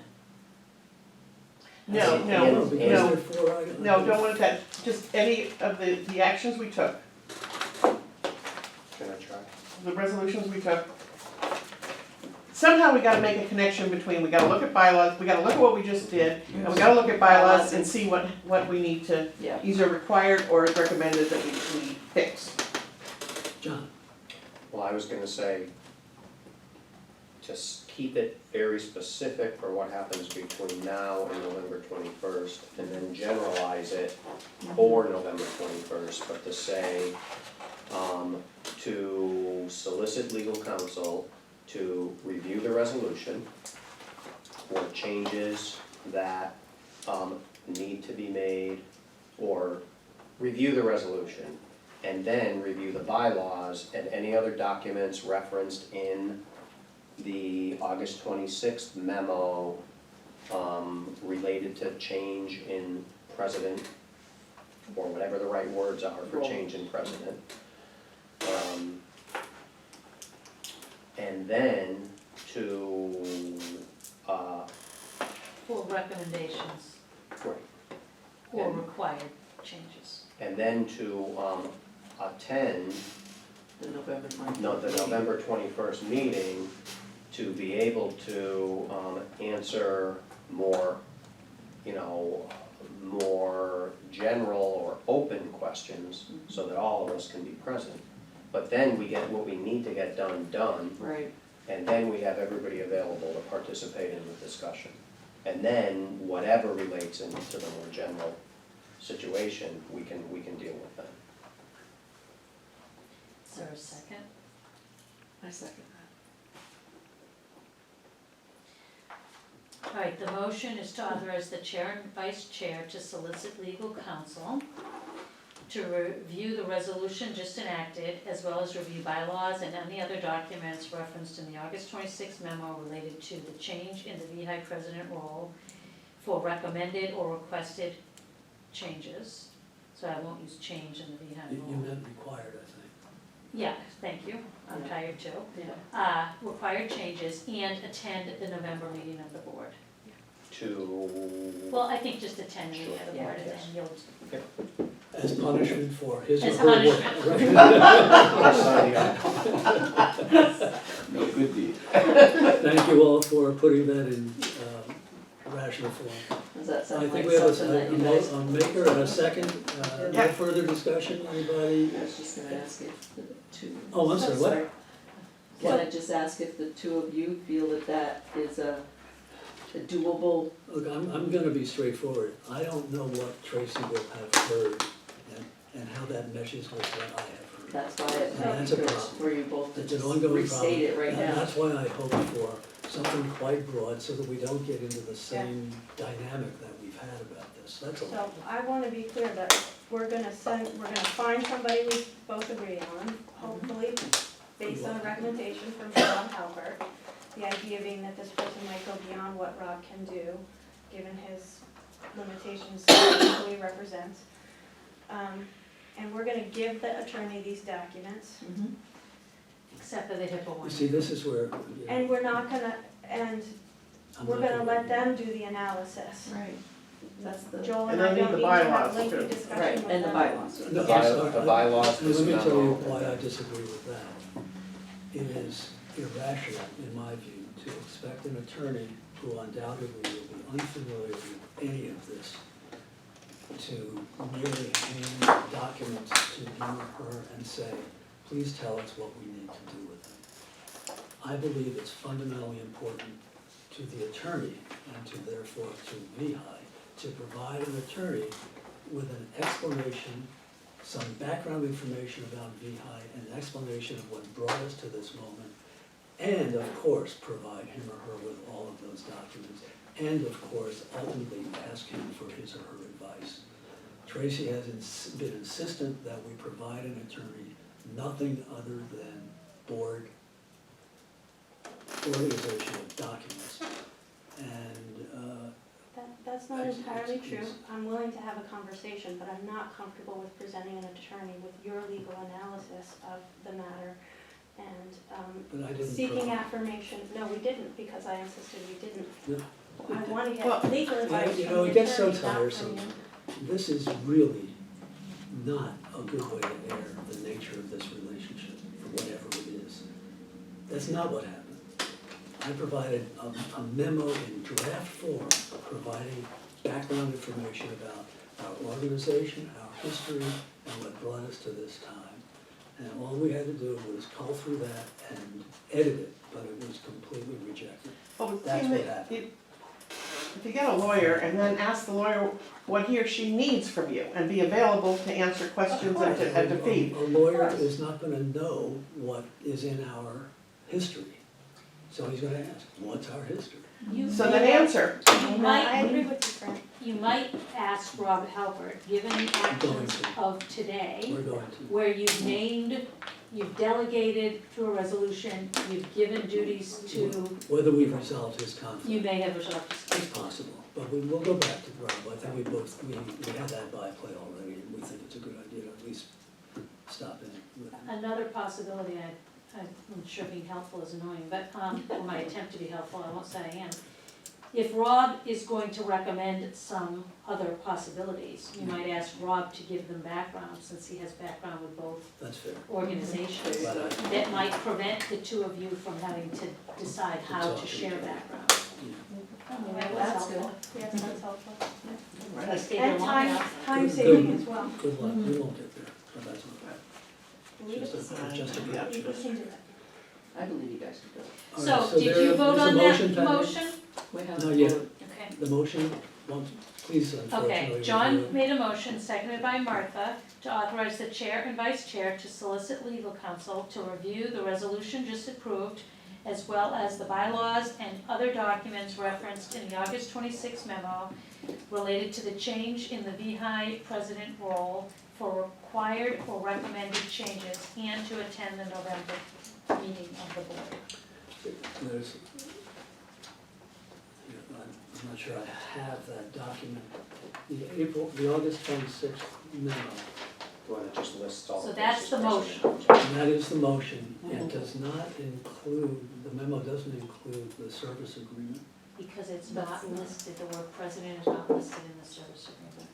J: No,
D: And-
J: no,
C: No, because
J: no,
C: they're 4 items.
J: no, don't want that, just any of the actions we took,
D: Can I try?
J: the resolutions we took. Somehow we gotta make a connection between, we gotta look at bylaws, we gotta look at what we just did, and we gotta look at bylaws and see what we need to,
E: Yeah.
J: either required or is recommended that we fix.
C: John,
D: Well, I was gonna say, just keep it very specific for what happens between now and November 21st, and then generalize it for November 21st, but to say, to solicit legal counsel to review the resolution for changes that, need to be made, or review the resolution, and then review the bylaws and any other documents referenced in the August 26th memo, related to change in president, or whatever the right words are for change in president. And then to,
B: For recommendations
D: right,
B: or
D: And-
B: required changes.
D: and then to, attend
E: The November 21st.
D: the November 21st meeting to be able to, answer more, more general or open questions so that all of us can be present. But then we get what we need to get done,
E: Right.
D: and then we have everybody available to participate in the discussion. And then whatever relates into the more general situation, we can deal with then.
B: Is there a second?
E: I second
B: All right, the motion is to authorize the chair and vice chair to solicit legal counsel to review the resolution just enacted, as well as review bylaws and any other documents referenced in the August 26 memo related to the change in the VEHI president role for recommended or requested changes. So I won't use change in the VEHI
C: You
B: role.
C: meant required, I think.
B: Yeah, thank you, I'm
E: Yeah.
B: tired too.
E: Yeah.
B: Required changes and attend the November meeting of the board.
D: To,
B: Well, I think just attend the meeting of the
E: Sure,
B: board and
D: yeah,
B: then you'll,
C: As punishment for his or
B: As
C: her work.
B: punishment.
C: Right.
I: No good deed.
C: Thank you all for putting that in rational form.
E: Does that
C: I
E: sound
C: think
E: like
C: we have
E: something that you
C: a
E: guys?
C: maker and a second. No
J: Yeah.
C: further discussion, anybody?
E: I was just gonna ask if the two.
C: Oh, I'm sorry, what?
E: Can I just ask if the two of you feel that that is a doable?
C: Look, I'm gonna be straightforward. I don't know what Tracy will have heard and how that meshes with what I have heard.
E: That's why it
C: Yeah, that's a
E: matters
C: problem.
E: for you both to
C: It's an
E: just
C: ongoing problem.
E: restate it right
C: And
E: now.
C: that's why I hope for something quite broad so that we don't get into the same dynamic that we've had about this. That's all.
F: So I wanna be clear that we're gonna find somebody we both agree on, hopefully based on a recommendation from Rob Halbert. The idea being that this person might go beyond what Rob can do, given his limitations that he represents. And we're gonna give the attorney these documents,
E: Mhm.
B: except for the HIPAA
C: You
B: one.
C: see, this is where,
F: and we're not gonna, and
C: I'm
F: we're
C: not
F: gonna let them do the analysis.
E: Right, that's the.
F: Joel
J: And
F: and I
J: they need
F: don't
J: the
F: need to have
J: bylaws,
F: a lengthy
J: too.
F: discussion
E: Right,
F: with
E: and the
F: them.
E: bylaws.
C: No,
D: The
C: I'm
D: by-
C: sorry.
D: the bylaws,
C: Let
D: this
C: me tell you
D: memo.
C: why I disagree with that. It is irrational, in my view, to expect an attorney who undoubtedly will be unfamiliar with any of this to merely hand documents to him or her and say, please tell us what we need to do with them. I believe it's fundamentally important to the attorney and to therefore to VEHI to provide an attorney with an explanation, some background information about VEHI, an explanation of what brought us to this moment, and of course, provide him or her with all of those documents, and of course, ultimately ask him for his or her advice. Tracy has been insistent that we provide an attorney nothing other than board organization of documents. And,
F: That's not entirely
C: It's-
F: true. I'm willing to have a conversation, but I'm not comfortable with presenting an attorney with your legal analysis of the matter and
C: but I didn't.
F: seeking
C: provide-
F: affirmation. No, we didn't, because I insisted we didn't.
C: No.
F: I want to
J: Well,
F: get legal advice
C: you
F: from
C: know,
F: the
C: it gets so
F: attorney, not
C: tiresome.
F: from you.
C: This is really not a good way to air the nature of this relationship, for whatever it is. That's not what happened. I provided a memo in draft form, providing background information about our organization, our history, and what brought us to this time. And all we had to do was cull through that and edit it, but it was completely rejected.
J: Well, it would
C: That's
J: seem
C: what
J: that
C: happened.
J: if you get a lawyer and then ask the lawyer what he or she needs from you and be available to answer questions and to feed.
C: A lawyer is not gonna know what is in our history. So he's gonna ask, what's our history?
B: You
J: So
B: may-
J: then answer.
B: You
F: I agree
B: might,
F: with you, Fran.
B: you might ask Rob Halbert, given the actions
C: to.
B: of today,
C: We're going to.
B: where you've named, you've delegated through a resolution, you've given duties to,
C: Whether we've resolved his
B: you
C: conflict
B: may have resolved this.
C: is possible, but we'll go back to Rob. I think we had that byplay already, and we think it's a good idea to at least stop in with him.
B: Another possibility, I'm sure being helpful is annoying, but, or my attempt to be helpful, I won't say I am. If Rob is going to recommend some other possibilities, you might ask Rob to give them background, since he has background with both
C: That's fair.
B: organizations.
C: But
B: That might prevent the two of you from having to decide how
C: talk
B: to
C: to
B: share
C: each other.
B: background.
F: Yeah,
E: That's
F: helpful. Yes, that's helpful.
B: I stayed there
F: And
B: long
F: time,
B: enough.
F: time
C: Good.
F: saving as well.
C: Good luck, we won't get there, but that's not bad.
F: Leave it
C: Just
F: to
C: a, just a
J: Yeah.
F: we
C: good.
F: can do it.
E: I believe you guys can do it.
C: All right,
B: So, did
C: there-
B: you vote
C: there's a
B: on that
C: pending.
B: motion?
E: We have
C: Not
E: a
C: yet.
E: vote.
B: Okay. Okay.
C: The motion, please unfortunately.
B: Okay,
C: review
B: John
C: it.
B: made a motion, seconded by Martha, to authorize the chair and vice chair to solicit legal counsel to review the resolution just approved, as well as the bylaws and other documents referenced in the August 26 memo related to the change in the VEHI president role for required or recommended changes, and to attend the November meeting of the board.
C: There's, I'm not sure I have that document. The August 26th memo,
D: You wanna just list all
B: So
D: the
B: that's
D: places
B: the
D: president-
C: and that is the motion. It does not include, the memo doesn't include the service agreement.
B: Because it's not listed, the word president is not listed in the service agreement.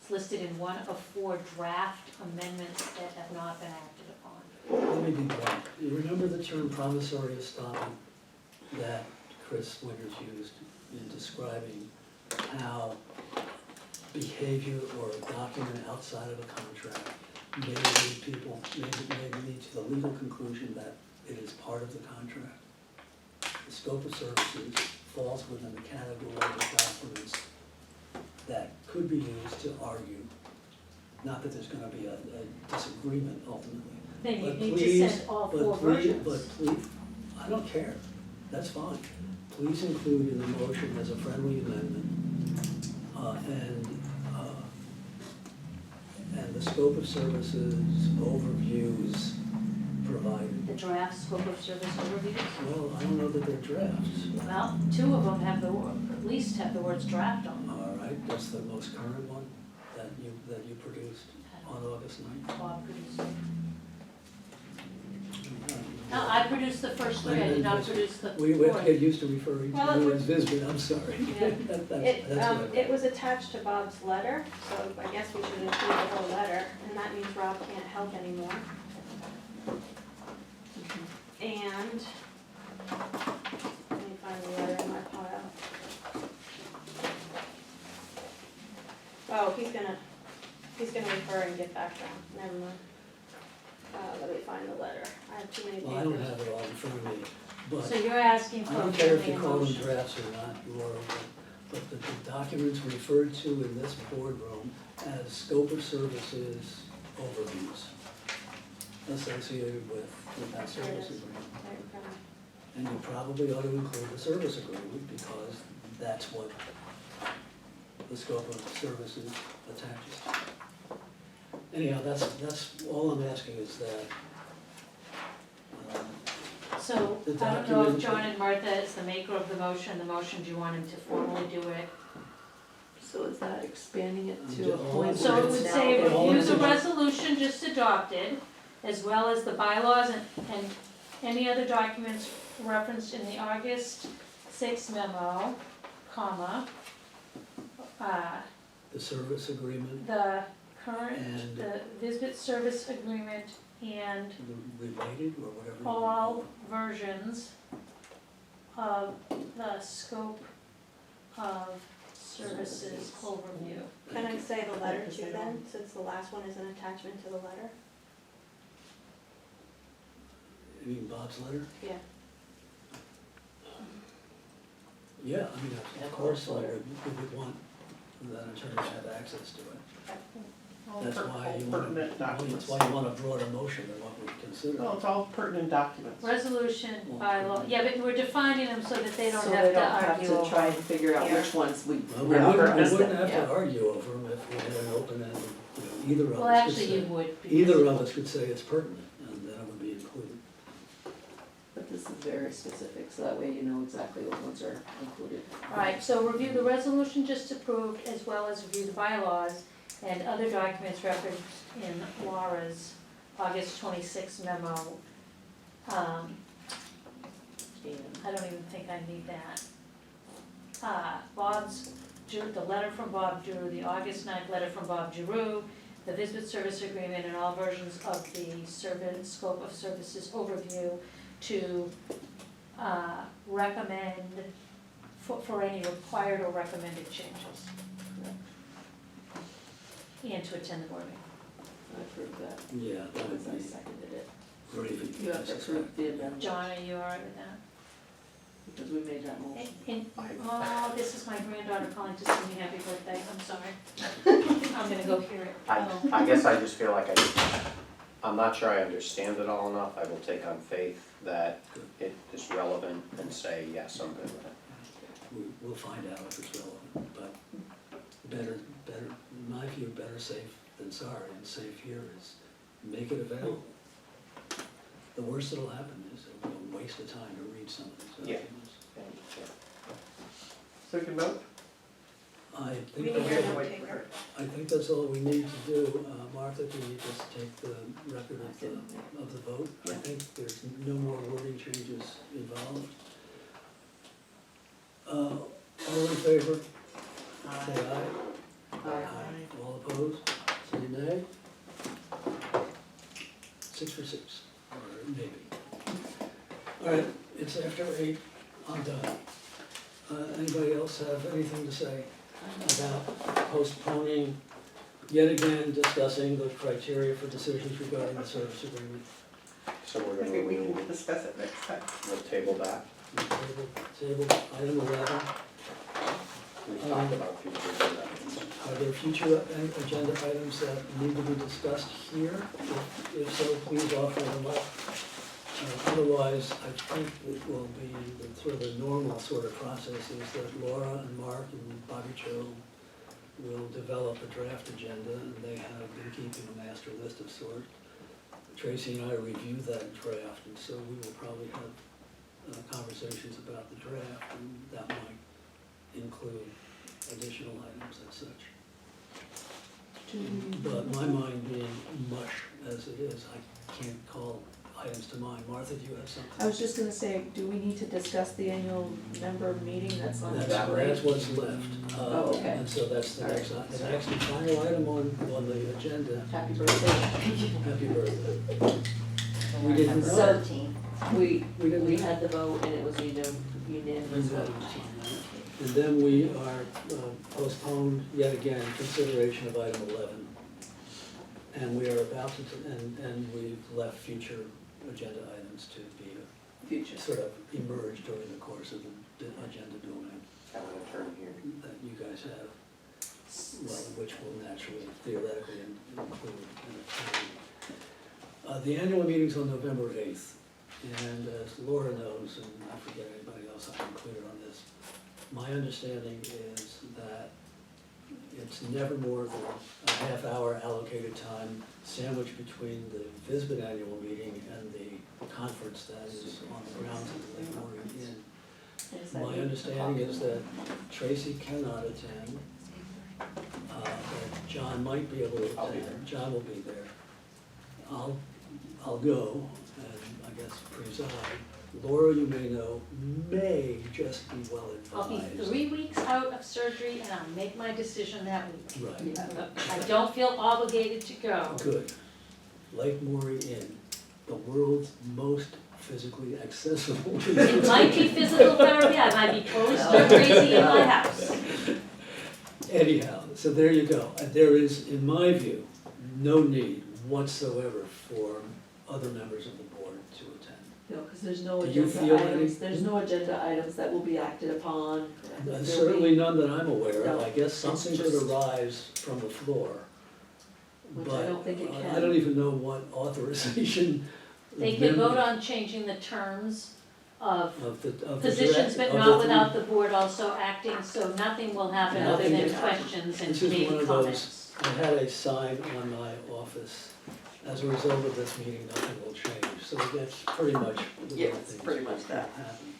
B: It's listed in one of 4 draft amendments that have not been acted upon.
C: Let me be blunt. You remember the term promissory estoppel that Chris Winters used in describing how behavior or a document outside of a contract may lead people, may lead to the legal conclusion that it is part of the contract. The scope of services falls within the category of documents that could be used to argue, not that there's gonna be a disagreement ultimately.
B: Then you
C: But
B: need to
C: please-
B: send all
C: but
B: 4
C: please-
B: versions.
C: But please, I don't care, that's fine. Please include in the motion as a friendly amendment, and the scope of services overviews provided.
B: The draft scope of service overviews,
C: Well, I don't know that they're drafts.
B: well, 2 of them have at least have the words draft on them.
C: All right, that's the most current one that you produced on August 9th.
B: Bob produced it. No, I produced the first 3, I did not produce the 4th.
C: We have to get used to referring
F: Well,
C: to you
F: it
C: as Visbit, I'm sorry.
B: Yeah.
C: That's what I
F: It was attached to Bob's letter, so I guess we should include the whole letter, and that means Rob can't help anymore. And, let me find the letter in my pile. Oh, he's gonna refer and get back down, never mind. Let me find the letter, I have too many papers.
C: Well, I don't have it all in front of me, but.
B: So you're asking
C: I
B: for a
C: don't care if
B: friendly
C: you call them
B: motion.
C: drafts or not, Laura, but the documents referred to in this boardroom as scope of services overviews associated with that
F: There it
C: service
F: is.
C: agreement.
F: Right in front of me.
C: And you probably ought to include the service agreement because that's what the scope of services attaches to. Anyhow, that's, all I'm asking is that,
B: So,
C: The
B: I don't know if
C: document-
B: John and Martha is the maker of the motion, do you want him to formally do it?
E: So is that expanding it
C: Yeah,
E: to a point
B: So
E: where
B: it
E: it's
B: would
E: now?
B: say,
C: Yeah, all
B: review the
C: this is-
B: resolution just adopted, as well as the bylaws and any other documents referenced in the August 6 memo, comma,
C: the service agreement,
B: the current,
C: And-
B: the Visbit service agreement, and
C: the related or whatever. you
B: all
C: call
B: versions of the scope of services overview.
C: it.
F: Can I say the letter too then, since the last one is an attachment to the letter?
C: You mean Bob's letter?
F: Yeah.
C: Yeah, I mean, of course, we would want that attorney to have access to it. That's why you want,
J: Pertinent documents.
C: that's why you want a broader motion than what we consider.
J: Well, it's all pertinent documents.
B: Resolution, bylaw, yeah, but we're defining them so that they don't
E: So
B: have
E: they
B: to
E: don't have
B: argue
E: to
B: over.
E: try and figure out
F: Yeah.
E: which ones we.
C: Well, we
J: Yeah,
C: wouldn't, we
J: purpose
C: wouldn't
E: them,
C: have
E: yeah.
C: to argue over them if we had an open-ended, either of us
B: Well,
C: could
B: actually, you
C: say,
B: would. because-
C: either of us could say it's pertinent, and then it would be included.
E: But this is very specific, so that way you know exactly what ones are included.
B: All right, so review the resolution just approved, as well as review the bylaws and other documents referenced in Laura's August 26 memo.
E: And
B: I don't even think I need that. The letter from Bob Giroux, the August 9th letter from Bob Giroux, the Visbit service agreement, and all versions of the scope of services overview to recommend for any required or recommended changes. And to attend the board meeting.
E: I approve that,
C: Yeah, that
E: because
C: would
E: I
C: be
E: seconded it.
C: great if
E: You have to approve the amendment.
B: John, are you all right with that?
E: because we made that motion.
B: Oh, this is my granddaughter calling to sing me happy birthday, I'm sorry. I'm gonna go hear it. Oh.
D: I guess I just feel like I'm not sure I understand it all enough. I will take on faith that it is relevant and say, yes, I'm good with it.
C: We'll find out if it's relevant, but better, in my view, better safe than sorry, and safe here is make it available. The worst that'll happen is it'll be a waste of time to read some of these
D: Yeah.
C: documents.
J: So we can vote?
C: I
F: We
C: think
F: need your
C: that's,
F: note taker.
C: I think that's all we need to do. Martha, can you just take the record of the vote? I think there's no more wording changes involved. All in favor? Say aye.
E: Aye.
C: All opposed? Say nay. 6 for 6, or maybe. All right, it's after 8, I'm done. Anybody else have anything to say about postponing, yet again discussing the criteria for decisions regarding the service agreement?
D: So we're
J: I think we
D: gonna,
J: can discuss it next time.
D: we'll table that.
C: Table item 11.
D: We talked about future agenda.
C: Are there future agenda items that need to be discussed here? If so, please offer them up. Otherwise, I think it will be the sort of the normal sort of process is that Laura and Mark and Bobby Joe will develop a draft agenda, and they have been keeping a master list of sorts. Tracy and I review that draft, and so we will probably have conversations about the draft, and that might include additional items as such. But my mind being mush as it is, I can't call items to mind. Martha, do you have something?
E: I was just gonna say, do we need to discuss the annual member meeting that's on the
C: That's what's left.
E: Oh, okay.
C: And so that's the next, the next final item on the agenda.
E: Happy birthday.
C: Happy birthday. We didn't vote.
L: 17.
C: We didn't
E: We
C: vote.
E: had the vote and it was unanimous vote.
C: And then we are postponed yet again, consideration of item 11. And we are about to, and we've left future agenda items to be
E: Future.
C: sort of emerge during the course of the agenda domain
D: Have an attorney here.
C: that you guys have, well, which will naturally theoretically include an attorney. The annual meeting's on November 8th, and as Laura knows, and I forget anybody else I've included on this, my understanding is that it's never more than a half-hour allocated time sandwiched between the Visbit annual meeting and the conference that is on the grounds of the Lake Orion Inn. My understanding is that Tracy cannot attend, that John might be able to
D: I'll be
C: attend. John will be there. I'll go, and I guess preside. Laura, you may know, may just be well
B: I'll be
C: advised.
B: 3 weeks out of surgery and I'll make my decision that week.
C: Right,
B: I don't feel obligated to go.
C: good. Lake Maury Inn, the world's most physically accessible.
B: It might be physical therapy, I might be totally stir crazy in my house.
C: Anyhow, so there you go. And there is, in my view, no need whatsoever for other members of the board to attend.
E: No, because there's no
C: Do you
E: agenda
C: feel
E: items, there's no agenda items that will be acted upon. There'll be-
C: Certainly none that I'm aware of.
E: No,
C: I guess something could
E: just-
C: arise from the floor.
E: Which I
C: But
E: don't think it
C: I
E: can.
C: don't even know what authorization.
B: They can vote on changing the terms of
C: Of the
B: positions,
C: direct-
B: but
C: of
B: not
C: the
B: without the board also acting, so nothing will happen other
C: Nothing
B: than
C: can happen.
B: questions and
C: This is one
B: maybe
C: of
B: comments.
C: I had a sign on my office, as a result of this meeting, nothing will change, so that's pretty much the way
E: Yeah, it's
C: things
E: pretty much that.
C: happen.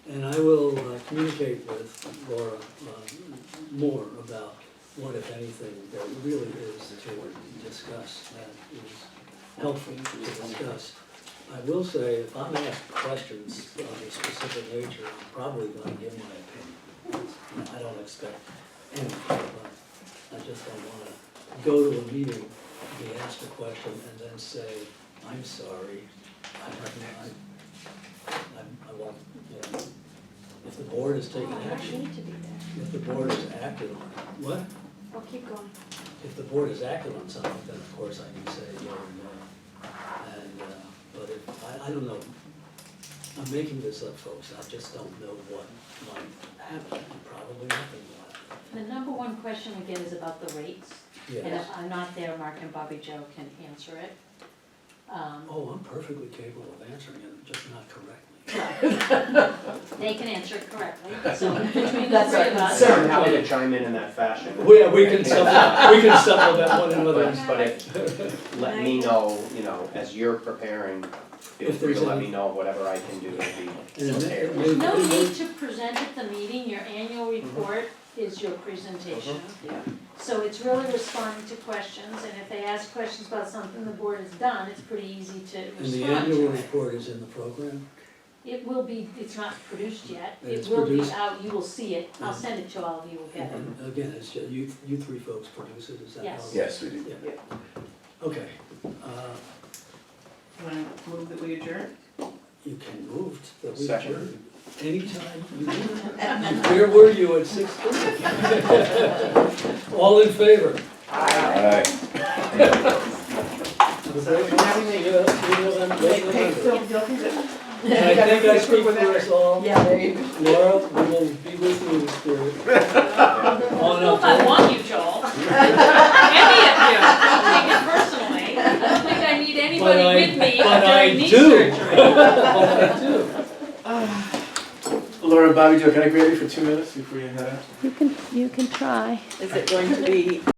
C: And I will communicate with Laura more about what, if anything, there really is to discuss that is helpful to discuss. I will say, if I'm asked questions of a specific nature, I'm probably gonna give my opinion. I don't expect anything, but I just don't wanna go to a meeting, be asked a question, and then say, I'm sorry, I won't, you know, if the board has taken
F: Oh, I
C: action,
F: need to be there.
C: if the board has acted on it, what?
F: Well, keep going.
C: If the board has acted on something, then of course I can say yeah or no. And, but if, I don't know, I'm making this up, folks, I just don't know what might happen, probably nothing will happen.
B: The number one question we get is about the rates. And
C: Yes.
B: if I'm not there, Mark and Bobby Joe can answer it.
C: Oh, I'm perfectly capable of answering it, just not correctly.
B: They can answer it correctly, so between the
E: That's
B: three
E: right.
B: of us.
D: So I'm happy to chime in that fashion.
C: We can supplement one another.
D: But if, let me know, you know, as you're preparing, feel
C: If
D: free
C: there's
D: to let
C: any-
D: me know whatever I can do to be
C: And it may-
D: prepared.
C: it may-
B: There's no need to present at the meeting, your annual report is your presentation.
E: Yeah.
B: So it's really responding to questions, and if they ask questions about something the board has done, it's pretty easy to
C: And the
B: respond
C: annual
B: to it.
C: report is in the program?
B: It will be, it's not produced yet,
C: It's
B: it will be
C: produced.
B: out, you will see it, I'll send it to all of you, we'll get it.
C: And again, it's just, you three folks produce it, is that how?
B: Yes.
I: Yes, we do.
C: Yeah. Okay,
E: Wanna move that we adjourn?
C: you can move that we
D: Second.
C: adjourn anytime you need. Where were you at 6:30? All in favor?
I: All right.
J: Hey, Phil, you'll be there.
C: And I think I speak for us all.
E: Yeah, there you go.
C: Laura, we will be with you in spirit.
B: I don't know if I want you, Joel. Any of you, don't take it personally, I don't think I need anybody with me during knee surgery.
C: But I do.
G: Laura and Bobby Joe, can I grab you for 2 minutes before you head out?
F: You can try.
E: Is it going to be